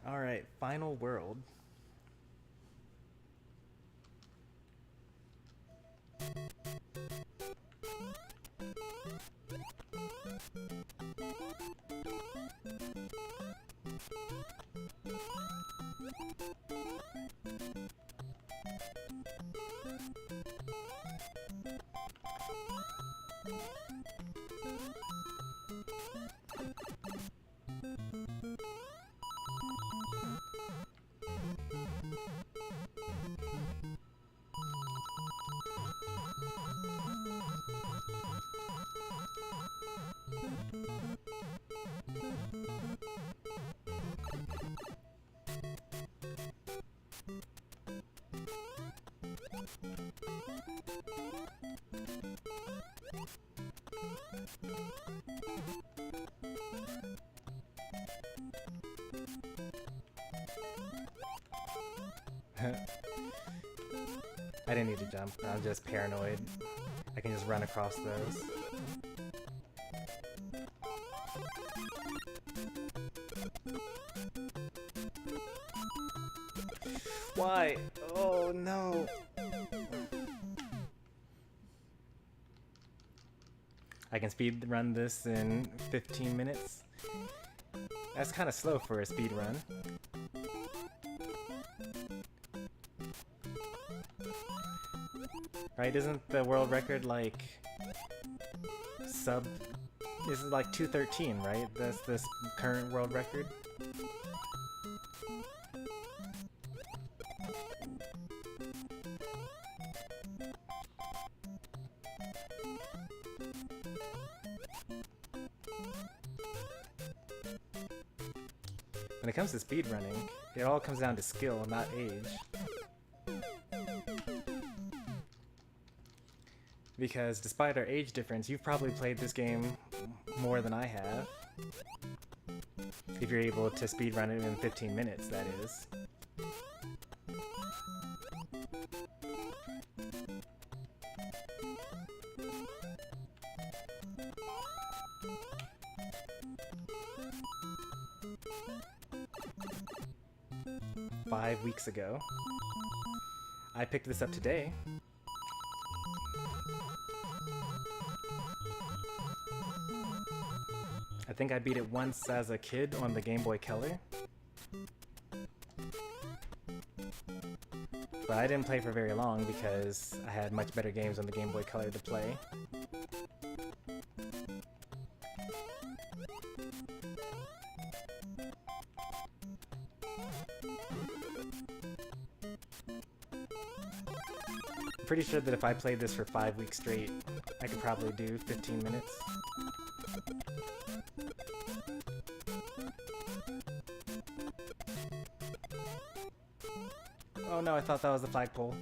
Alright, final world. I didn't need to jump. I'm just paranoid. I can just run across those. Why? Oh no! I can speed run this in 15 minutes. That's kind of slow for a speed run. Right, isn't the world record like is it like 213, right? That's this current world record? When it comes to speedrunning, it all comes down to skill, not age. Because despite our age difference, you've probably played this game more than I have. If you're able to speedrun it in 15 minutes, that is. 5 weeks ago. I picked this up today. I think I beat it once as a kid on the Game Boy Color. But I didn't play for very long because I had much better games on the Game Boy Color to play. I'm pretty sure that if I played this for 5 weeks straight, I could probably do 15 minutes. Oh no, I thought that was the flagpole.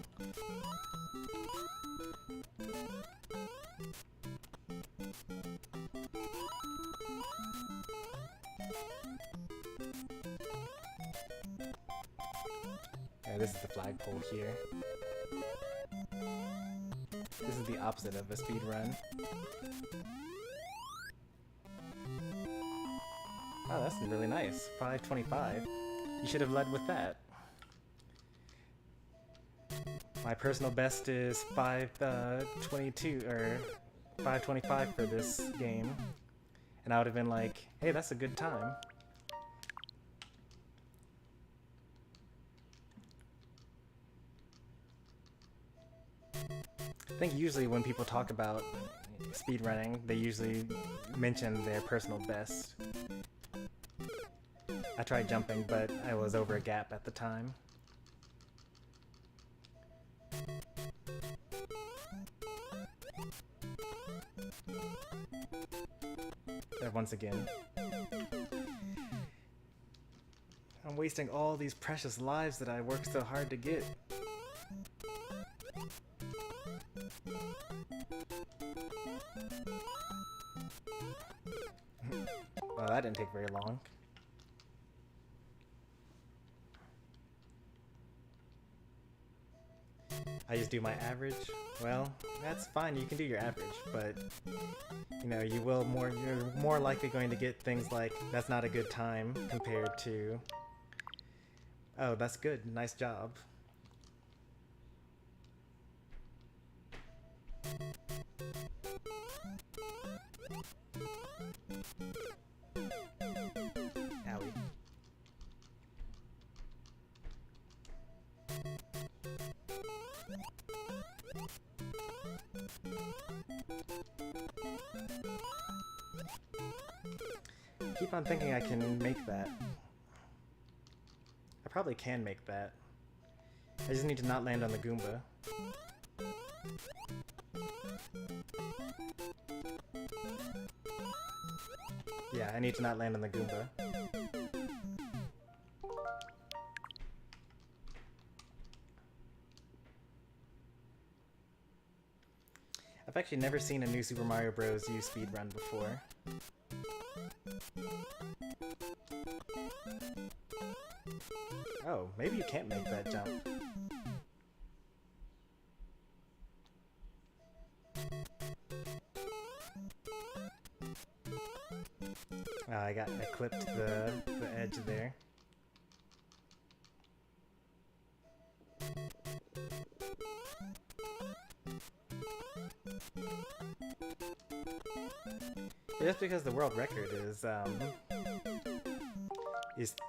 Yeah, this is the flagpole here. This is the opposite of a speed run. Oh, that's really nice. 525. You should have led with that. My personal best is 522 or 525 for this game, and I would have been like, "Hey, that's a good time." I think usually when people talk about speedrunning, they usually mention their personal best. I tried jumping, but I was over a gap at the time. There once again. I'm wasting all these precious lives that I worked so hard to get. Well, that didn't take very long. I just do my average. Well, that's fine, you can do your average, but you know, you're more likely going to get things like, that's not a good time, compared to, oh, that's good, nice job. Owie. Keep on thinking I can make that. I probably can make that. I just need to not land on the Goomba. Yeah, I need to not land on the Goomba. I've actually never seen a new Super Mario Bros. Use speedrun before. Oh, maybe you can't make that jump. I clipped the edge there. Just because the world record is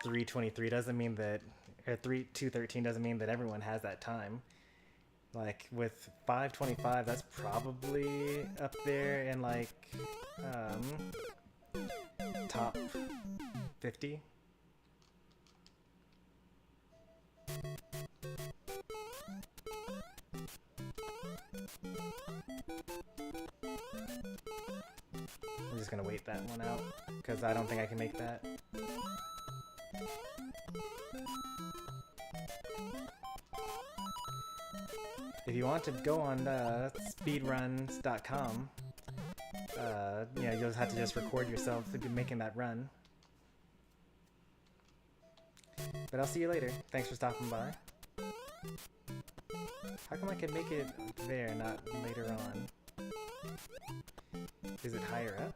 3:23 doesn't mean that, or 2:13 doesn't mean that everyone has that time. Like with 5:25, that's probably up there in like top 50. I'm just gonna wait that one out because I don't think I can make that. If you want to go on speedruns.com, you'll just have to just record yourself making that run. But I'll see you later. Thanks for stopping by. How come I can make it there, not later on? Is it higher up?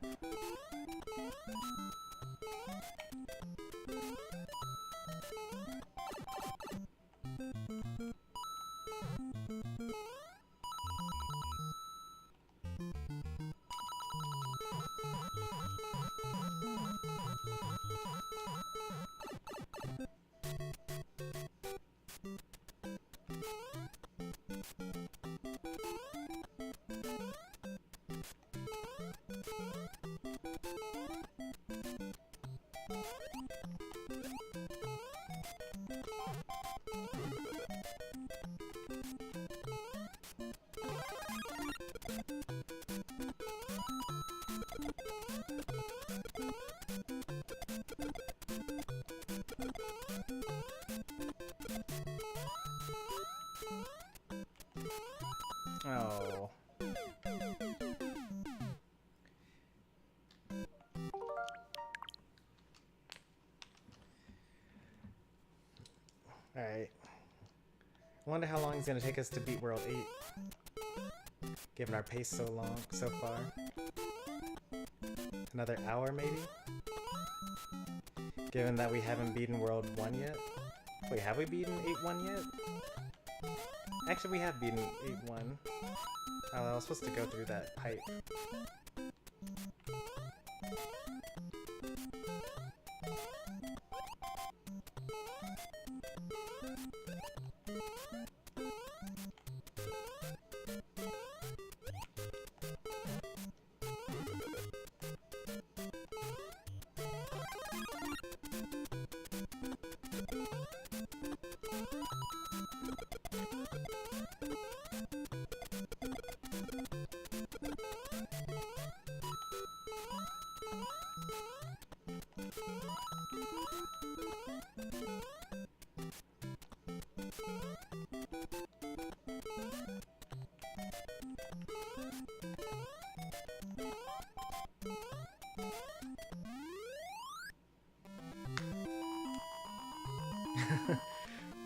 Oh. Alright. I wonder how long it's gonna take us to beat World 8. Given our pace so far. Another hour maybe? Given that we haven't beaten World 1 yet? Wait, have we beaten 8-1 yet? Actually, we have beaten 8-1. Oh, I was supposed to go through that pipe.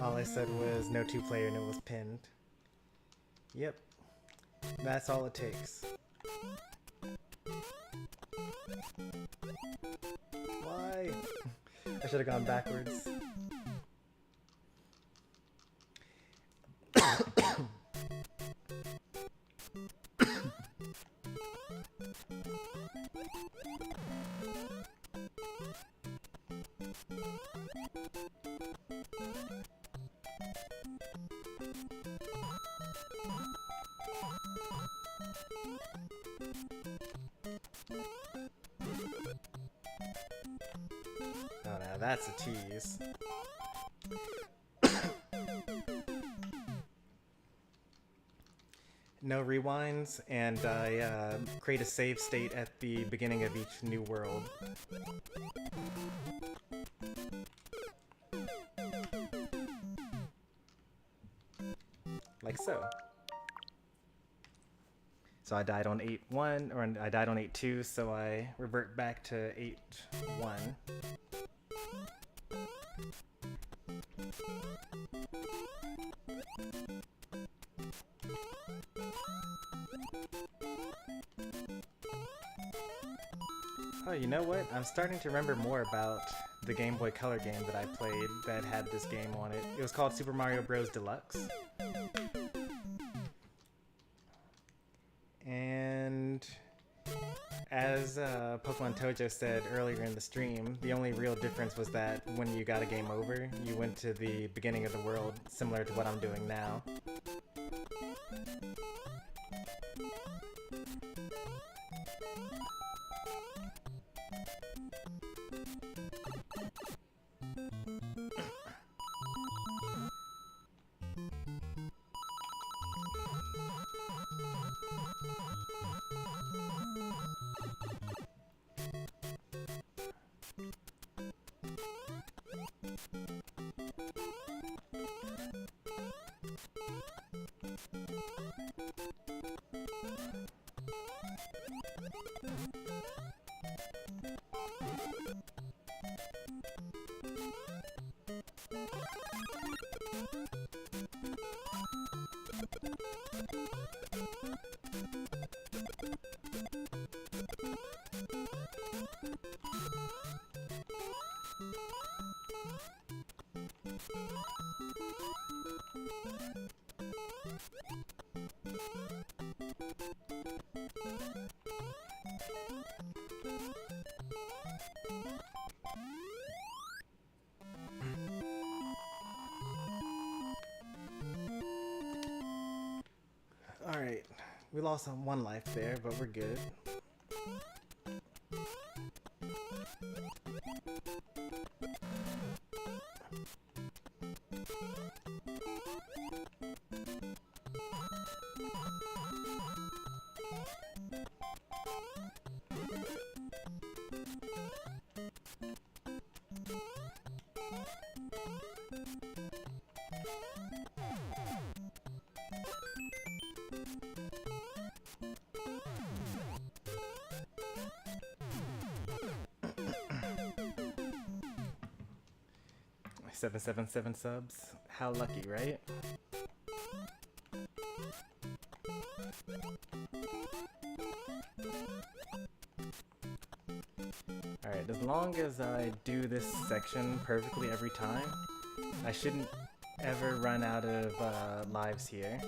All I said was no two-player and it was pinned. Yep. That's all it takes. Why? I should have gone backwards. Oh, now that's a tease. No rewinds, and I create a save state at the beginning of each new world. Like so. So I died on 8-1, or I died on 8-2, so I revert back to 8-1. Oh, you know what? I'm starting to remember more about the Game Boy Color game that I played that had this game on it. It was called Super Mario Bros. Deluxe. And as Pokemon Tojo said earlier in the stream, the only real difference was that when you got a game over, you went to the beginning of the world, similar to what I'm doing now. Alright, we lost on one life there, but we're good. $777 subs. How lucky, right? Alright, as long as I do this section perfectly every time, I shouldn't ever run out of lives here.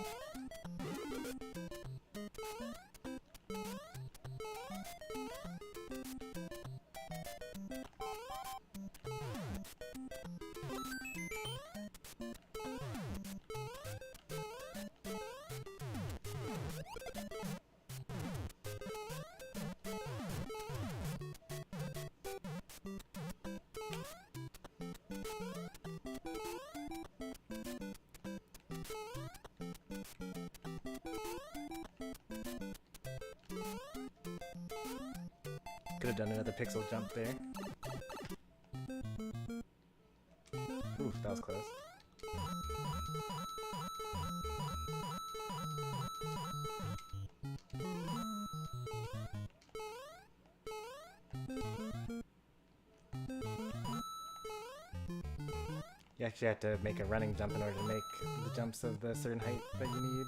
Could have done another pixel jump there. Oof, that was close. You actually have to make a running jump in order to make the jumps of the certain height that you need.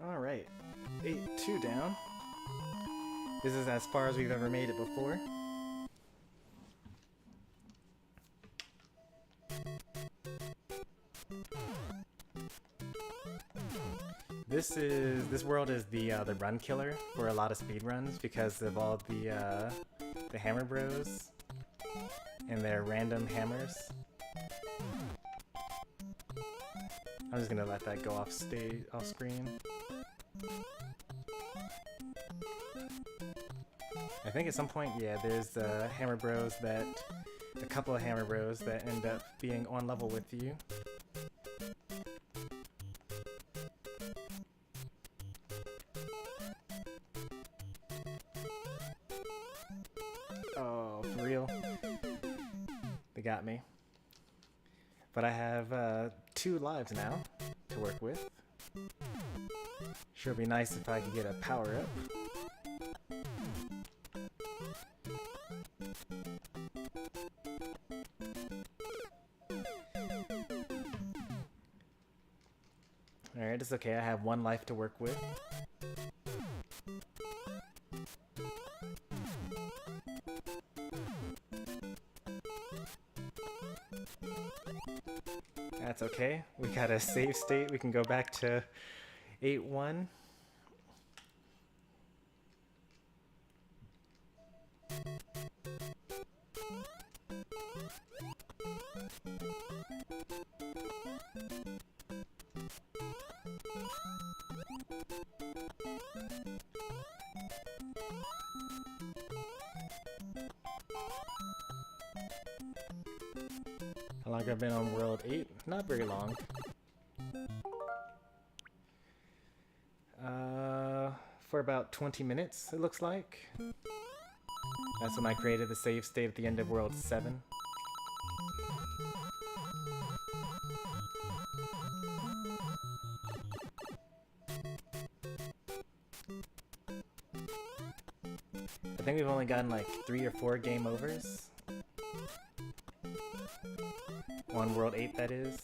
Alright, 8-2 down. This is as far as we've ever made it before. This world is the run killer for a lot of speed runs because of all the hammer bros and their random hammers. I'm just gonna let that go off screen. I think at some point, yeah, there's hammer bros that, a couple of hammer bros that end up being on level with you. They got me. But I have 2 lives now to work with. Sure would be nice if I could get a power up. Alright, it's okay. I have 1 life to work with. That's okay. We got a save state. We can go back to 8-1. How long have I been on World 8? Not very long. For about 20 minutes, it looks like. That's when I created the save state at the end of World 7. I think we've only gotten like 3 or 4 game overs. On World 8, that is.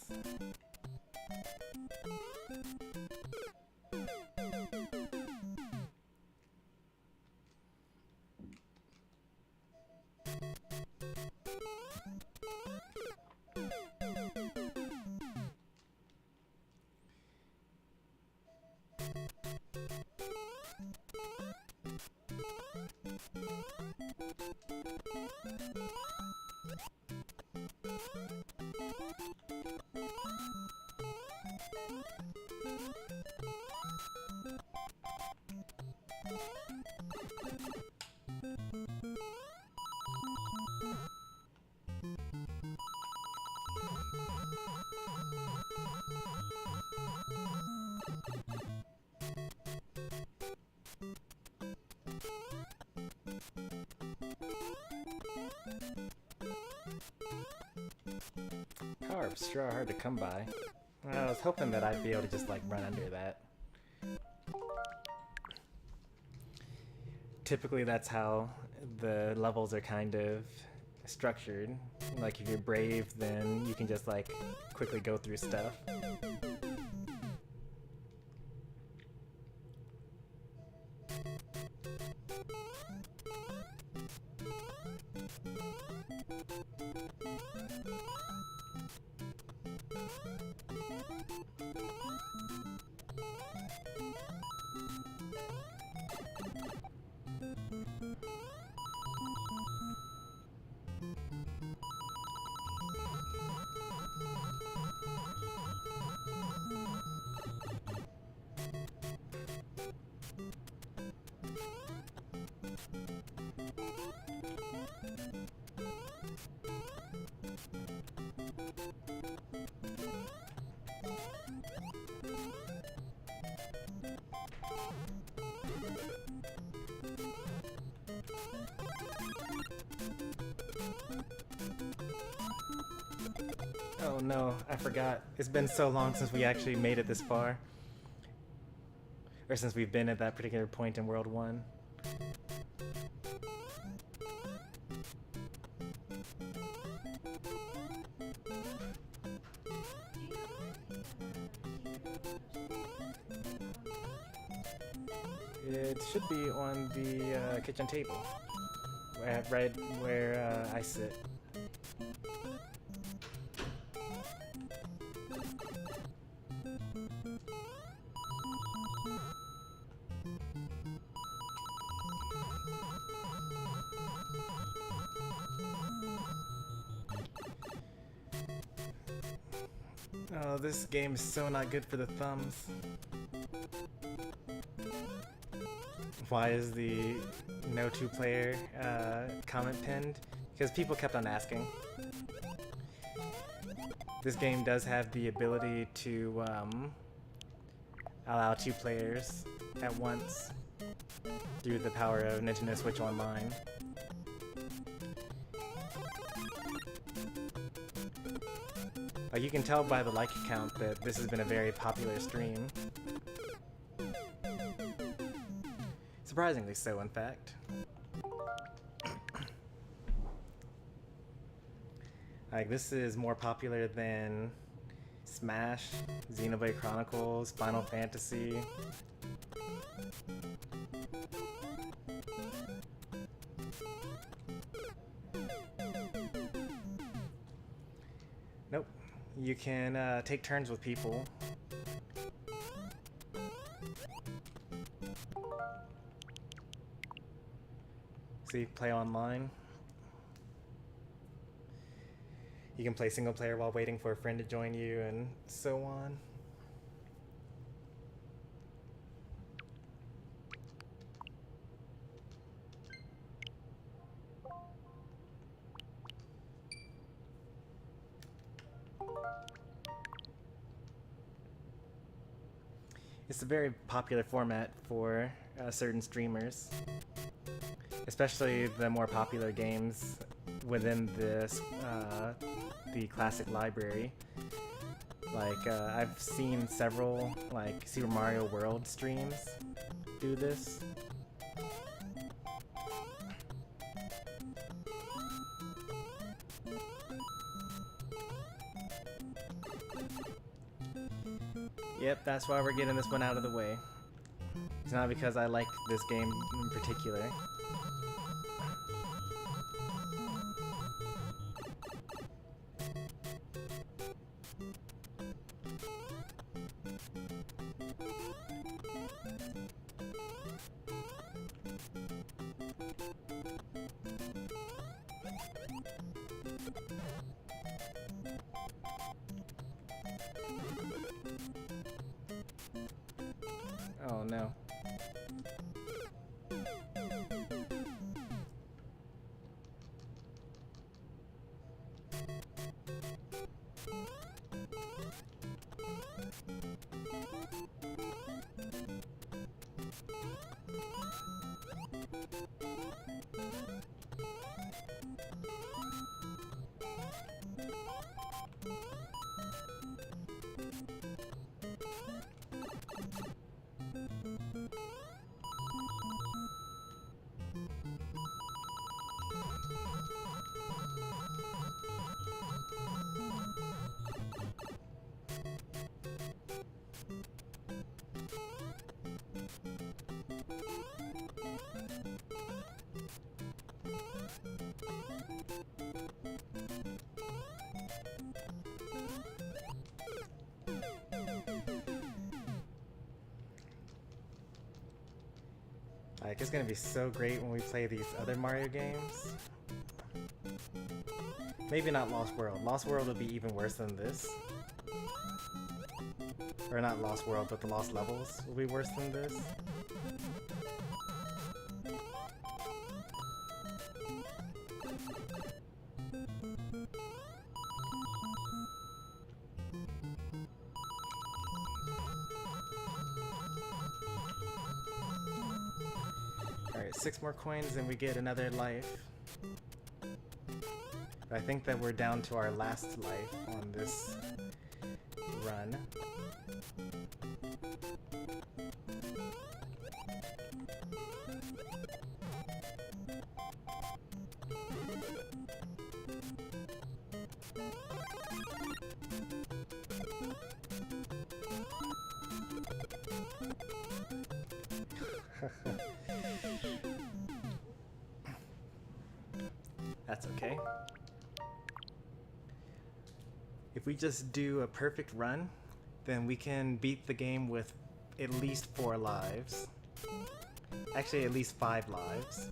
Power-ups sure are hard to come by. I was hoping that I'd be able to just like run under that. Typically that's how the levels are kind of structured. Like if you're brave, then you can just like quickly go through stuff. Oh no, I forgot. It's been so long since we actually made it this far. Or since we've been at that particular point in World 1. It should be on the kitchen table. Right where I sit. Oh, this game is so not good for the thumbs. Why is the no 2-player comment pinned? Because people kept on asking. This game does have the ability to allow 2 players at once through the power of Nintendo Switch Online. Like, you can tell by the like count that this has been a very popular stream. Surprisingly so, in fact. Like, this is more popular than Smash, Xenoblade Chronicles, Final Fantasy. Nope. You can take turns with people. See, play online. You can play single player while waiting for a friend to join you, and so on. It's a very popular format for certain streamers, especially the more popular games within this the classic library. Like I've seen several like Super Mario World streams do this. Yep, that's why we're getting this one out of the way. It's not because I like this game in particular. Oh no. Like, it's gonna be so great when we play these other Mario games. Maybe not Lost World. Lost World will be even worse than this. Or not Lost World, but the Lost Levels will be worse than this. Alright, 6 more coins and we get another life. But I think that we're down to our last life on this run. That's okay. If we just do a perfect run, then we can beat the game with at least 4 lives. Actually, at least 5 lives.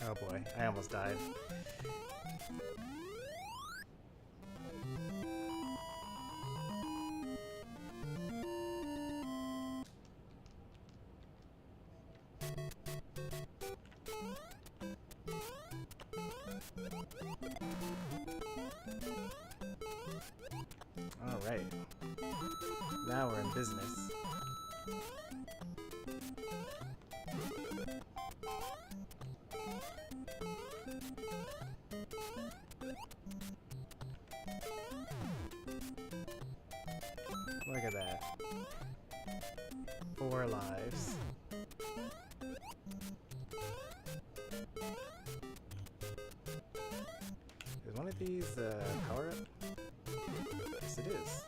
Oh boy, I almost died. Alright. Now we're in business. Look at that. 4 lives. Is one of these power up? Yes, it is.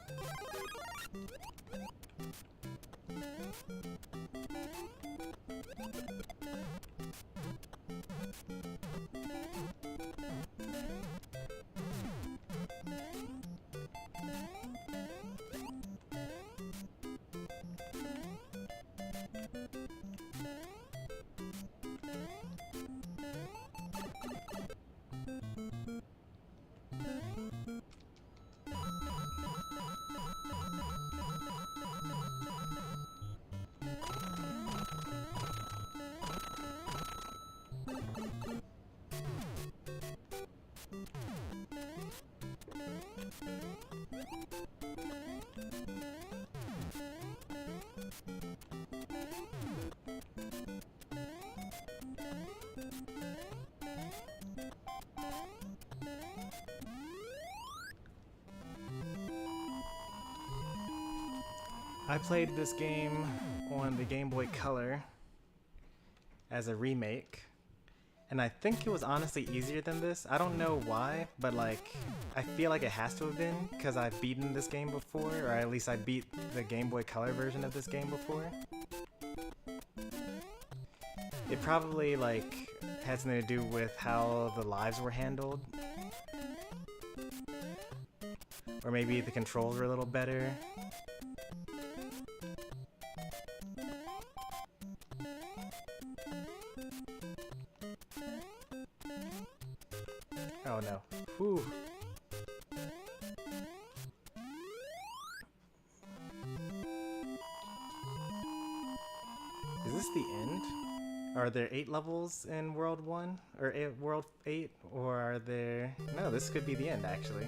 I played this game on the Game Boy Color as a remake, and I think it was honestly easier than this. I don't know why, but like, I feel like it has to have been, because I've beaten this game before, or at least I beat the Game Boy Color version of this game before. It probably like had something to do with how the lives were handled. Or maybe the controls were a little better. Oh no. Whew. Is this the end? Are there 8 levels in World 1? Or World 8? Or are there... No, this could be the end, actually.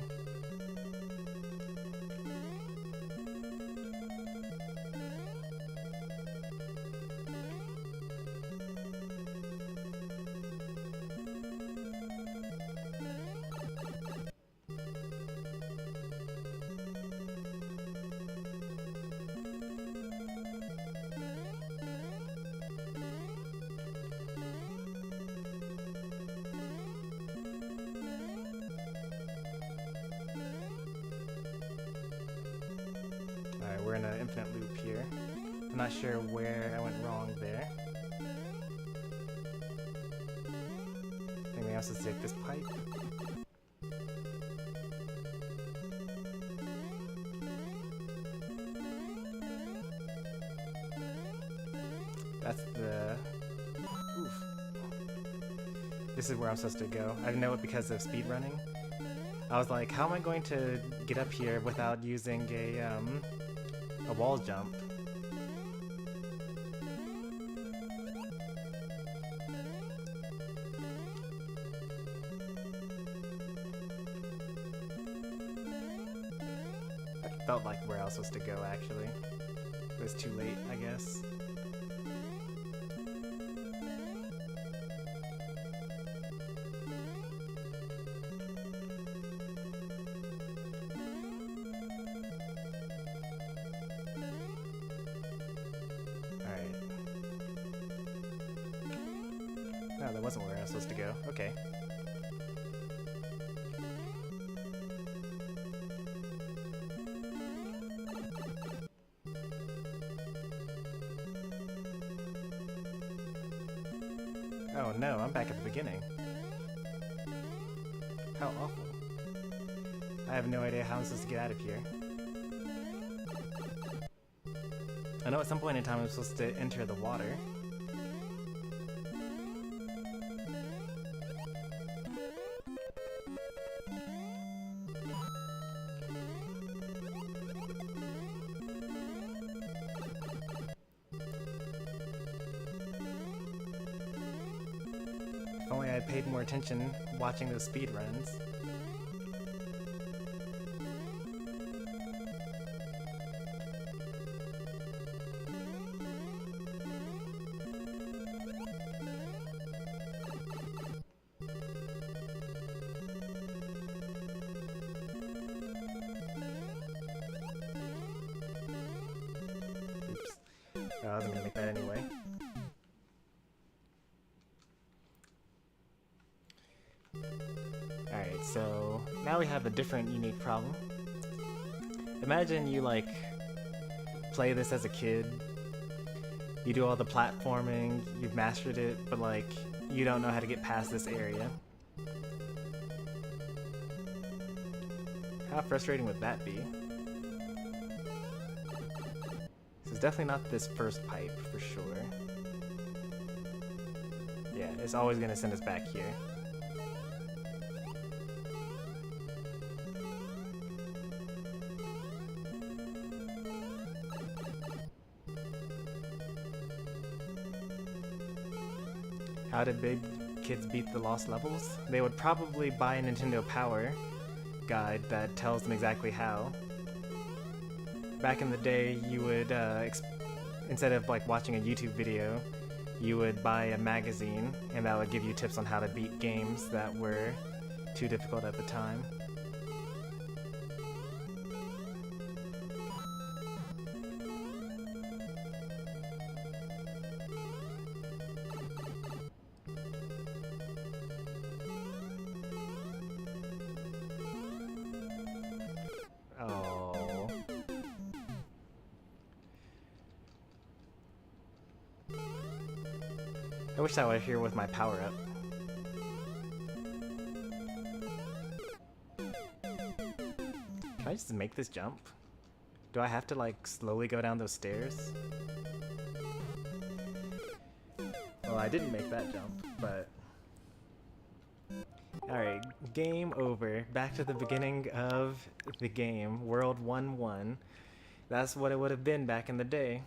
Alright, we're in an infinite loop here. I'm not sure where I went wrong there. Anything else to take this pipe? That's the... Oof. This is where I'm supposed to go. I know it because of speedrunning. I was like, how am I going to get up here without using a wall jump? That felt like where I was supposed to go, actually. It was too late, I guess. Oh, that wasn't where I was supposed to go. Okay. Oh no, I'm back at the beginning. How awful. I have no idea how I'm supposed to get out of here. I know at some point in time I'm supposed to enter the water. If only I had paid more attention watching those speed runs. Oops. Oh, I wasn't gonna make that anyway. Alright, so now we have a different unique problem. Imagine you like play this as a kid, you do all the platforming, you've mastered it, but like you don't know how to get past this area. How frustrating would that be? This is definitely not this first pipe for sure. Yeah, it's always gonna send us back here. How did big kids beat the lost levels? They would probably buy a Nintendo Power guide that tells them exactly how. Back in the day, you would, instead of like watching a YouTube video, you would buy a magazine, and that would give you tips on how to beat games that were too difficult at the time. Oh. I wish I was here with my power-up. Can I just make this jump? Do I have to like slowly go down those stairs? Well, I didn't make that jump, but... Alright, game over. Back to the beginning of the game, World 1-1. That's what it would have been back in the day.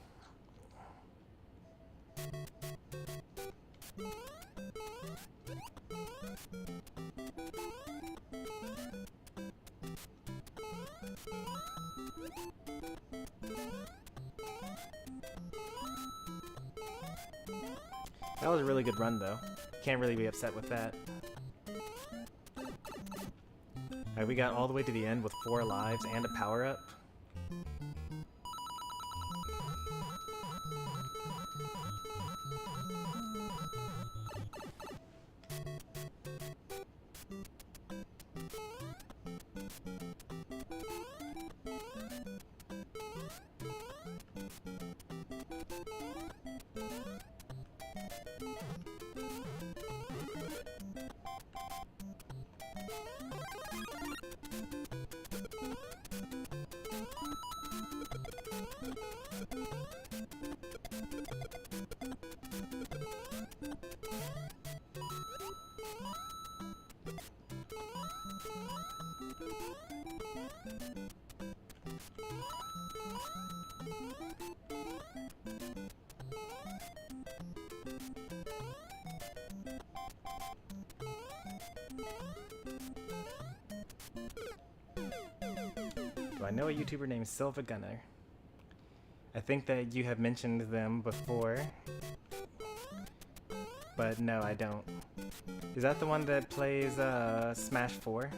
That was a really good run though. Can't really be upset with that. Alright, we got all the way to the end with 4 lives and a power-up. Do I know a YouTuber named Silva Gunner? I think that you have mentioned them before, but no, I don't. Is that the one that plays Smash 4?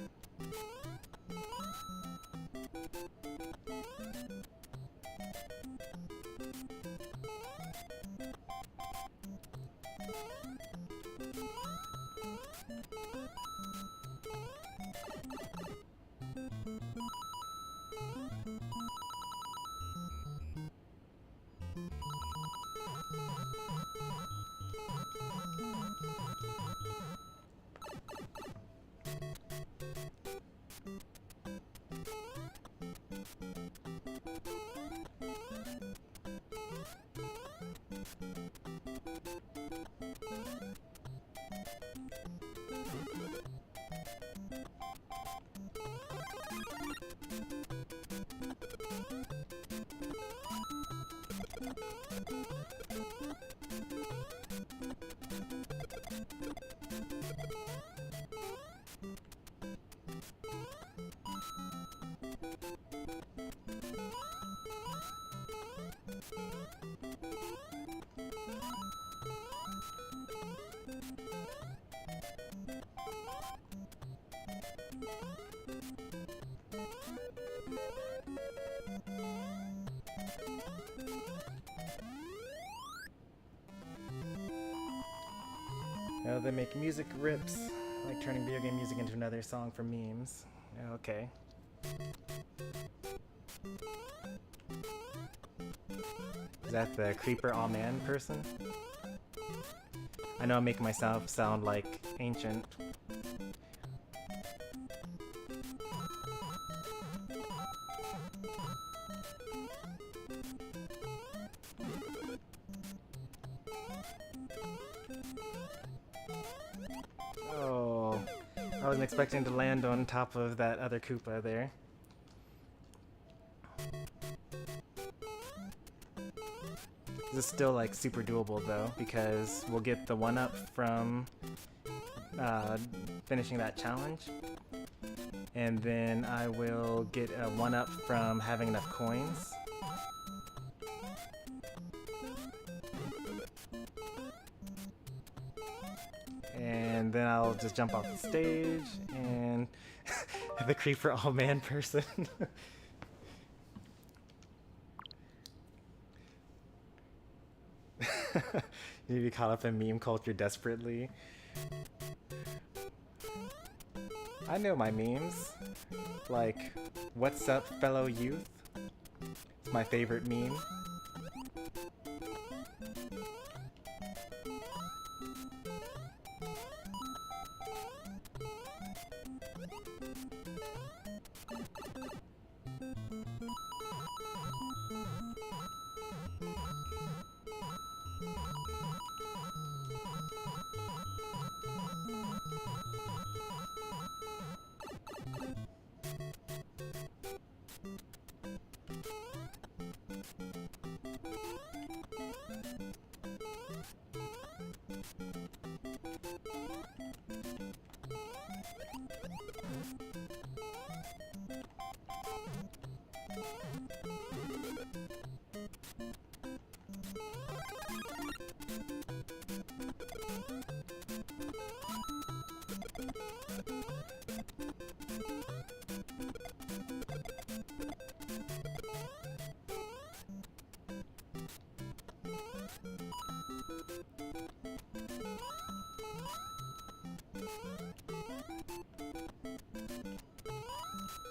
Oh, they make music rips, like turning video game music into another song for memes. Okay. Is that the creeper all man person? I know I'm making myself sound like ancient. Oh, I wasn't expecting to land on top of that other Koopa there. This is still like super doable though, because we'll get the 1-up from finishing that challenge, and then I will get a 1-up from having enough coins. And then I'll just jump off the stage and the creeper all man person. You need to be caught up in meme culture desperately. I know my memes. Like, what's up, fellow youth? It's my favorite meme.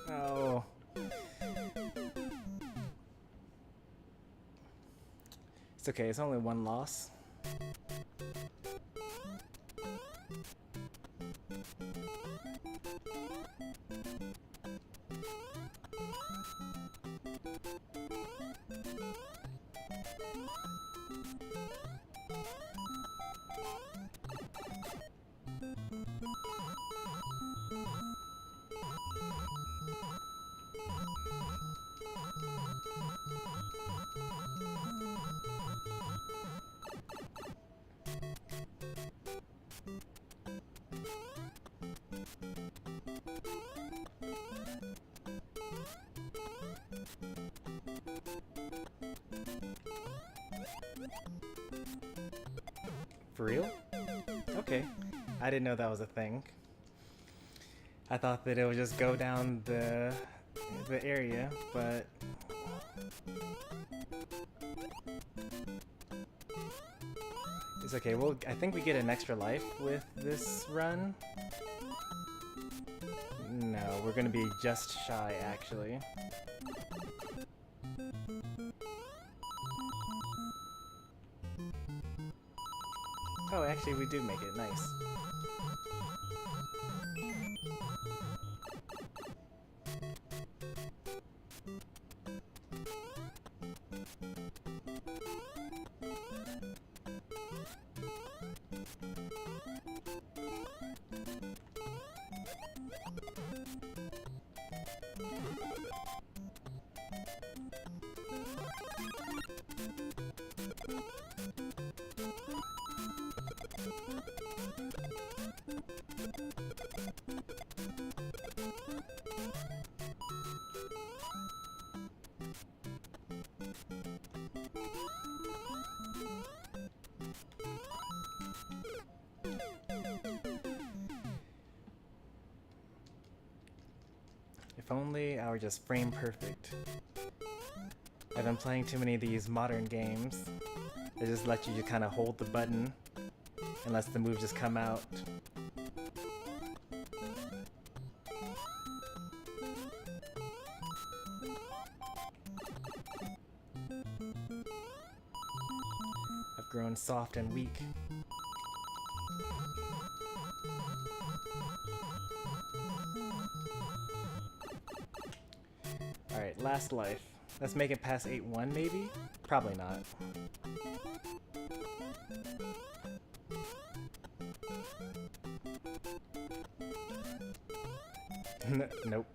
Oh. It's okay, it's only one loss. For real? Okay. I didn't know that was a thing. I thought that it would just go down the area, but It's okay. Well, I think we get an extra life with this run. No, we're gonna be just shy, actually. Oh, actually, we do make it. Nice. If only I were just frame perfect. I've been playing too many of these modern games. They just let you kind of hold the button and lets the move just come out. I've grown soft and weak. Alright, last life. Let's make it past 8-1 maybe? Probably not. Nope.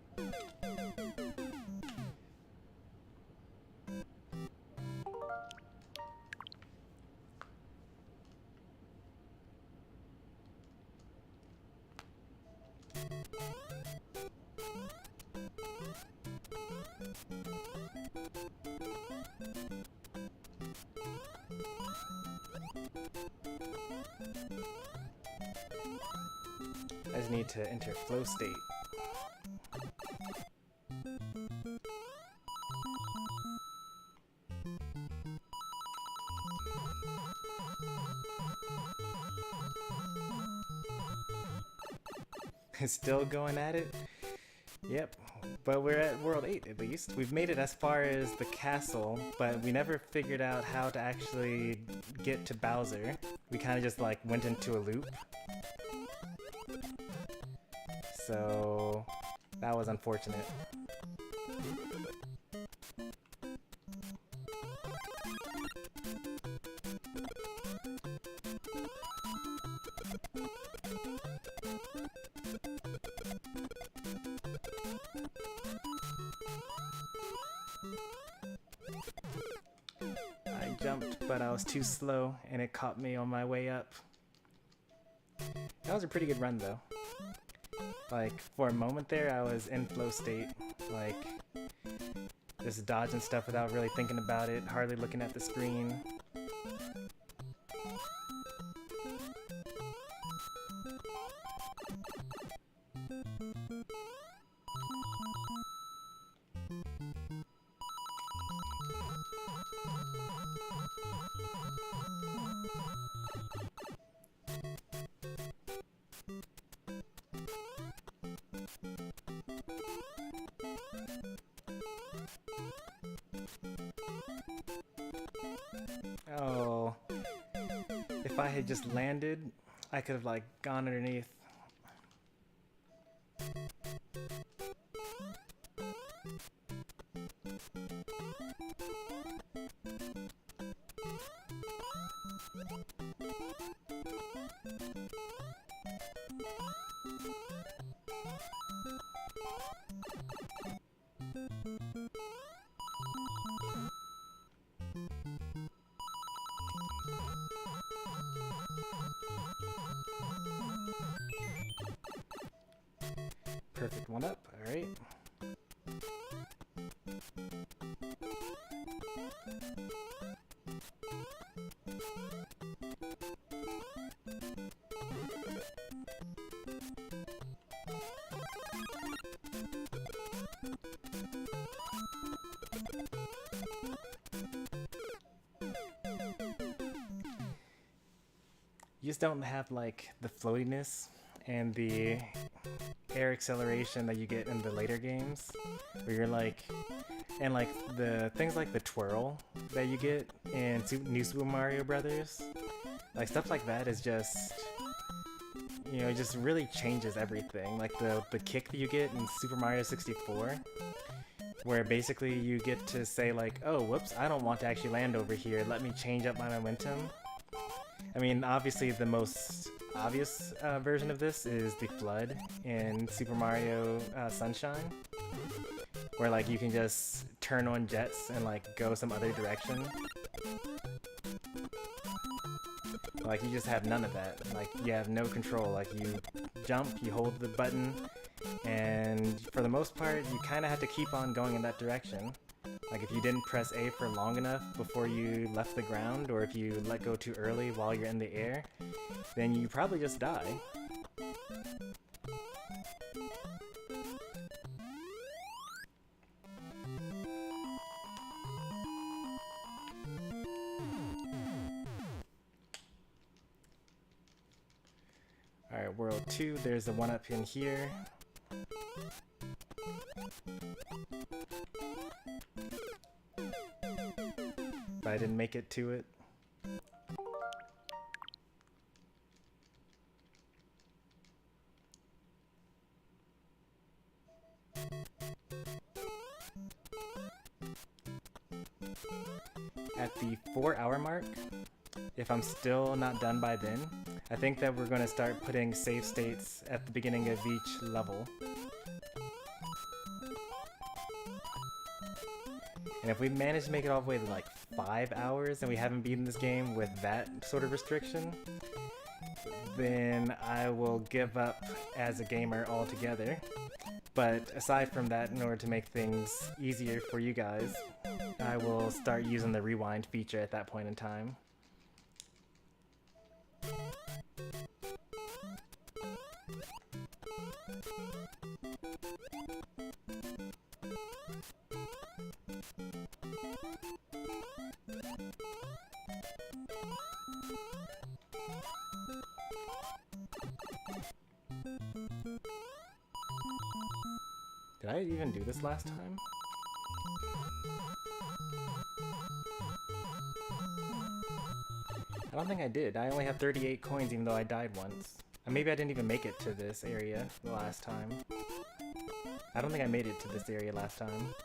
I just need to enter flow state. It's still going at it? Yep, but we're at World 8 at least. We've made it as far as the castle, but we never figured out how to actually get to Bowser. We kind of just like went into a loop. So that was unfortunate. I jumped, but I was too slow and it caught me on my way up. That was a pretty good run though. Like, for a moment there, I was in flow state, like, just dodging stuff without really thinking about it, hardly looking at the screen. Oh, if I had just landed, I could have like gone underneath. Perfect one up, alright. just don't have like the floatiness and the air acceleration that you get in the later games, where you're like, and like the things like the twirl that you get in New Super Mario Brothers, like stuff like that is just, you know, it just really changes everything. Like the kick that you get in Super Mario 64, where basically you get to say like, oh, whoops, I don't want to actually land over here, let me change up my momentum. I mean, obviously the most obvious version of this is the flood in Super Mario Sunshine, where like you can just turn on jets and like go some other direction. Like you just have none of that. Like you have no control. Like you jump, you hold the button, and for the most part you kind of have to keep on going in that direction. Like if you didn't press A for long enough before you left the ground, or if you let go too early while you're in the air, then you probably just die. Alright, World 2, there's a one up in here. But I didn't make it to it. At the 4-hour mark, if I'm still not done by then, I think that we're going to start putting save states at the beginning of each level. And if we manage to make it all the way to like 5 hours and we haven't beaten this game with that sort of restriction, then I will give up as a gamer altogether. But aside from that, in order to make things easier for you guys, I will start using the rewind feature at that point in time. Did I even do this last time? I don't think I did. I only have 38 coins even though I died once. And maybe I didn't even make it to this area the last time. I don't think I made it to this area last time.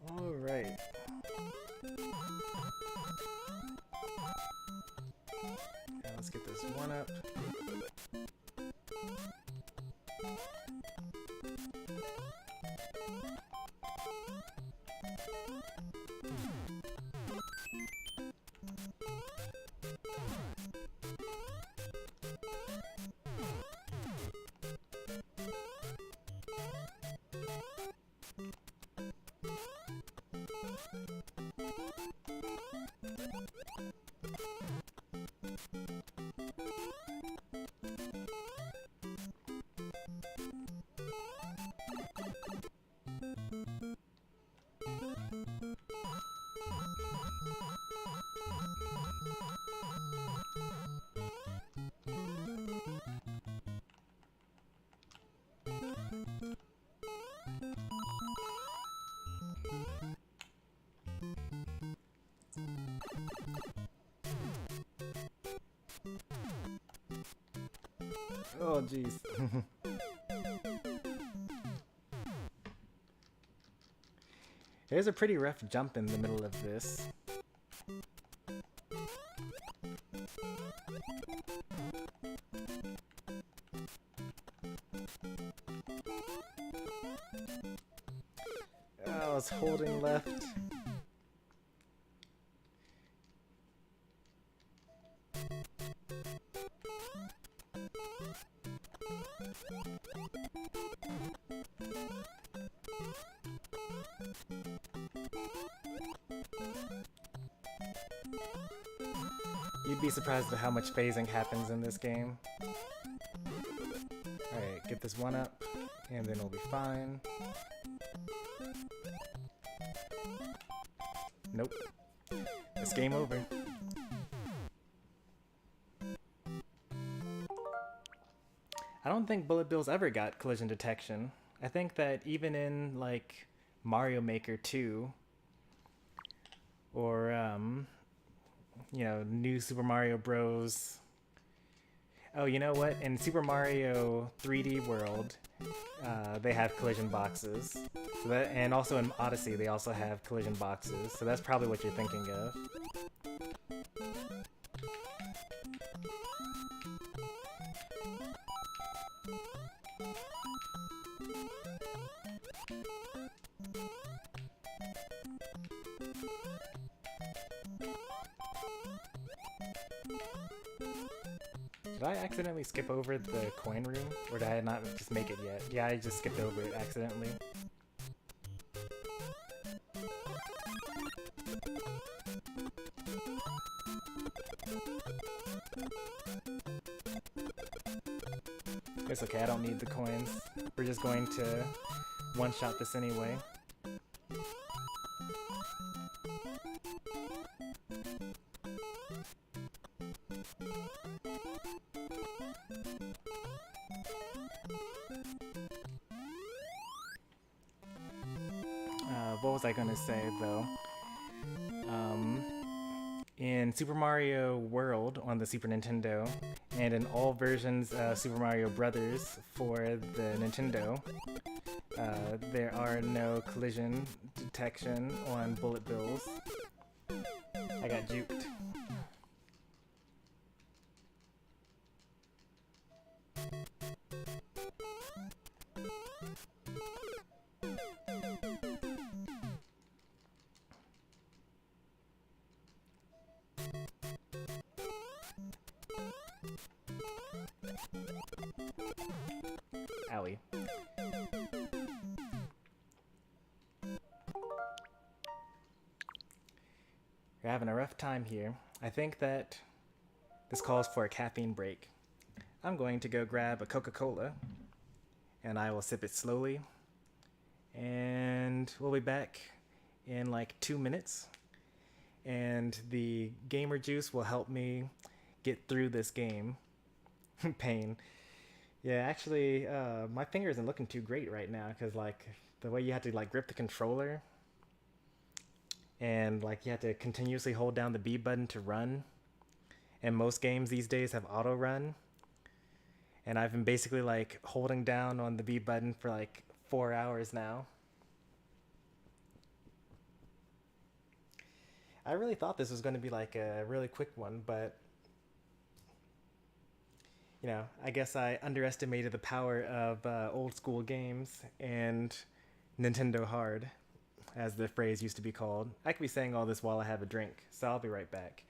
Alright. Now let's get this one up. Oh, jeez. There's a pretty rough jump in the middle of this. Oh, I was holding left. You'd be surprised at how much phasing happens in this game. Alright, get this one up, and then we'll be fine. Nope. It's game over. I don't think Bullet Bills ever got collision detection. I think that even in, like, Mario Maker 2, or, you know, New Super Mario Bros. Oh, you know what? In Super Mario 3D World, they have collision boxes. So that, and also in Odyssey, they also have collision boxes. So that's probably what you're thinking of. Did I accidentally skip over the coin room? Or did I not just make it yet? Yeah, I just skipped over it accidentally. It's okay, I don't need the coins. We're just going to one-shot this anyway. What was I gonna say though? In Super Mario World on the Super Nintendo, and in all versions of Super Mario Brothers for the Nintendo, there are no collision detection on Bullet Bills. I got juked. Owie. You're having a rough time here. I think that this calls for a caffeine break. I'm going to go grab a Coca-Cola, and I will sip it slowly. And we'll be back in like 2 minutes. And the gamer juice will help me get through this game. Pain. Yeah, actually, my finger isn't looking too great right now because, like, the way you have to, like, grip the controller and, like, you have to continuously hold down the B button to run. And most games these days have auto run. And I've been basically, like, holding down on the B button for, like, 4 hours now. I really thought this was going to be, like, a really quick one, but you know, I guess I underestimated the power of old school games and Nintendo Hard, as the phrase used to be called. I could be saying all this while I have a drink, so I'll be right back.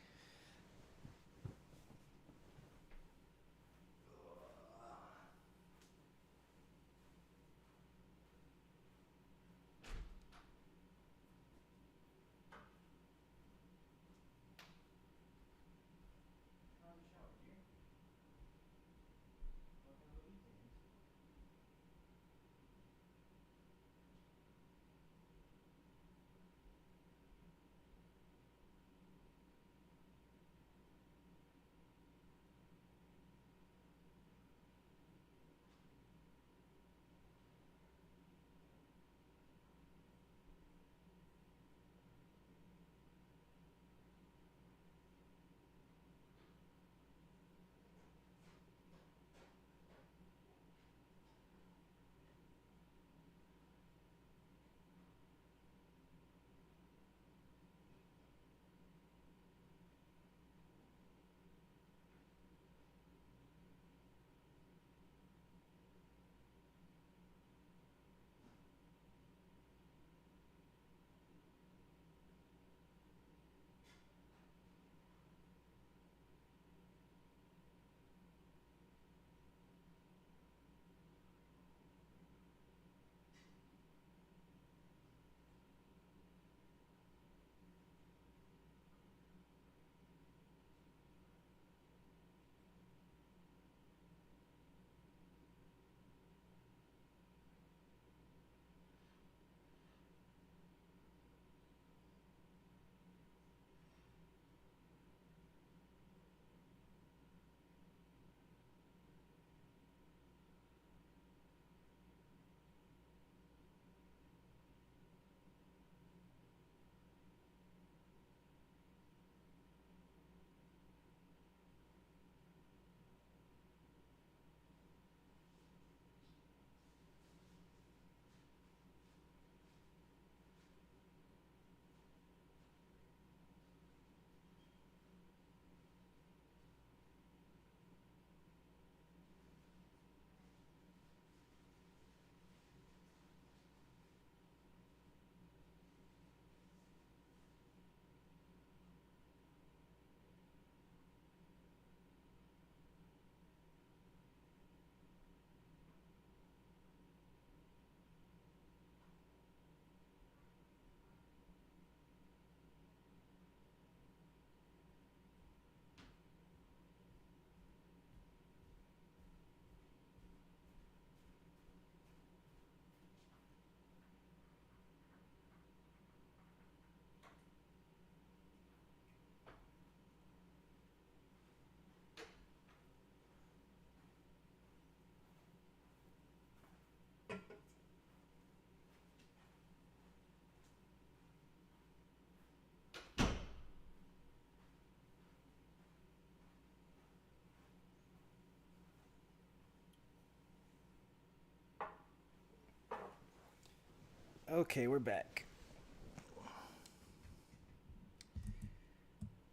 Okay, we're back.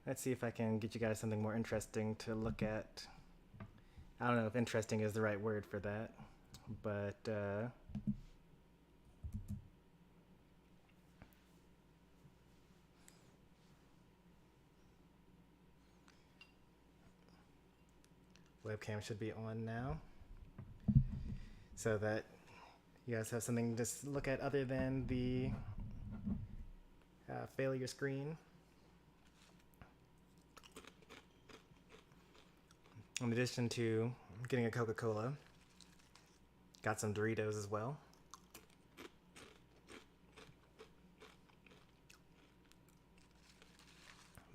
Let's see if I can get you guys something more interesting to look at. I don't know if interesting is the right word for that, but webcam should be on now, so that you guys have something to look at other than the failure screen. In addition to getting a Coca-Cola, got some Doritos as well.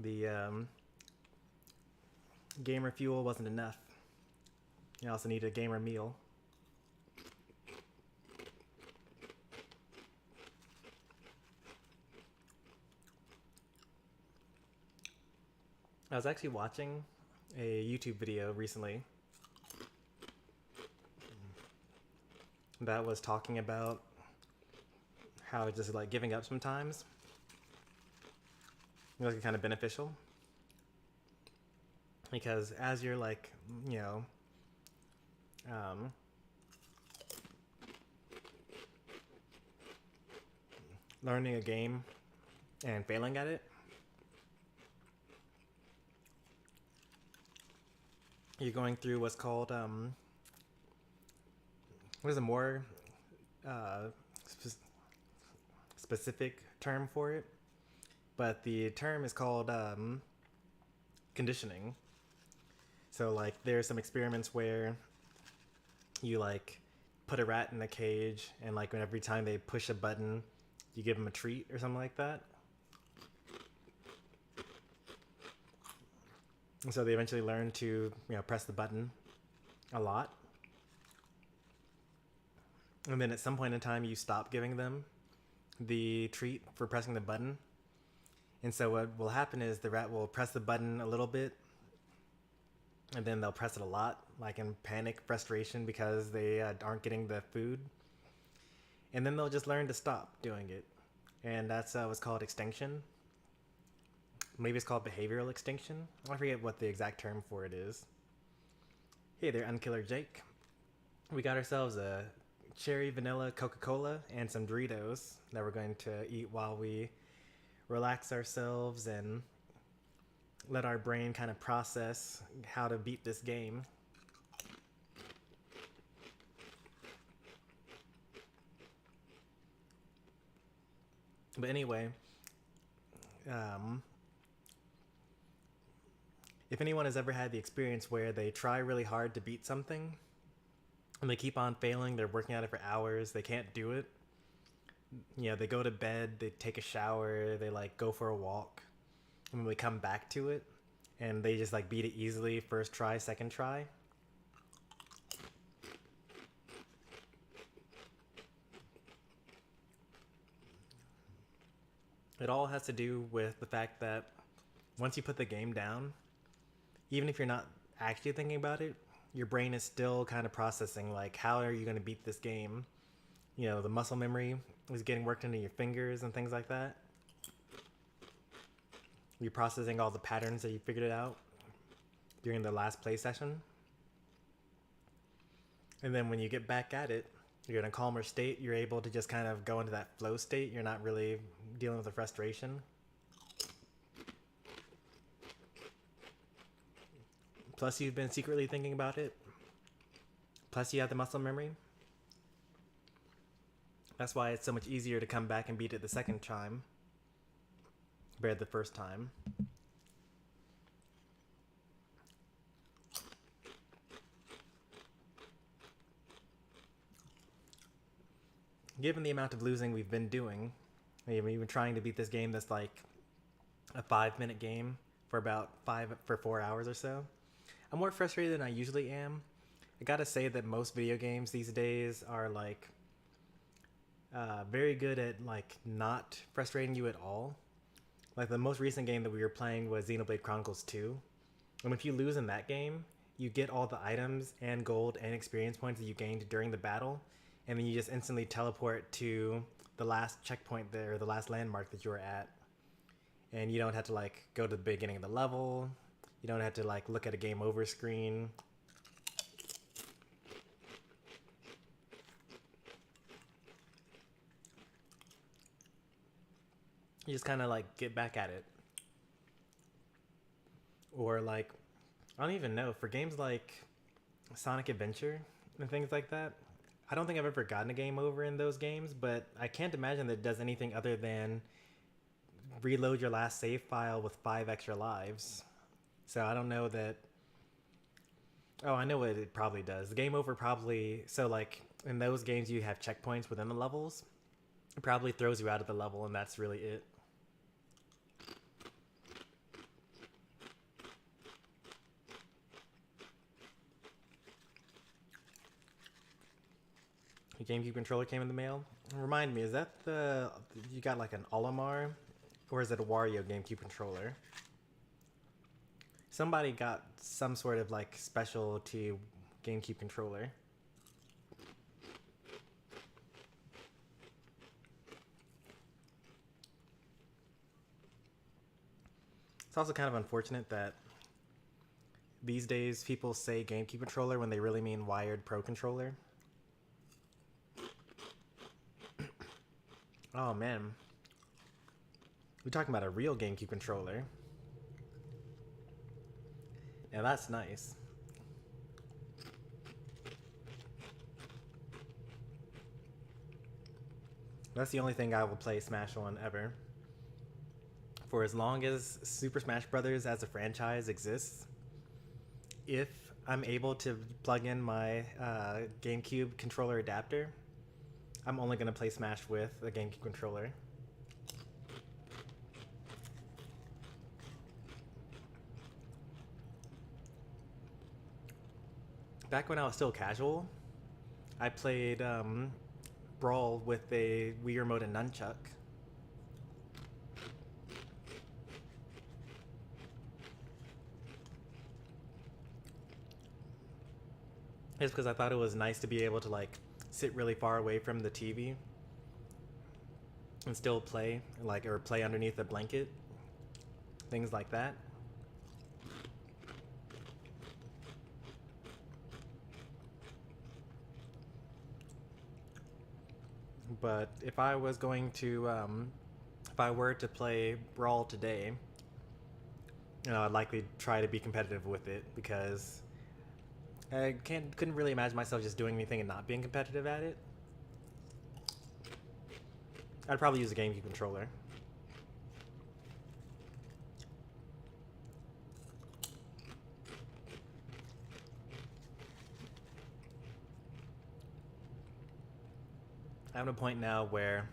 The gamer fuel wasn't enough. You also need a gamer meal. I was actually watching a YouTube video recently that was talking about how just like giving up sometimes is kind of beneficial, because as you're like, you know, learning a game and failing at it, you're going through what's called what is a more specific term for it, but the term is called conditioning. So like there's some experiments where you like put a rat in a cage, and like every time they push a button you give them a treat or something like that. And so they eventually learn to, you know, press the button a lot. And then at some point in time, you stop giving them the treat for pressing the button. And so what will happen is the rat will press the button a little bit, and then they'll press it a lot, like in panic, frustration, because they aren't getting the food. And then they'll just learn to stop doing it. And that's what's called extinction. Maybe it's called behavioral extinction. I forget what the exact term for it is. Hey there, Unkiller Jake. We got ourselves a cherry vanilla Coca-Cola and some Doritos that we're going to eat while we relax ourselves and let our brain kind of process how to beat this game. But anyway, if anyone has ever had the experience where they try really hard to beat something and they keep on failing, they're working at it for hours, they can't do it, you know, they go to bed, they take a shower, they like go for a walk, and when we come back to it and they just like beat it easily, first try, second try. It all has to do with the fact that once you put the game down, even if you're not actually thinking about it, your brain is still kind of processing, like, how are you going to beat this game? You know, the muscle memory is getting worked into your fingers and things like that. You're processing all the patterns that you figured it out during the last play session. And then when you get back at it, you're in a calmer state, you're able to just kind of go into that flow state. You're not really dealing with the frustration. Plus you've been secretly thinking about it. Plus you have the muscle memory. That's why it's so much easier to come back and beat it the second time compared to the first time. Given the amount of losing we've been doing, we've been trying to beat this game that's like a 5-minute game for about 4 hours or so. I'm more frustrated than I usually am. I gotta say that most video games these days are like very good at like not frustrating you at all. Like the most recent game that we were playing was Xenoblade Chronicles 2. And if you lose in that game, you get all the items and gold and experience points that you gained during the battle, and then you just instantly teleport to the last checkpoint there, the last landmark that you were at, and you don't have to like go to the beginning of the level. You don't have to like look at a game over screen. You just kind of like get back at it. Or like, I don't even know, for games like Sonic Adventure and things like that, I don't think I've ever gotten a game over in those games, but I can't imagine that it does anything other than reload your last save file with 5 extra lives. So I don't know that... Oh, I know what it probably does. The game over probably... So like, in those games you have checkpoints within the levels. It probably throws you out of the level and that's really it. The GameCube controller came in the mail. Remind me, is that the... You got like an Olimar? Or is it a Wario GameCube controller? Somebody got some sort of like specialty GameCube controller. It's also kind of unfortunate that these days people say GameCube controller when they really mean wired Pro controller. Oh man. We're talking about a real GameCube controller. Now that's nice. That's the only thing I will play Smash on ever. For as long as Super Smash Bros. As a franchise exists, if I'm able to plug in my GameCube controller adapter, I'm only going to play Smash with a GameCube controller. Back when I was still casual, I played Brawl with a Wii Remote and nunchuck. Just because I thought it was nice to be able to like sit really far away from the TV and still play, like, or play underneath a blanket, things like that. But if I was going to, if I were to play Brawl today, you know, I'd likely try to be competitive with it because I couldn't really imagine myself just doing anything and not being competitive at it. I'd probably use a GameCube controller. I'm at a point now where,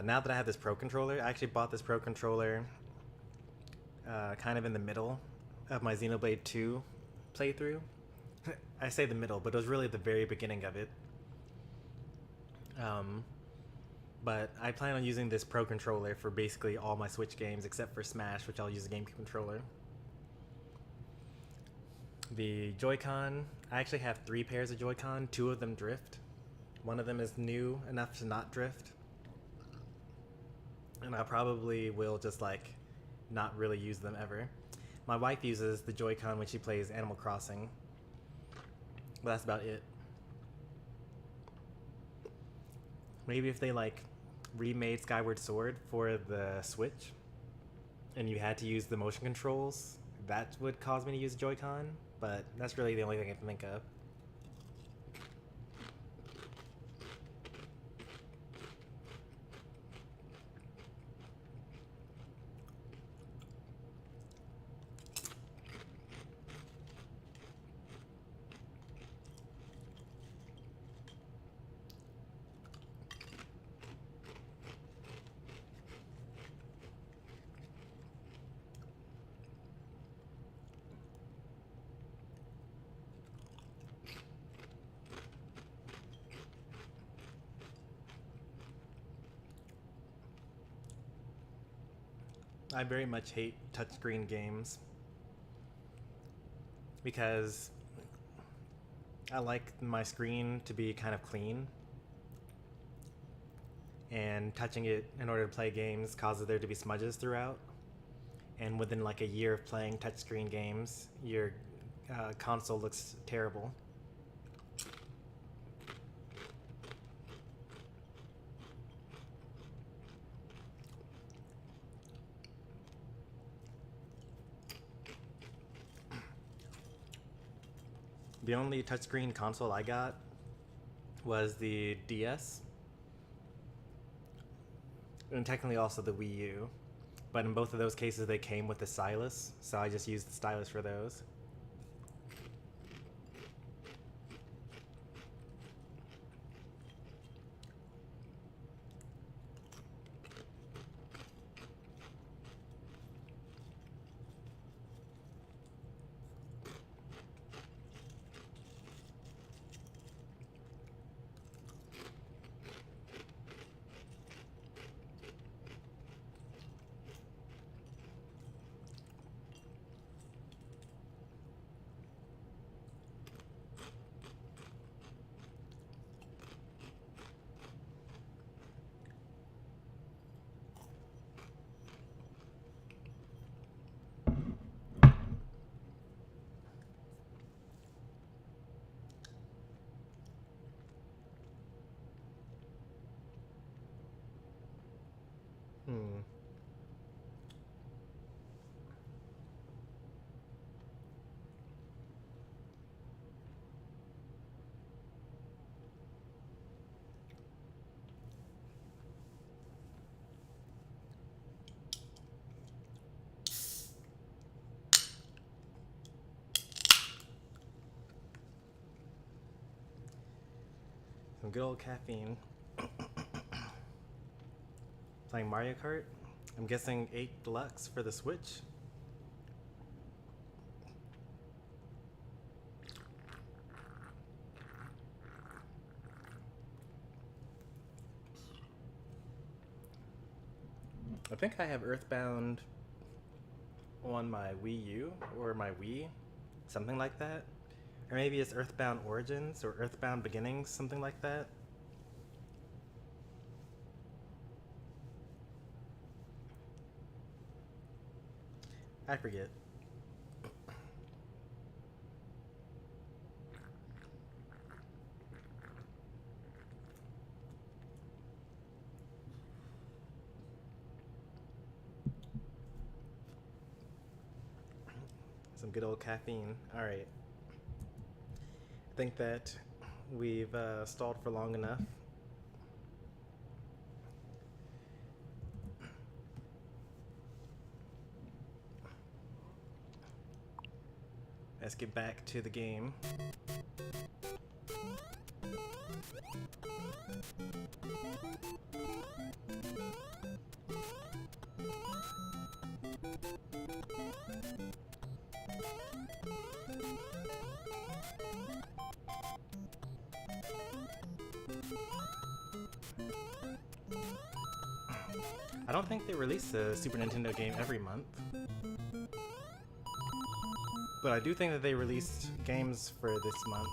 now that I have this Pro controller, I actually bought this Pro controller kind of in the middle of my Xenoblade 2 playthrough. I say the middle, but it was really the very beginning of it. But I plan on using this Pro controller for basically all my Switch games except for Smash, which I'll use a GameCube controller. The Joy-Con, I actually have 3 pairs of Joy-Con, 2 of them drift. One of them is new enough to not drift. And I probably will just like not really use them ever. My wife uses the Joy-Con when she plays Animal Crossing. But that's about it. Maybe if they like remade Skyward Sword for the Switch and you had to use the motion controls, that would cause me to use Joy-Con, but that's really the only thing I can think of. I very much hate touchscreen games because I like my screen to be kind of clean. and touching it in order to play games causes there to be smudges throughout. And within like a year of playing touchscreen games, your console looks terrible. The only touchscreen console I got was the DS, and technically also the Wii U, but in both of those cases they came with the stylus, so I just used the stylus for those. Some good old caffeine. Playing Mario Kart. I'm guessing 8 Deluxe for the Switch. I think I have Earthbound on my Wii U or my Wii, something like that. Or maybe it's Earthbound Origins or Earthbound Beginnings, something like that. I forget. Some good old caffeine. All right. I think that we've stalled for long enough. Let's get back to the game. I don't think they release a Super Nintendo game every month. But I do think that they released games for this month.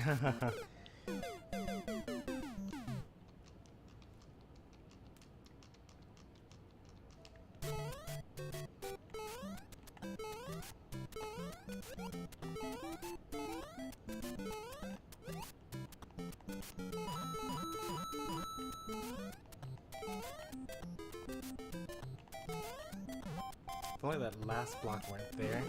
If only that last block weren't there.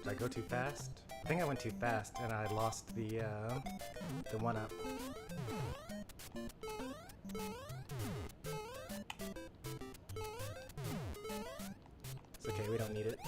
Did I go too fast? I think I went too fast and I lost the 1-up. It's okay, we don't need it.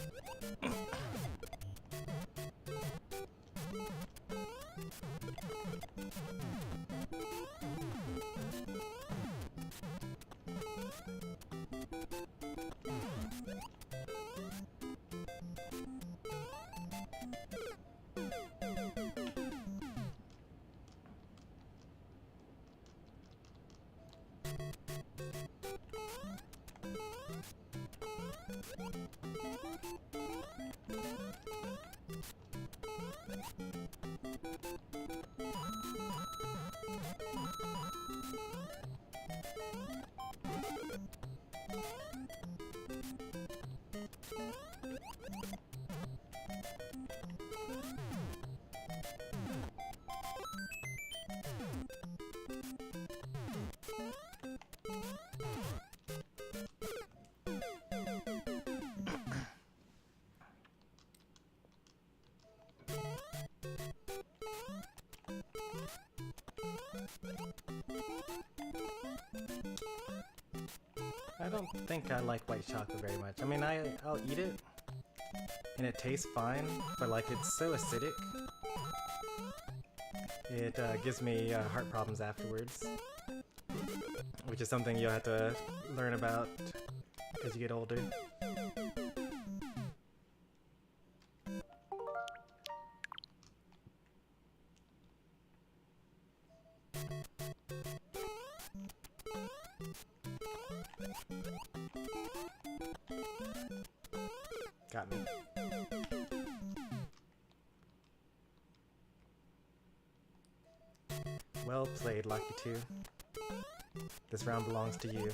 I don't think I like white chocolate very much. I mean, I'll eat it, and it tastes fine, but like it's so acidic, it gives me heart problems afterwards, which is something you'll have to learn about as you get older. Got me. Well played, Lucky 2. This round belongs to you.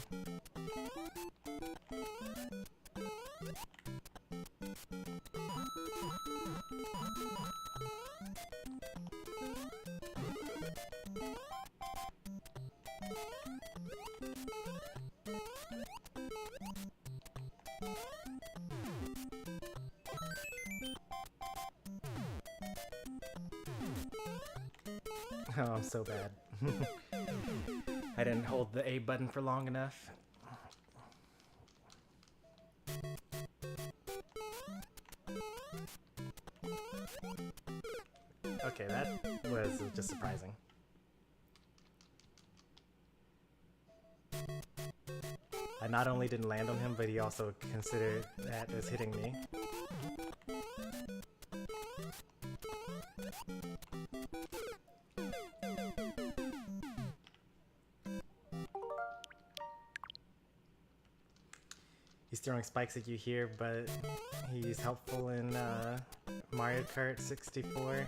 Oh, I'm so bad. I didn't hold the A button for long enough. Okay, that was just surprising. I not only didn't land on him, but he also considered that as hitting me. He's throwing spikes at you here, but he's helpful in Mario Kart 64,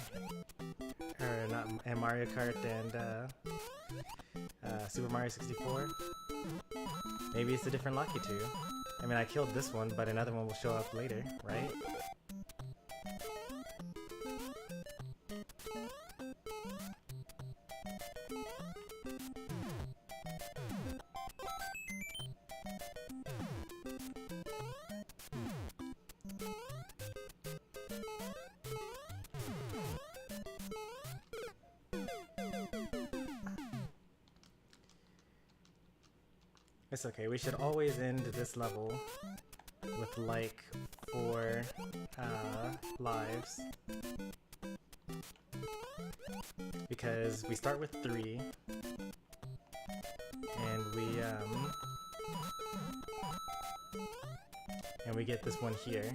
or not, and Mario Kart and Super Mario 64. Maybe it's a different Lucky 2. I mean, I killed this one, but another one will show up later, right? It's okay, we should always end this level with like 4 lives. Because we start with 3 and we get this one here.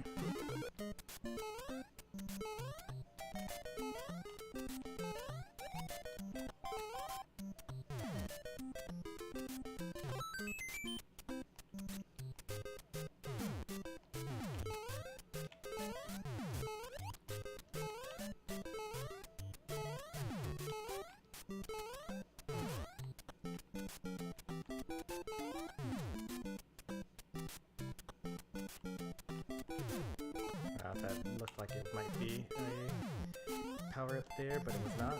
That looked like it might be a power up there, but it was not.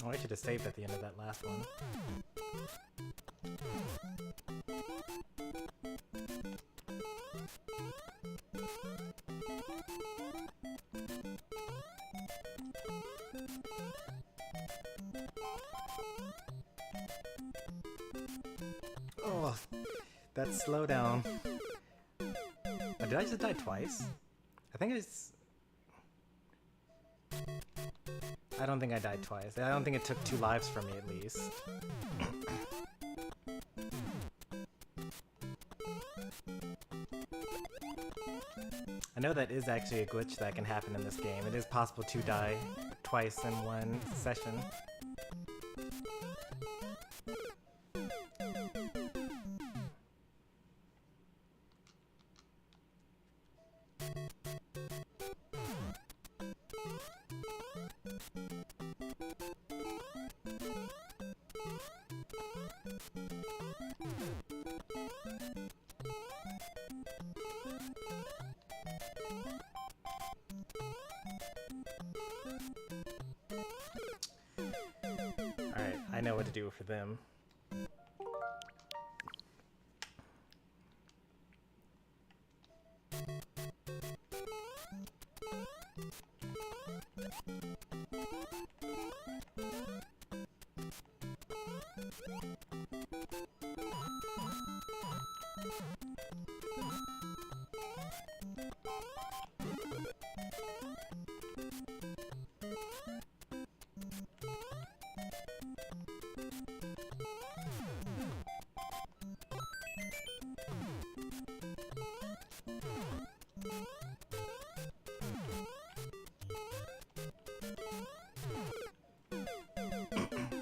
Oh, I should have saved at the end of that last one. Oh, that slowdown. Oh, did I just die twice? I think I don't think I died twice. I don't think it took 2 lives for me, at least. I know that is actually a glitch that can happen in this game. It is possible to die twice in one session. Alright, I know what to do for them.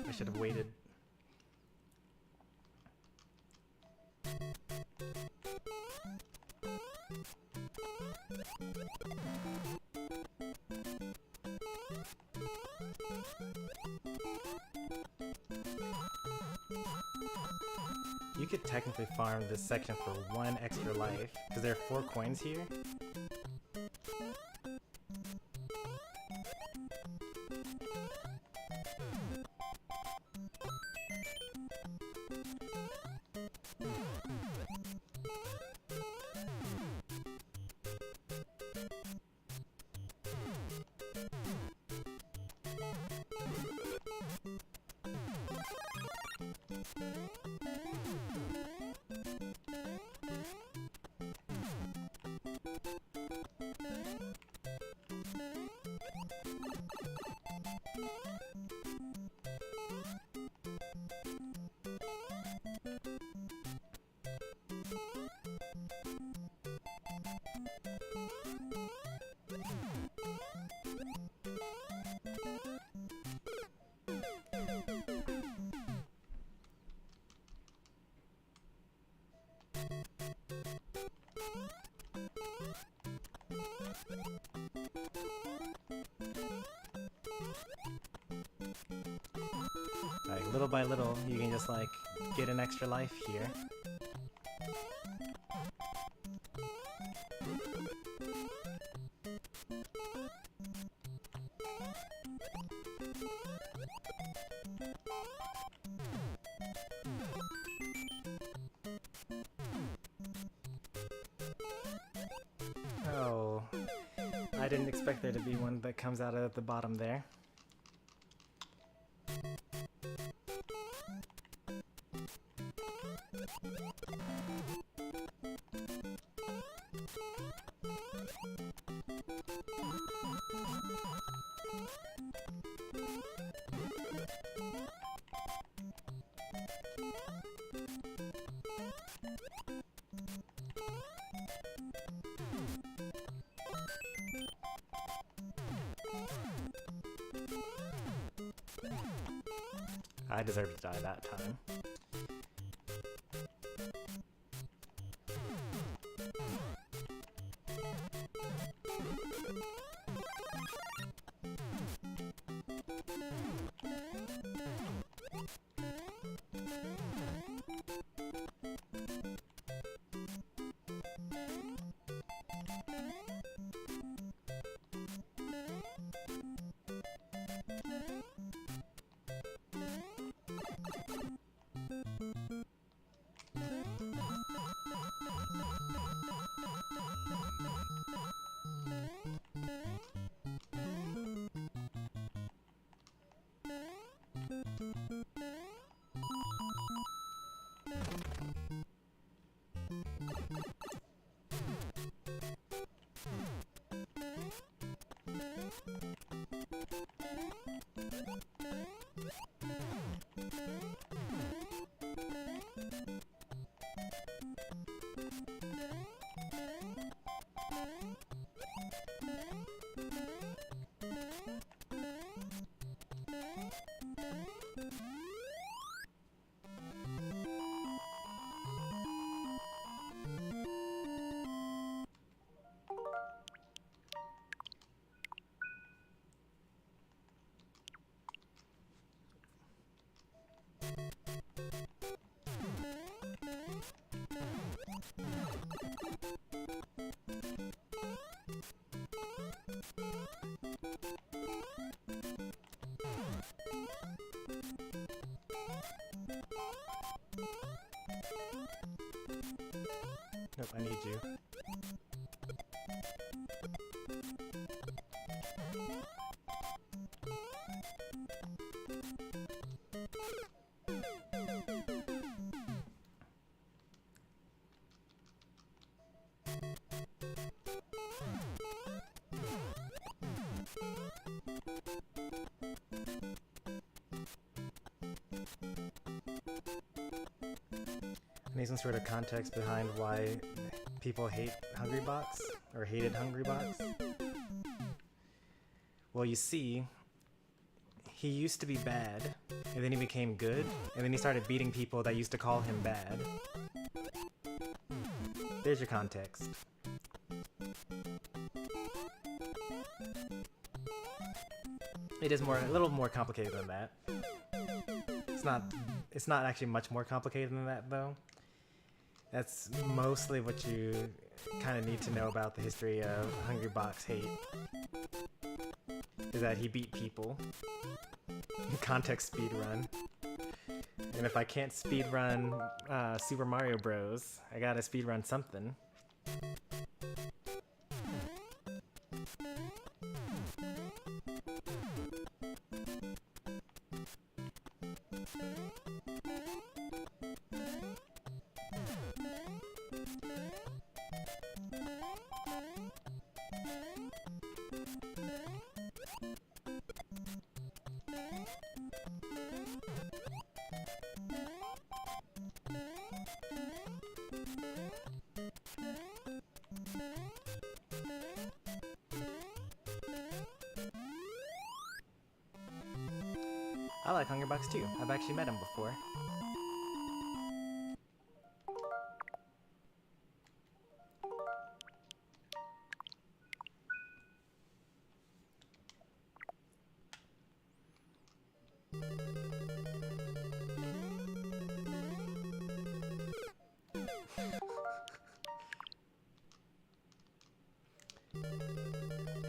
I should have waited. You could technically farm this section for 1 extra life, because there are 4 coins here. Like, little by little, you can just, like, get an extra life here. didn't expect there to be one that comes out of the bottom there. I deserve to die that time. Nope, I need you. I need some sort of context behind why people hate Hungrybox, or hated Hungrybox. Well, you see, he used to be bad, and then he became good, and then he started beating people that used to call him bad. There's your context. It is a little more complicated than that. It's not actually much more complicated than that, though. That's mostly what you kind of need to know about the history of Hungrybox hate. Is that he beat people. Context speedrun. And if I can't speedrun Super Mario Bros., I gotta speedrun something. I like Hungrybox too. I've actually met him before.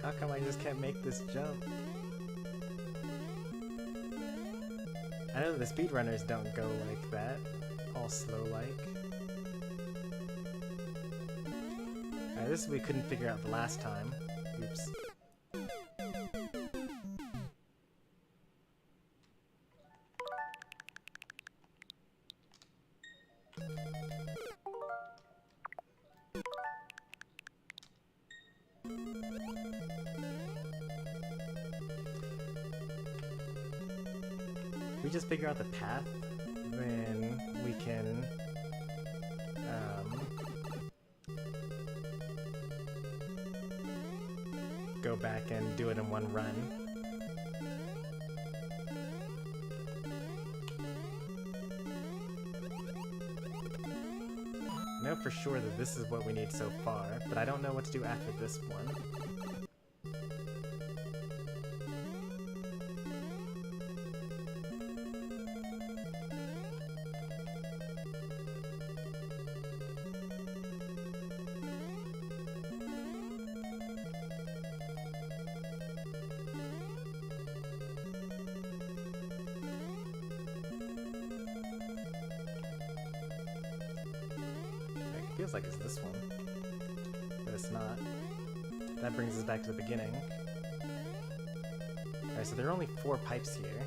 How come I just can't make this jump? I know the speedrunners don't go like that, all slow-like. Alright, this we couldn't figure out the last time. Oops. we just figure out the path, then we can go back and do it in one run. I know for sure that this is what we need so far, but I don't know what to do after this one. Feels like it's this one, but it's not. That brings us back to the beginning. Alright, so there are only 4 pipes here.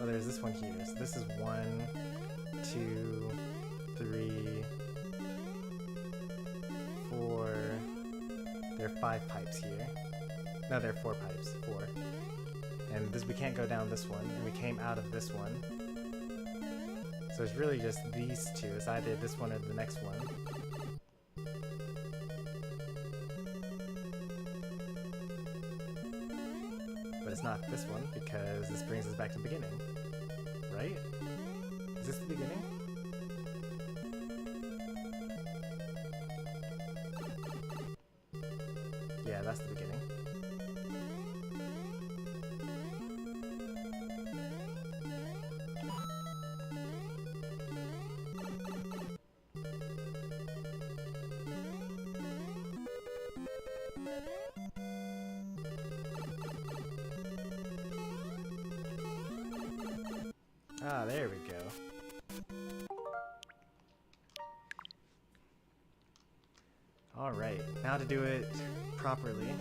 Oh, there's this one here. So this is 1, 2, 3, 4. There are 5 pipes here. No, there are 4 pipes. 4. And this, we can't go down this one, and we came out of this one. So it's really just these two. It's either this one or the next one. But it's not this one, because this brings us back to the beginning. Right? Is this the beginning? Yeah, that's the beginning. Ah, there we go. Alright, now to do it properly.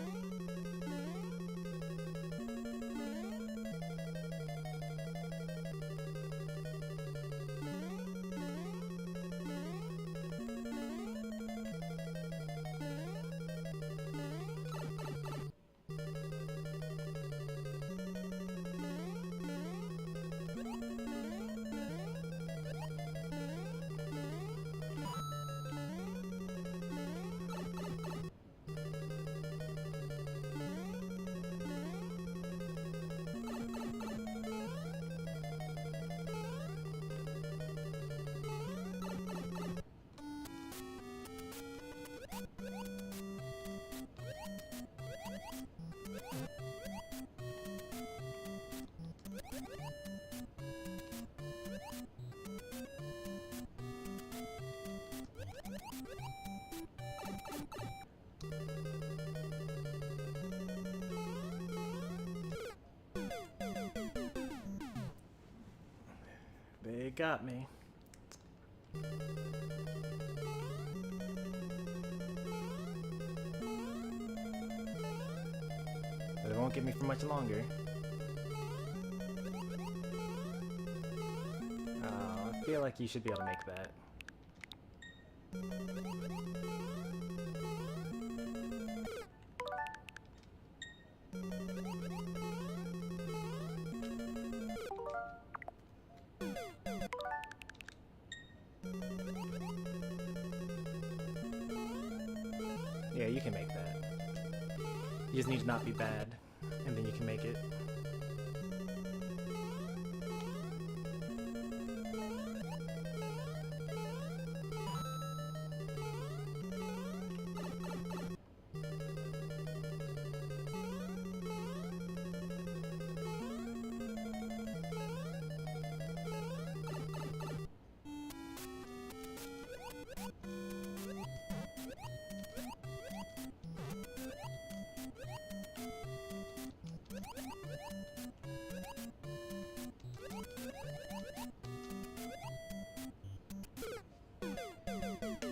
They got me. But it won't get me for much longer. Oh, I feel like you should be able to make that. Yeah, you can make that. You just need to not be bad, and then you can make it.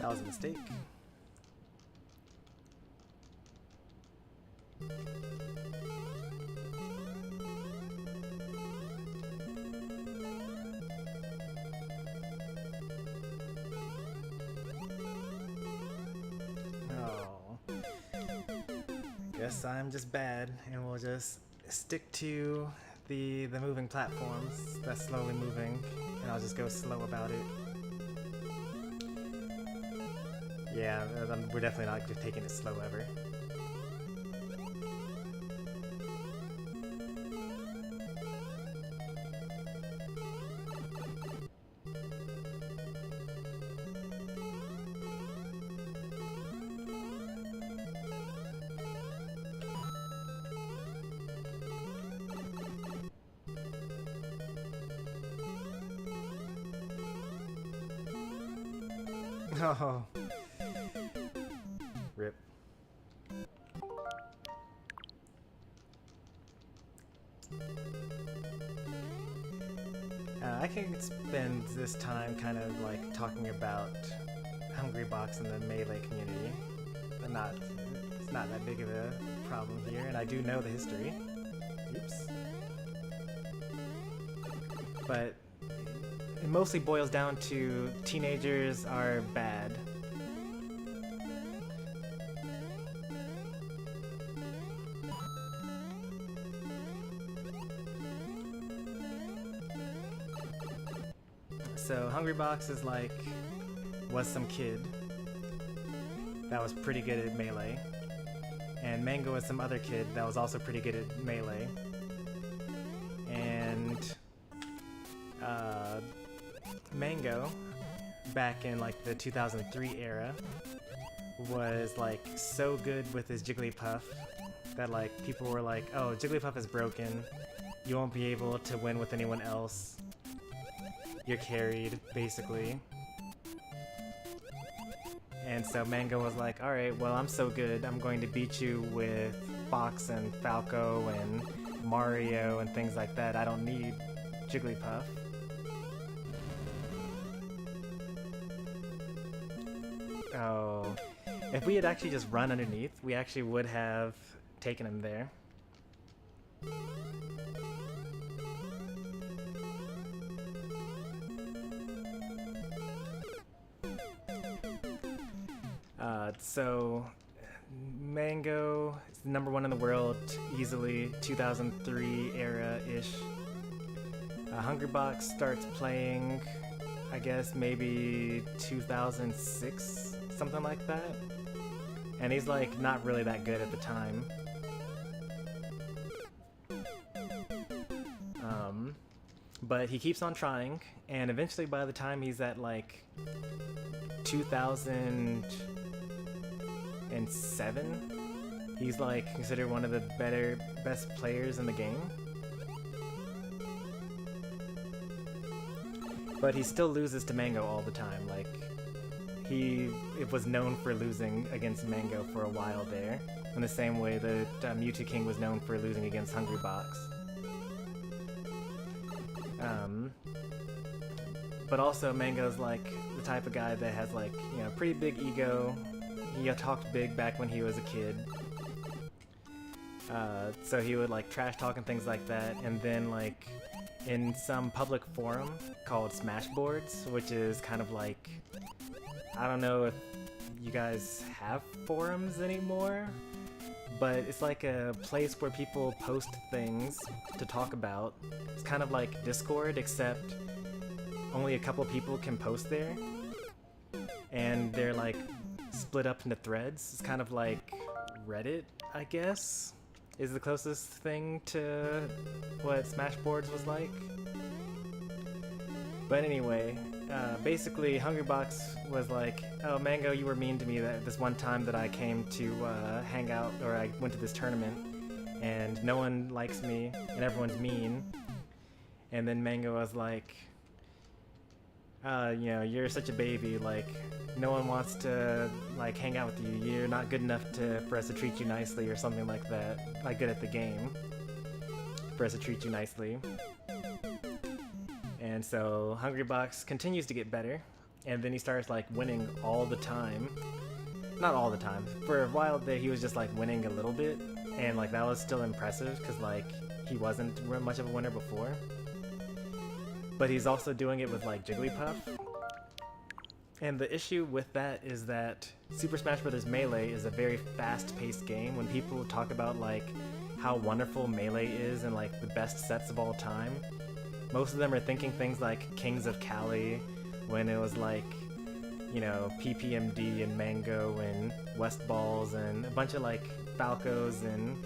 That was a mistake. Oh. Guess I'm just bad, and we'll just stick to the moving platforms that's slowly moving, and I'll just go slow about it. Yeah, we're definitely not just taking it slow ever. Oh. Rip. I can spend this time kind of like talking about Hungrybox and the Melee community. But it's not that big of a problem here, and I do know the history. Oops. But it mostly boils down to teenagers are bad. So Hungrybox is like, was some kid that was pretty good at Melee, and Mango was some other kid that was also pretty good at Melee, and Mango, back in like the 2003 era, was like so good with his Jigglypuff that like people were like, oh, Jigglypuff is broken, you won't be able to win with anyone else, you're carried, basically. And so Mango was like, alright, well, I'm so good, I'm going to beat you with Fox and Falco and Mario and things like that, I don't need Jigglypuff. Oh, if we had actually just run underneath, we actually would have taken him there. So Mango is the #1 in the world, easily 2003 era-ish. Hungrybox starts playing, I guess maybe 2006, something like that. And he's like not really that good at the time. But he keeps on trying, and eventually by the time he's at like 2007, he's like considered one of the best players in the game. But he still loses to Mango all the time. Like, it was known for losing against Mango for a while there, in the same way that Mewtwo King was known for losing against Hungrybox. But also Mango's like the type of guy that has like, you know, pretty big ego. He talked big back when he was a kid. So he would like trash talk and things like that, and then like in some public forum called Smashboards, which is kind of like, I don't know if you guys have forums anymore, but it's like a place where people post things to talk about. It's kind of like Discord, except only a couple people can post there, and they're like split up into threads. It's kind of like Reddit, I guess, is the closest thing to what Smashboards was like. But anyway, basically Hungrybox was like, oh, Mango, you were mean to me this one time that I came to hang out, or I went to this tournament, and no one likes me, and everyone's mean. And then Mango was like, you know, you're such a baby, like, no one wants to, like, hang out with you, you're not good enough for us to treat you nicely, or something like that, like, good at the game, for us to treat you nicely. And so Hungrybox continues to get better, and then he starts, like, winning all the time. Not all the time. For a while there, he was just, like, winning a little bit, and, like, that was still impressive, because, like, he wasn't much of a winner before. But he's also doing it with, like, Jigglypuff. And the issue with that is that Super Smash Bros. Melee is a very fast-paced game. When people talk about, like, how wonderful Melee is and like the best sets of all time. Most of them are thinking things like Kings of Cali, when it was like, you know, PPMD and Mango and West Balls and a bunch of like Falcos and...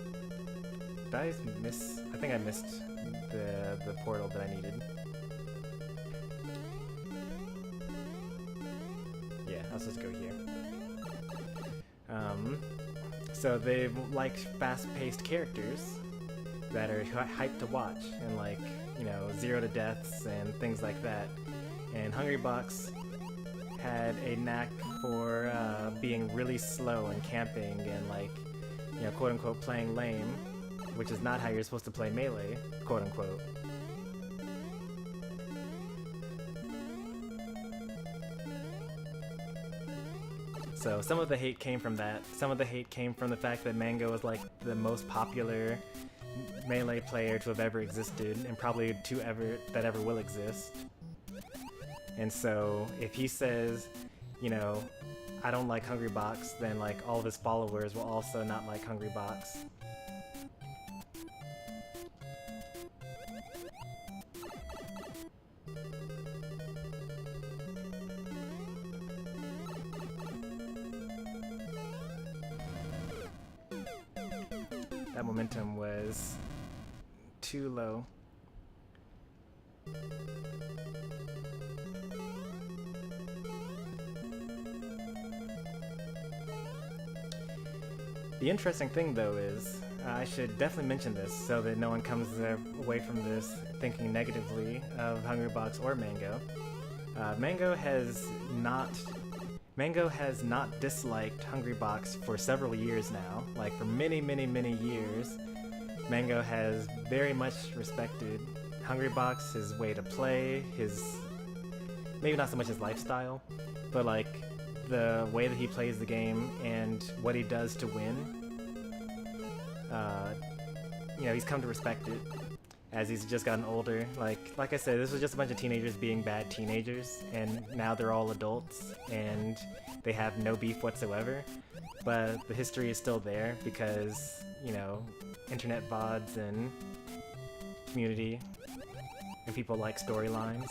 Did I miss? I think I missed the portal that I needed. Yeah, I was supposed to go here. So they like fast-paced characters that are hyped to watch, and like, you know, zero to deaths and things like that. And Hungrybox had a knack for being really slow and camping and like, you know, quote-unquote playing lame, which is not how you're supposed to play Melee, quote-unquote. So some of the hate came from that. Some of the hate came from the fact that Mango was like the most popular Melee player to have ever existed, and probably that ever will exist. And so if he says, you know, I don't like Hungrybox, then like all of his followers will also not like Hungrybox. That momentum was too low. The interesting thing though is, I should definitely mention this so that no one comes away from this thinking negatively of Hungrybox or Mango. Mango has not disliked Hungrybox for several years now. Like for many, many, many years, Mango has very much respected Hungrybox, his way to play, his, maybe not so much his lifestyle, but like the way that he plays the game and what he does to win. You know, he's come to respect it as he's just gotten older. Like I said, this was just a bunch of teenagers being bad teenagers, and now they're all adults and they have no beef whatsoever. But the history is still there because, you know, internet VODs and community and people like storylines.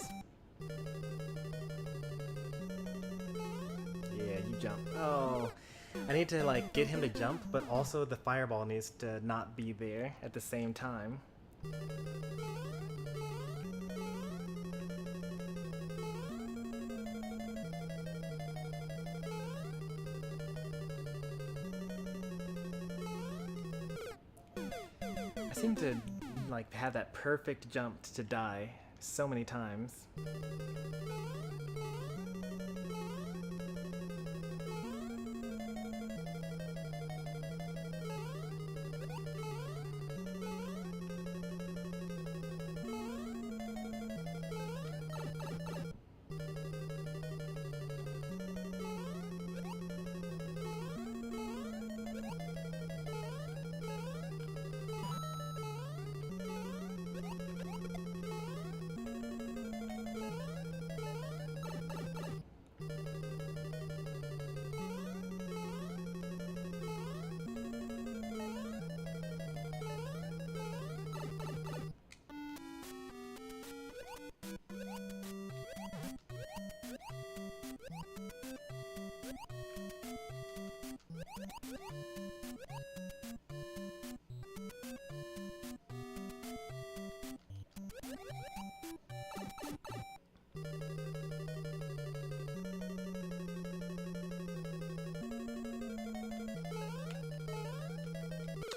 Yeah, you jump. Oh, I need to like get him to jump, but also the fireball needs to not be there at the same time. I seem to like have that perfect jump to die so many times.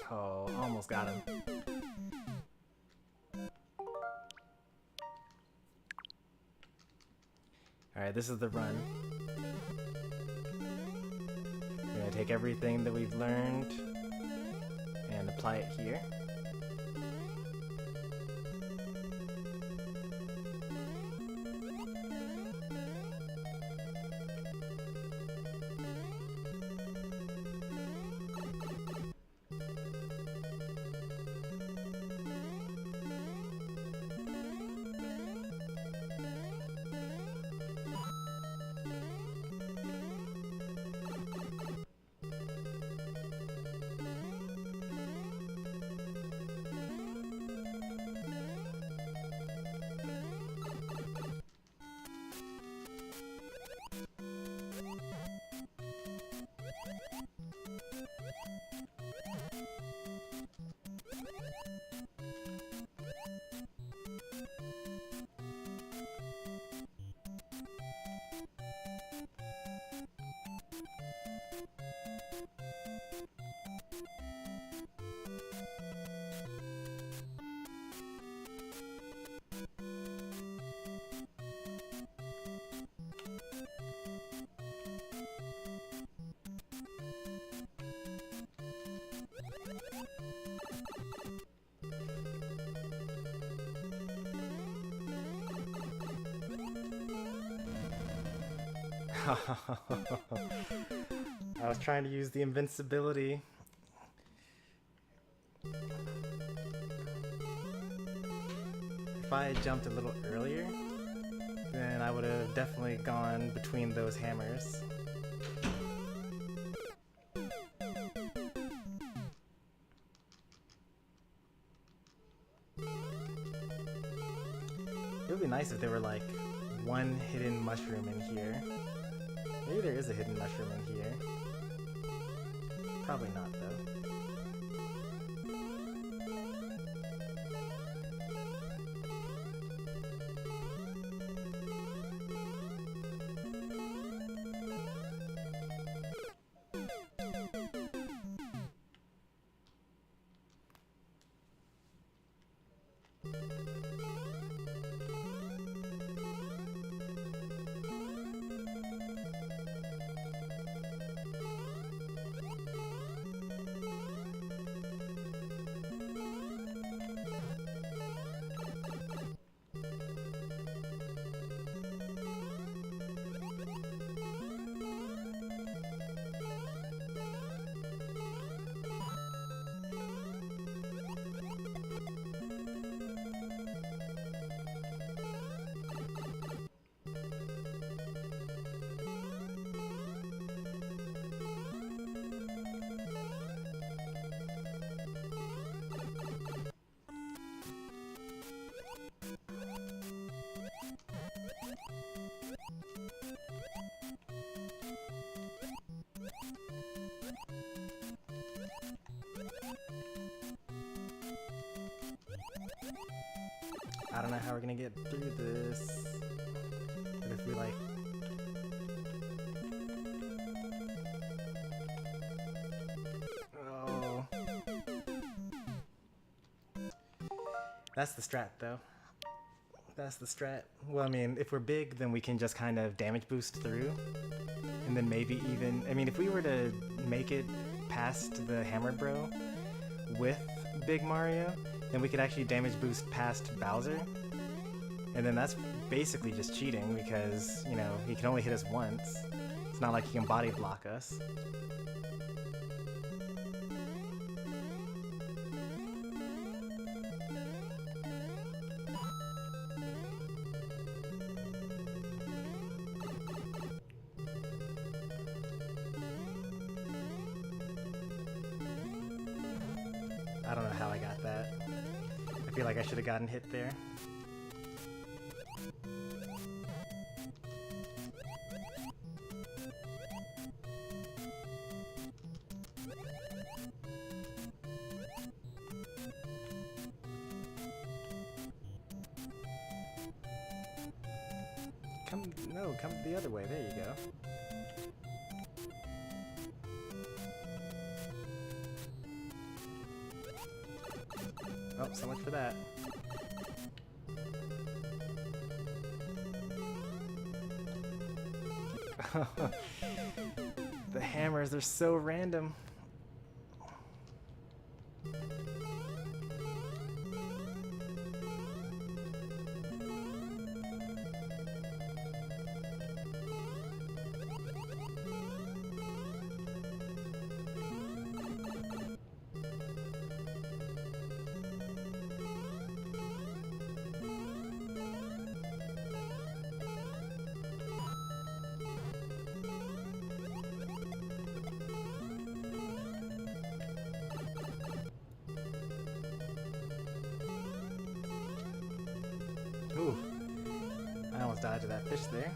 Oh, almost got him. Alright, this is the run. We're gonna take everything that we've learned and apply it here. I was trying to use the invincibility. If I had jumped a little earlier, then I would have definitely gone between those hammers. It would be nice if there were like one hidden mushroom in here. Maybe there is a hidden mushroom in here. Probably not though. I don't know how we're gonna get through this, but if we like... Oh. That's the strat though. That's the strat. Well, I mean, if we're big, then we can just kind of damage boost through. And then maybe even... I mean, if we were to make it past the Hammer Bro with Big Mario, then we could actually damage boost past Bowser. And then that's basically just cheating because, you know, he can only hit us once. It's not like he can body block us. I don't know how I got that. I feel like I should have gotten hit there. Come the other way. There you go. Oh, so much for that. The hammers are so random. Ooh, I almost died to that fish there.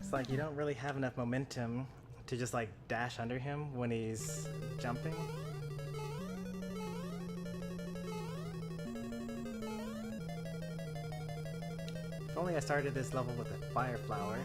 It's like you don't really have enough momentum to just like dash under him when he's jumping. If only I started this level with a fire flower.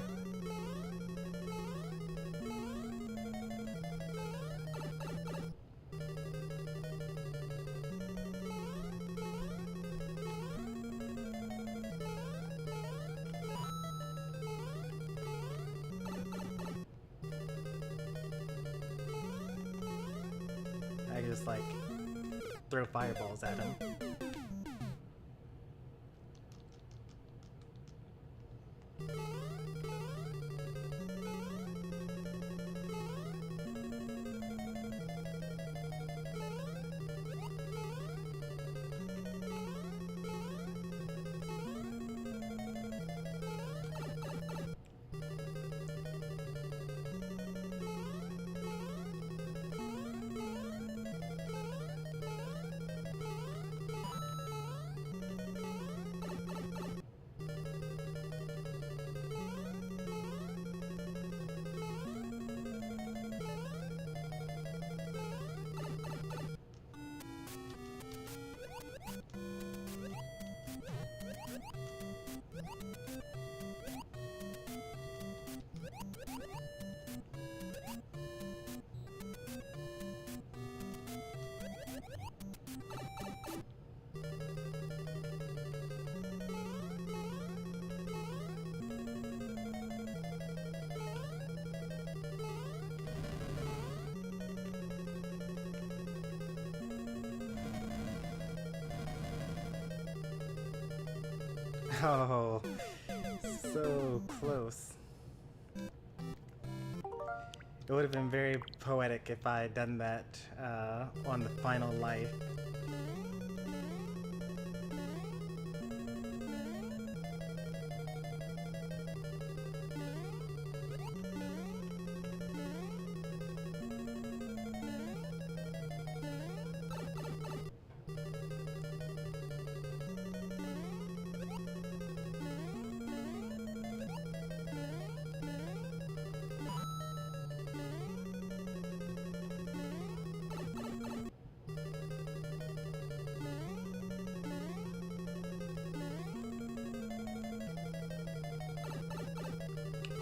just like throw fireballs at him. Oh, so close. It would have been very poetic if I had done that on the final life.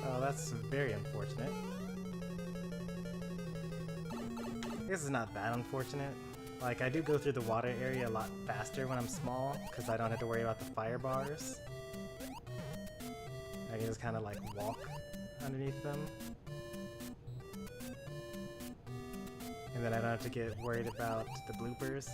Oh, that's very unfortunate. I guess it's not that unfortunate. Like, I do go through the water area a lot faster when I'm small, because I don't have to worry about the fire bars. I can just kind of like walk underneath them. And then I don't have to get worried about the bloopers.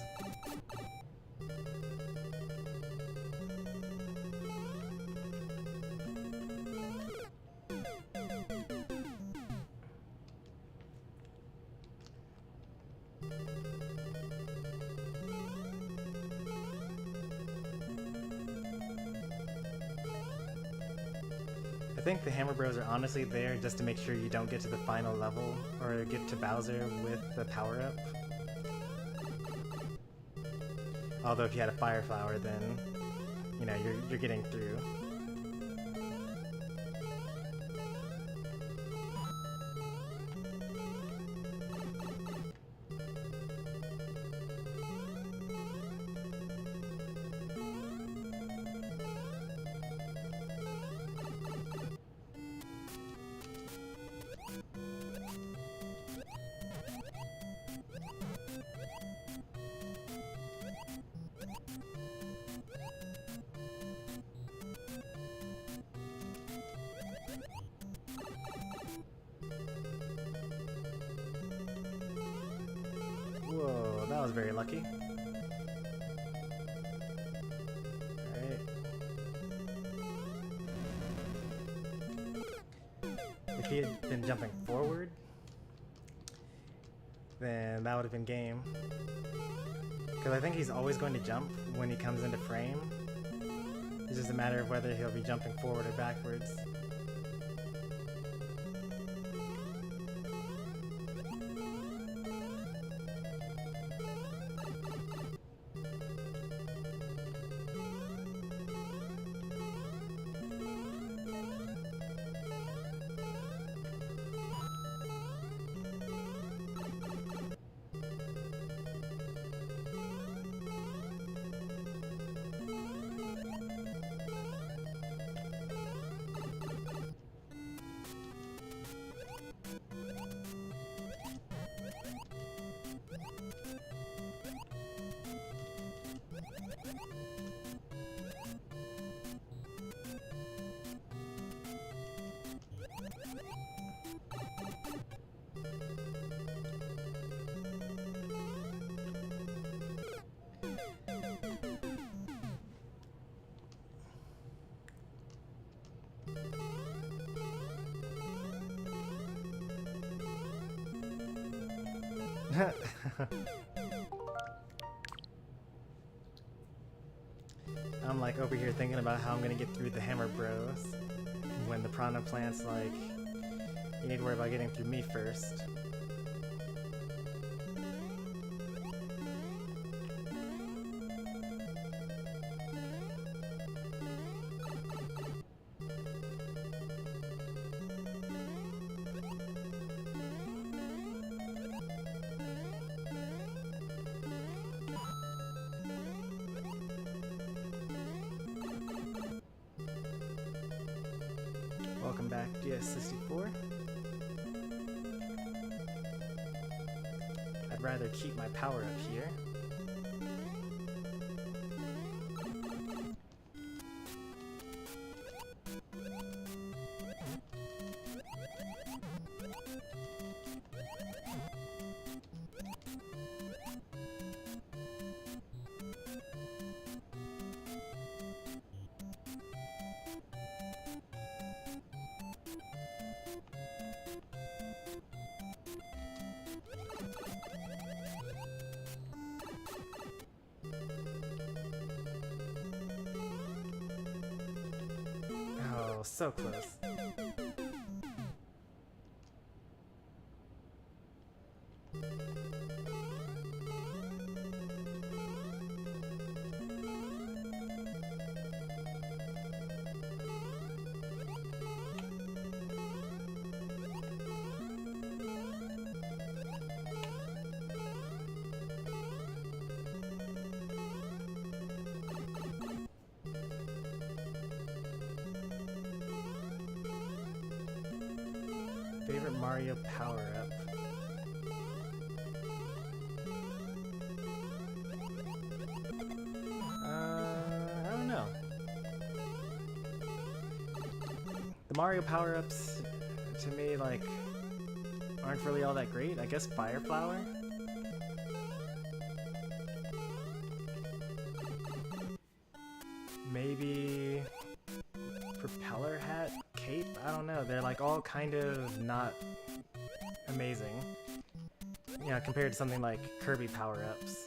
I think the Hammer Bros are honestly there just to make sure you don't get to the final level or get to Bowser with the power-up. Although if you had a Fire Flower, then, you know, you're getting through. Whoa, that was very lucky. Alright. If he had been jumping forward, then that would have been game. Because I think he's always going to jump when he comes into frame. It's just a matter of whether he'll be jumping forward or backwards. I'm like over here thinking about how I'm gonna get through the Hammer Bros when the Piranha Plant's like, you need to worry about getting through me first. Welcome back, DS64. I'd rather keep my power up here. Oh, so close. Favorite Mario power-up? I don't know. The Mario power-ups, to me, like, aren't really all that great. I guess Fire Flower? Maybe Propeller Hat? Cape? I don't know. They're like all kind of not amazing. You know, compared to something like Kirby power-ups.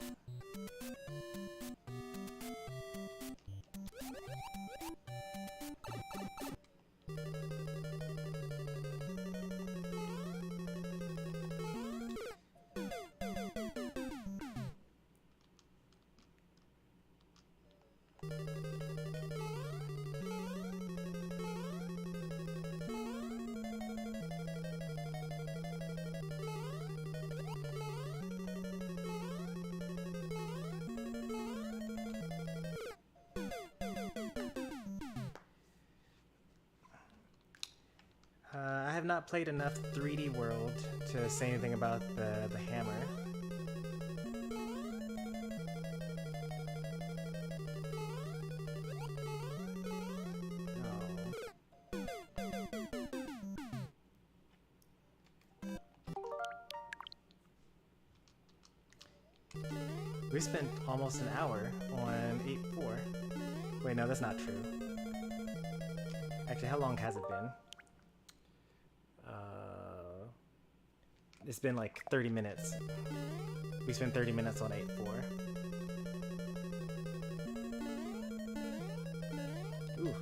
I have not played enough 3D World to say anything about the hammer. We spent almost an hour on 8-4. Wait, no, that's not true. Actually, how long has it been? It's been like 30 minutes. We spent 30 minutes on 8-4. Ooh.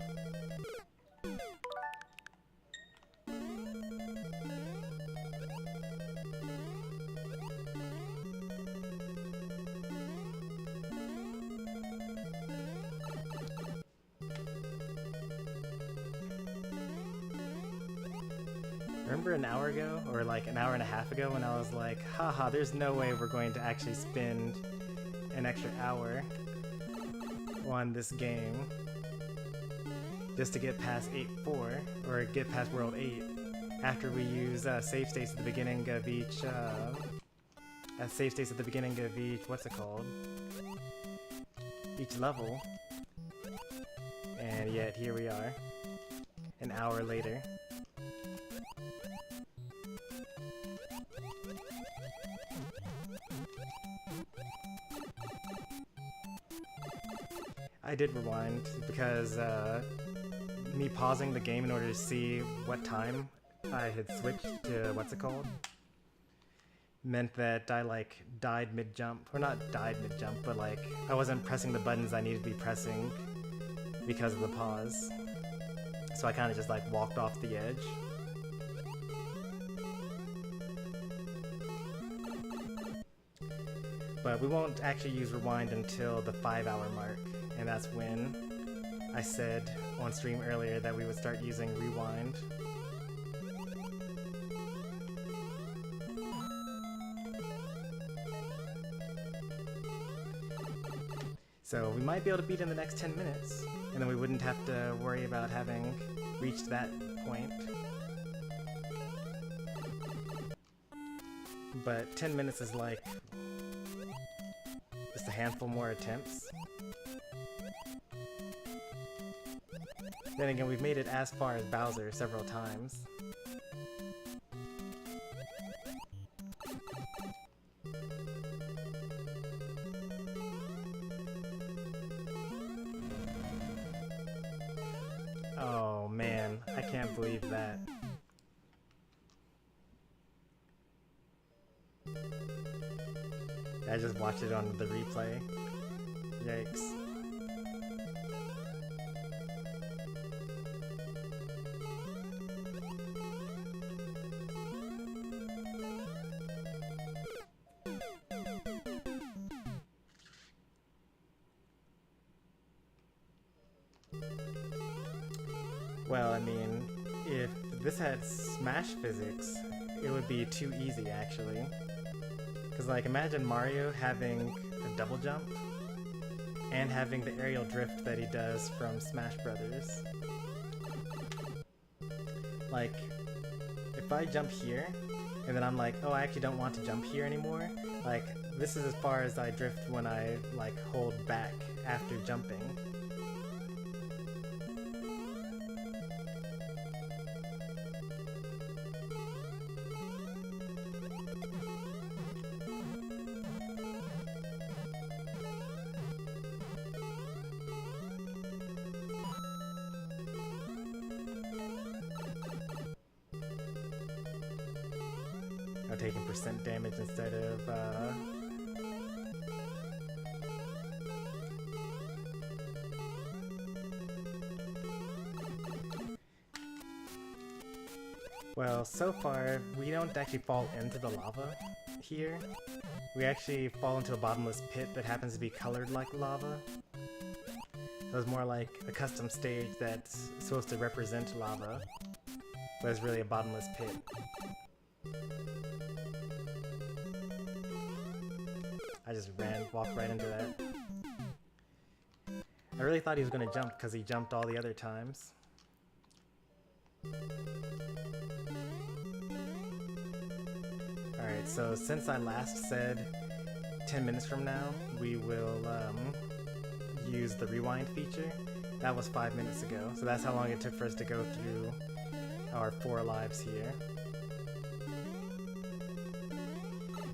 Remember an hour ago, or like an hour and a half ago, when I was like, haha, there's no way we're going to actually spend an extra hour on this game just to get past 8-4, or get past World 8, after we use save states at the beginning of each, what's it called? Each level. And yet, here we are, an hour later. I did rewind because me pausing the game in order to see what time I had switched to what's it called, meant that I like died mid-jump, or not died mid-jump, but like I wasn't pressing the buttons I needed to be pressing because of the pause. So I kind of just like walked off the edge. But we won't actually use rewind until the 5-hour mark, and that's when I said on stream earlier that we would start using rewind. So we might be able to beat in the next 10 minutes, and then we wouldn't have to worry about having reached that point. But 10 minutes is like just a handful more attempts. Then again, we've made it as far as Bowser several times. Oh man, I can't believe that. I just watched it on the replay. Yikes. Well, I mean, if this had Smash physics, it would be too easy, actually. Because, like, imagine Mario having a double jump and having the aerial drift that he does from Smash Brothers. Like, if I jump here, and then I'm like, oh, I actually don't want to jump here anymore, like, this is as far as I drift when I, like, hold back after jumping. Taking percent damage instead of well, so far we don't actually fall into the lava here. We actually fall into a bottomless pit that happens to be colored like lava. So it's more like a custom stage that's supposed to represent lava, but it's really a bottomless pit. I just walked right into that. I really thought he was going to jump because he jumped all the other times. Alright, so since I last said 10 minutes from now, we will use the rewind feature. That was 5 minutes ago, so that's how long it took for us to go through our 4 lives here.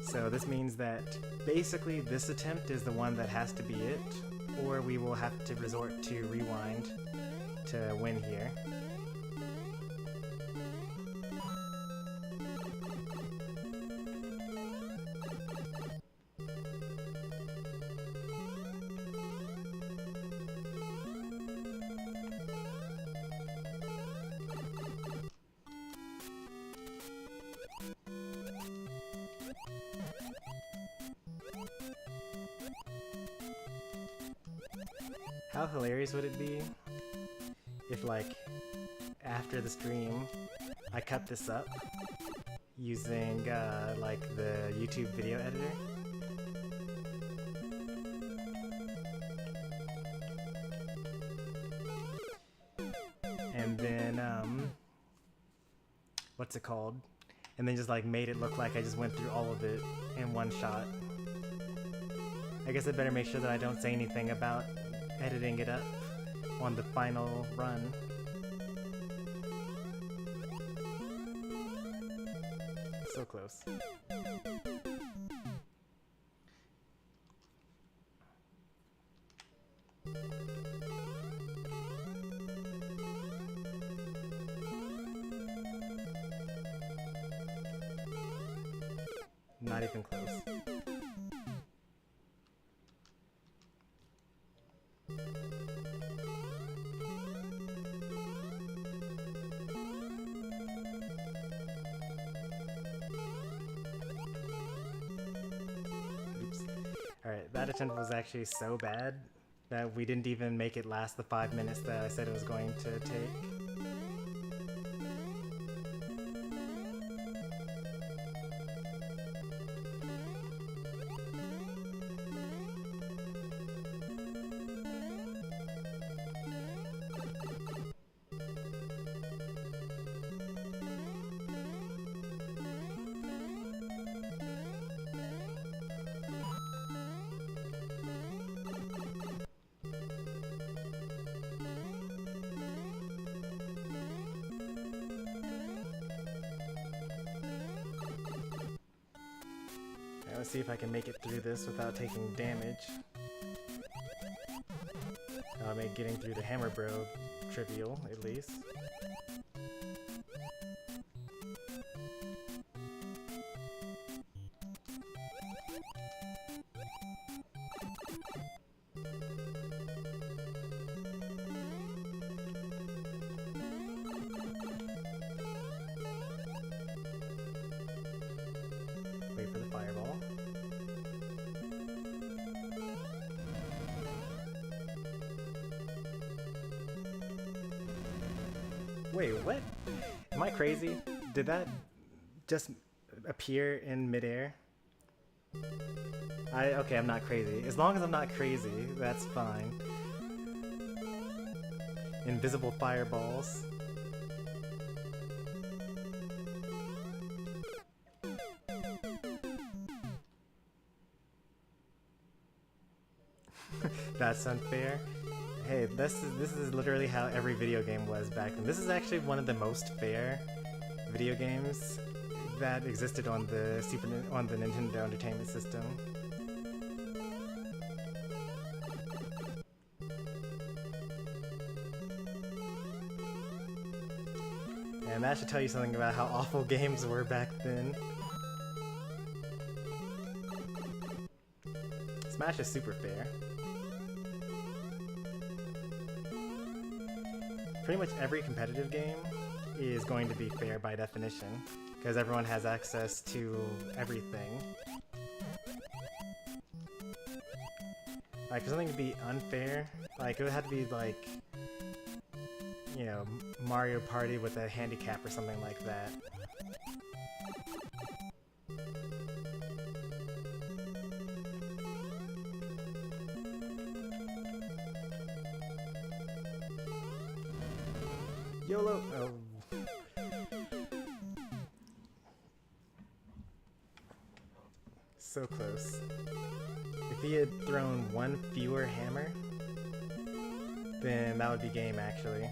So this means that basically this attempt is the one that has to be it, or we will have to resort to rewind to win here. How hilarious would it be if, like, after the stream, I cut this up using, like, the YouTube video editor? And then, what's it called? And then just, like, made it look like I just went through all of it in one shot. I guess I better make sure that I don't say anything about editing it up on the final run. So close. Not even close. Oops. Alright, that attempt was actually so bad that we didn't even make it last the 5 minutes that I said it was going to take. Let's see if I can make it through this without taking damage. I'll make getting through the Hammer Bro trivial, at least. Wait for the fireball. Wait, what? Am I crazy? Did that just appear in midair? Okay, I'm not crazy. As long as I'm not crazy, that's fine. Invisible fireballs. That's unfair. Hey, this is literally how every video game was back then. This is actually one of the most fair video games that existed on the Nintendo Entertainment System. And that should tell you something about how awful games were back then. Smash is super fair. Pretty much every competitive game is going to be fair by definition, because everyone has access to everything. Like, for something to be unfair, like, it would have to be like, you know, Mario Party with a handicap or something like that. YOLO! Oh. So close. If he had thrown one fewer hammer, then that would be game, actually.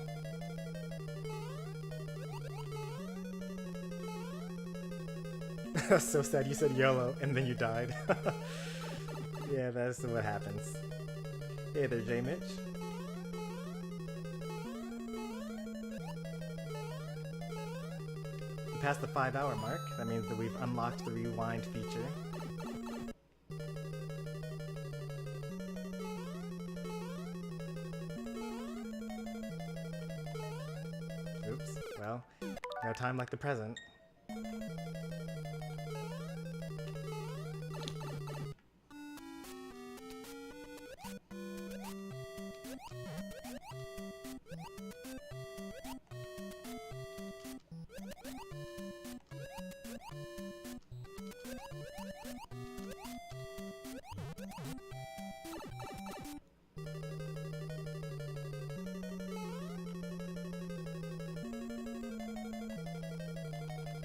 So sad, you said YOLO, and then you died. Yeah, that's what happens. Hey there, J-Mitch. We passed the 5-hour mark. That means that we've unlocked the rewind feature. Oops. Well, no time like the present.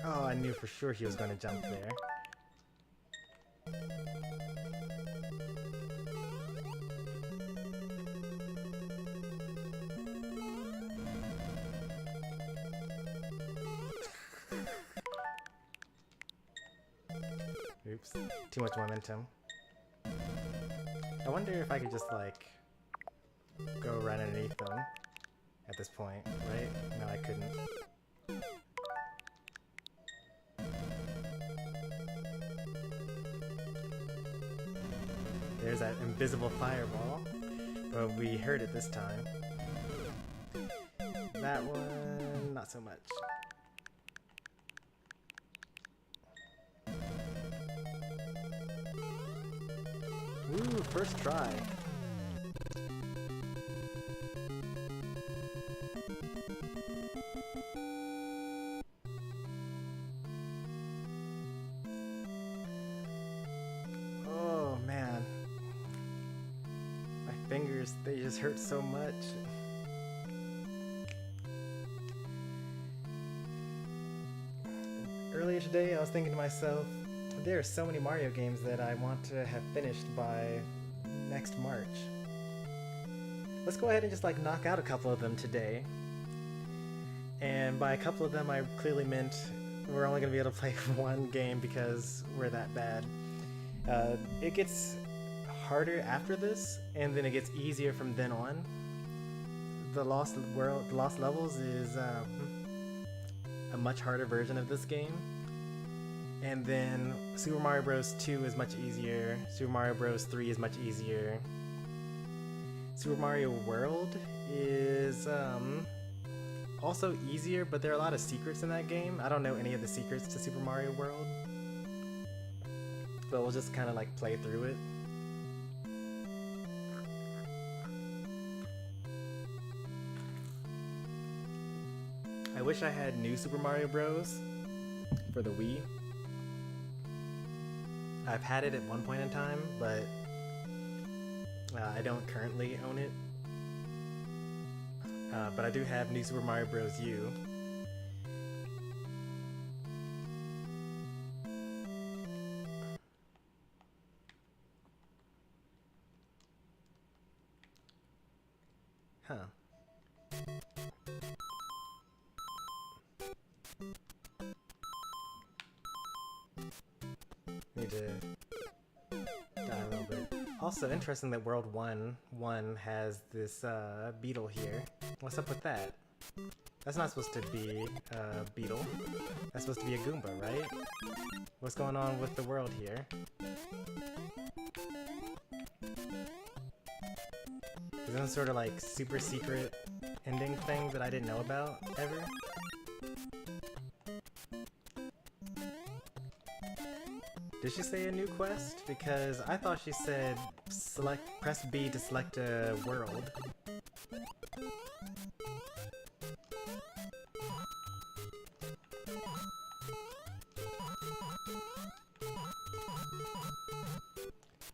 Oh, I knew for sure he was going to jump there. Oops, too much momentum. I wonder if I could just, like, go right underneath them at this point, right? No, I couldn't. there's that invisible fireball. But we heard it this time. That one, not so much. Ooh, first try. Oh man. My fingers, they just hurt so much. Earlier today, I was thinking to myself, there are so many Mario games that I want to have finished by next March. Let's go ahead and just like knock out a couple of them today. And by a couple of them, I clearly meant we're only going to be able to play one game because we're that bad. It gets harder after this, and then it gets easier from then on. The Lost Levels is a much harder version of this game. And then Super Mario Bros. 2 is much easier. Super Mario Bros. 3 is much easier. Super Mario World is also easier, but there are a lot of secrets in that game. I don't know any of the secrets to Super Mario World, but we'll just kind of like play through it. I wish I had New Super Mario Bros. For the Wii. I've had it at one point in time, but I don't currently own it. But I do have New Super Mario Bros. U. Huh. Need to die a little bit. Also interesting that World 1 has this beetle here. What's up with that? That's not supposed to be a beetle. That's supposed to be a Goomba, right? What's going on with the world here? Is there some sort of like super secret ending thing that I didn't know about ever? Did she say a new quest? Because I thought she said press B to select a world.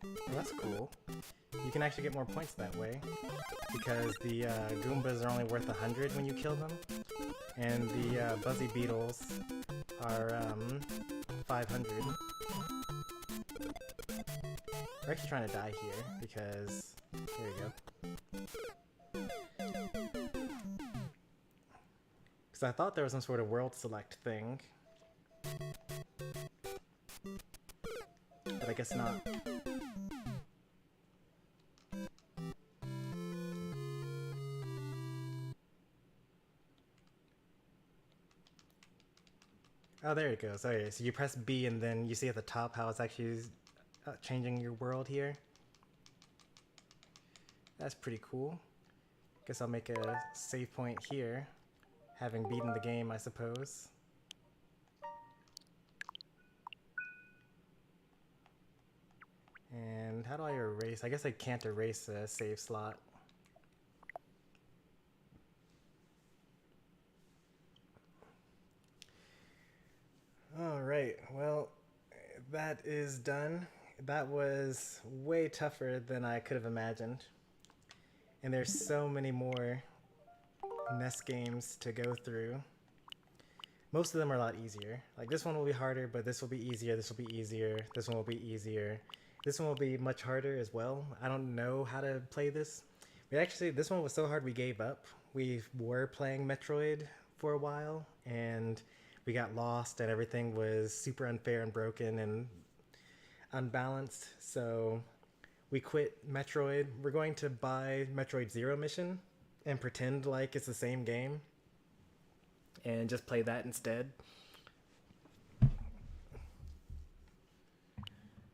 Well, that's cool. You can actually get more points that way, because the Goombas are only worth 100 when you kill them, and the Buzzy Beetles are 500. We're actually trying to die here, because... There we go. Because I thought there was some sort of world select thing. But I guess not. Oh, there it goes. Okay, so you press B and then you see at the top how it's actually changing your world here. That's pretty cool. Guess I'll make a save point here, having beaten the game, I suppose. And how do I erase? I guess I can't erase a save slot. Alright, well, that is done. That was way tougher than I could have imagined. And there's so many more NES games to go through. Most of them are a lot easier. Like this one will be harder, but this will be easier, this will be easier, this one will be easier. This one will be much harder as well. I don't know how to play this. This one was so hard we gave up. We were playing Metroid for a while, and we got lost, and everything was super unfair and broken and unbalanced, so we quit Metroid. We're going to buy Metroid Zero Mission and pretend like it's the same game and just play that instead.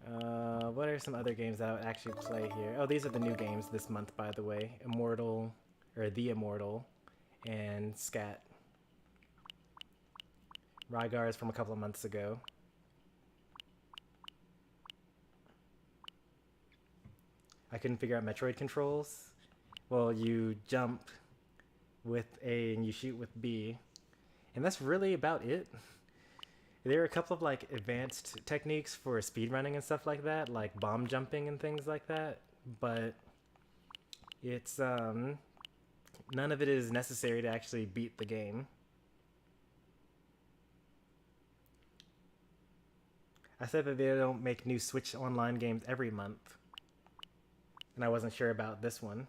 What are some other games that I would actually play here? Oh, these are the new games this month, by the way. Immortal, or The Immortal, and Scat. Rygar is from a couple of months ago. I couldn't figure out Metroid controls. Well, you jump with A and you shoot with B. And that's really about it. There are a couple of like advanced techniques for speedrunning and stuff like that, like bomb jumping and things like that, but it's none of it is necessary to actually beat the game. I said that they don't make new Switch Online games every month, and I wasn't sure about this one.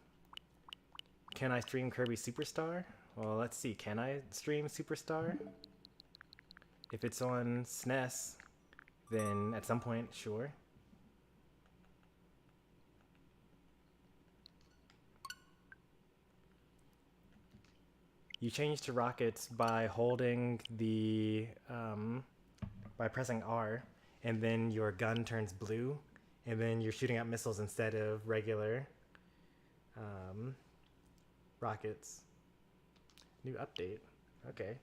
Can I stream Kirby Superstar? Well, let's see. Can I stream Superstar? If it's on SNES, then at some point, sure. You change to rockets by holding the, by pressing R, and then your gun turns blue, and then you're shooting out missiles instead of regular rockets. New update. Okay.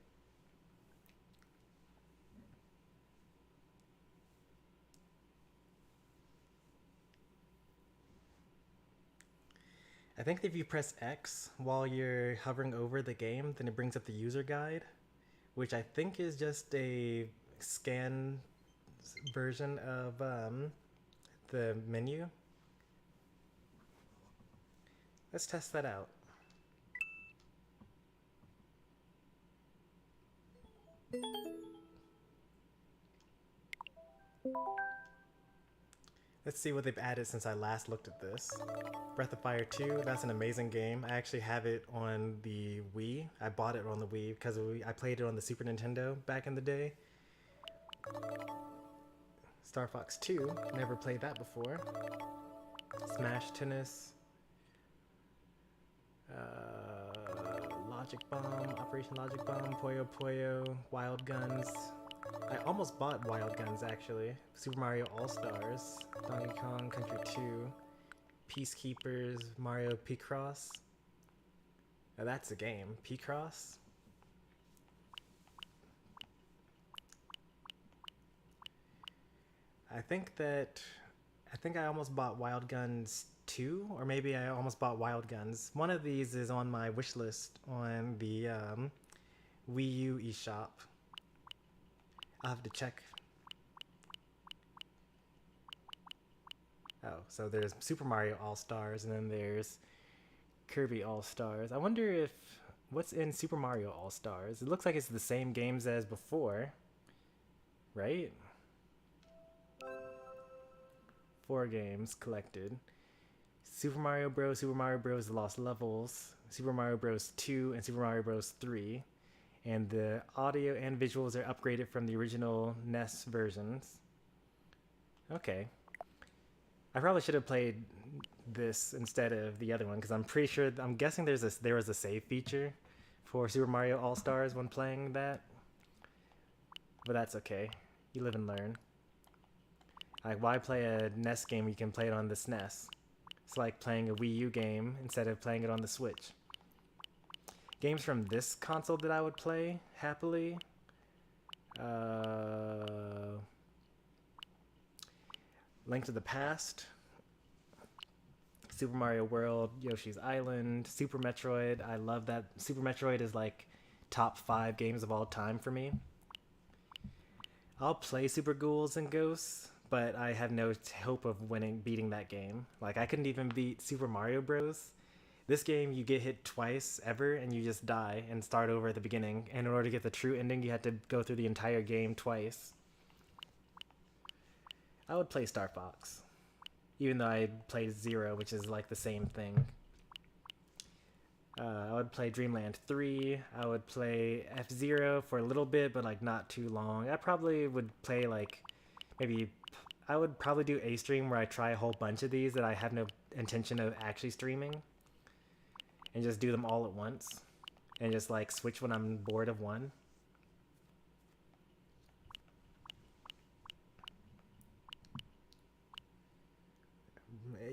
I think if you press X while you're hovering over the game, then it brings up the user guide, which I think is just a scan version of the menu. Let's test that out. Let's see what they've added since I last looked at this. Breath of Fire 2, that's an amazing game. I actually have it on the Wii. I bought it on the Wii because I played it on the Super Nintendo back in the day. Star Fox 2, never played that before. Smash Tennis. Logic Bomb, Operation Logic Bomb, Puyo Puyo, Wild Guns. I almost bought Wild Guns actually. Super Mario All-Stars, Donkey Kong Country 2, Peacekeepers, Mario Picross. Now that's a game. Picross? I think I almost bought Wild Guns 2, or maybe I almost bought Wild Guns. One of these is on my wish list on the Wii U eShop. I'll have to check. Oh, so there's Super Mario All-Stars, and then there's Kirby All-Stars. I wonder if... what's in Super Mario All-Stars? It looks like it's the same games as before, right? 4 games collected. Super Mario Bros., Super Mario Bros. The Lost Levels, Super Mario Bros. 2, and Super Mario Bros. 3. And the audio and visuals are upgraded from the original NES versions. Okay. I probably should have played this instead of the other one, because I'm pretty sure, I'm guessing there was a save feature for Super Mario All-Stars when playing that. But that's okay. You live and learn. Like, why play a NES game when you can play it on the SNES? It's like playing a Wii U game instead of playing it on the Switch. Games from this console that I would play happily. Link to the Past. Super Mario World, Yoshi's Island, Super Metroid. I love that. Super Metroid is like top 5 games of all time for me. I'll play Super Ghouls and Ghosts, but I have no hope of beating that game. Like, I couldn't even beat Super Mario Bros. This game, you get hit twice ever, and you just die and start over at the beginning. And in order to get the true ending, you had to go through the entire game twice. I would play Star Fox, even though I played Zero, which is like the same thing. I would play Dreamland 3. I would play F-Zero for a little bit, but like not too long. I probably would play like I would probably do a stream where I try a whole bunch of these that I have no intention of actually streaming, and just do them all at once, and just like switch when I'm bored of one.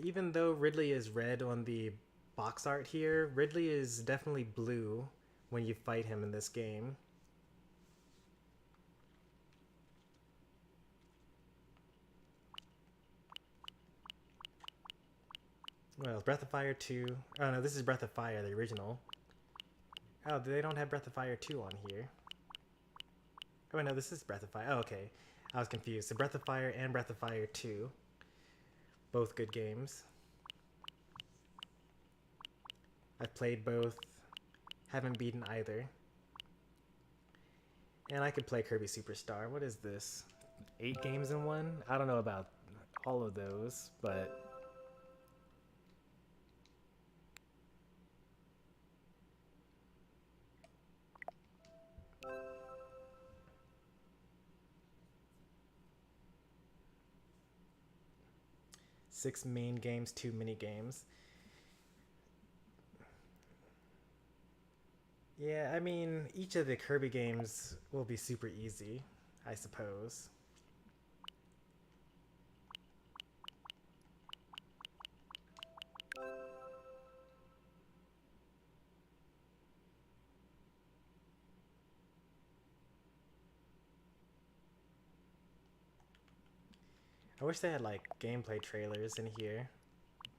even though Ridley is red on the box art here, Ridley is definitely blue when you fight him in this game. Well, Breath of Fire 2. Oh no, this is Breath of Fire, the original. Oh, they don't have Breath of Fire 2 on here. Oh no, this is Breath of Fire. Oh, okay. I was confused. So Breath of Fire and Breath of Fire 2. Both good games. I've played both. Haven't beaten either. And I could play Kirby Superstar. What is this? 8 games in one? I don't know about all of those, but... Six main games, 2 mini games. Yeah, I mean, each of the Kirby games will be super easy, I suppose. I wish they had like gameplay trailers in here,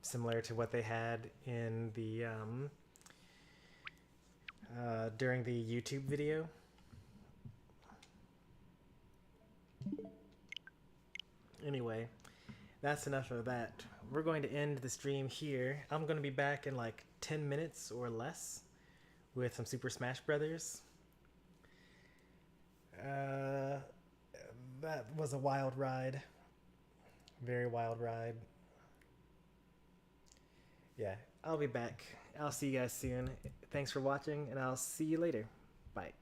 similar to what they had in the during the YouTube video. Anyway, that's enough of that. We're going to end the stream here. I'm going to be back in like 10 minutes or less with some Super Smash Brothers. That was a wild ride. Very wild ride. Yeah, I'll be back. I'll see you guys soon. Thanks for watching, and I'll see you later. Bye.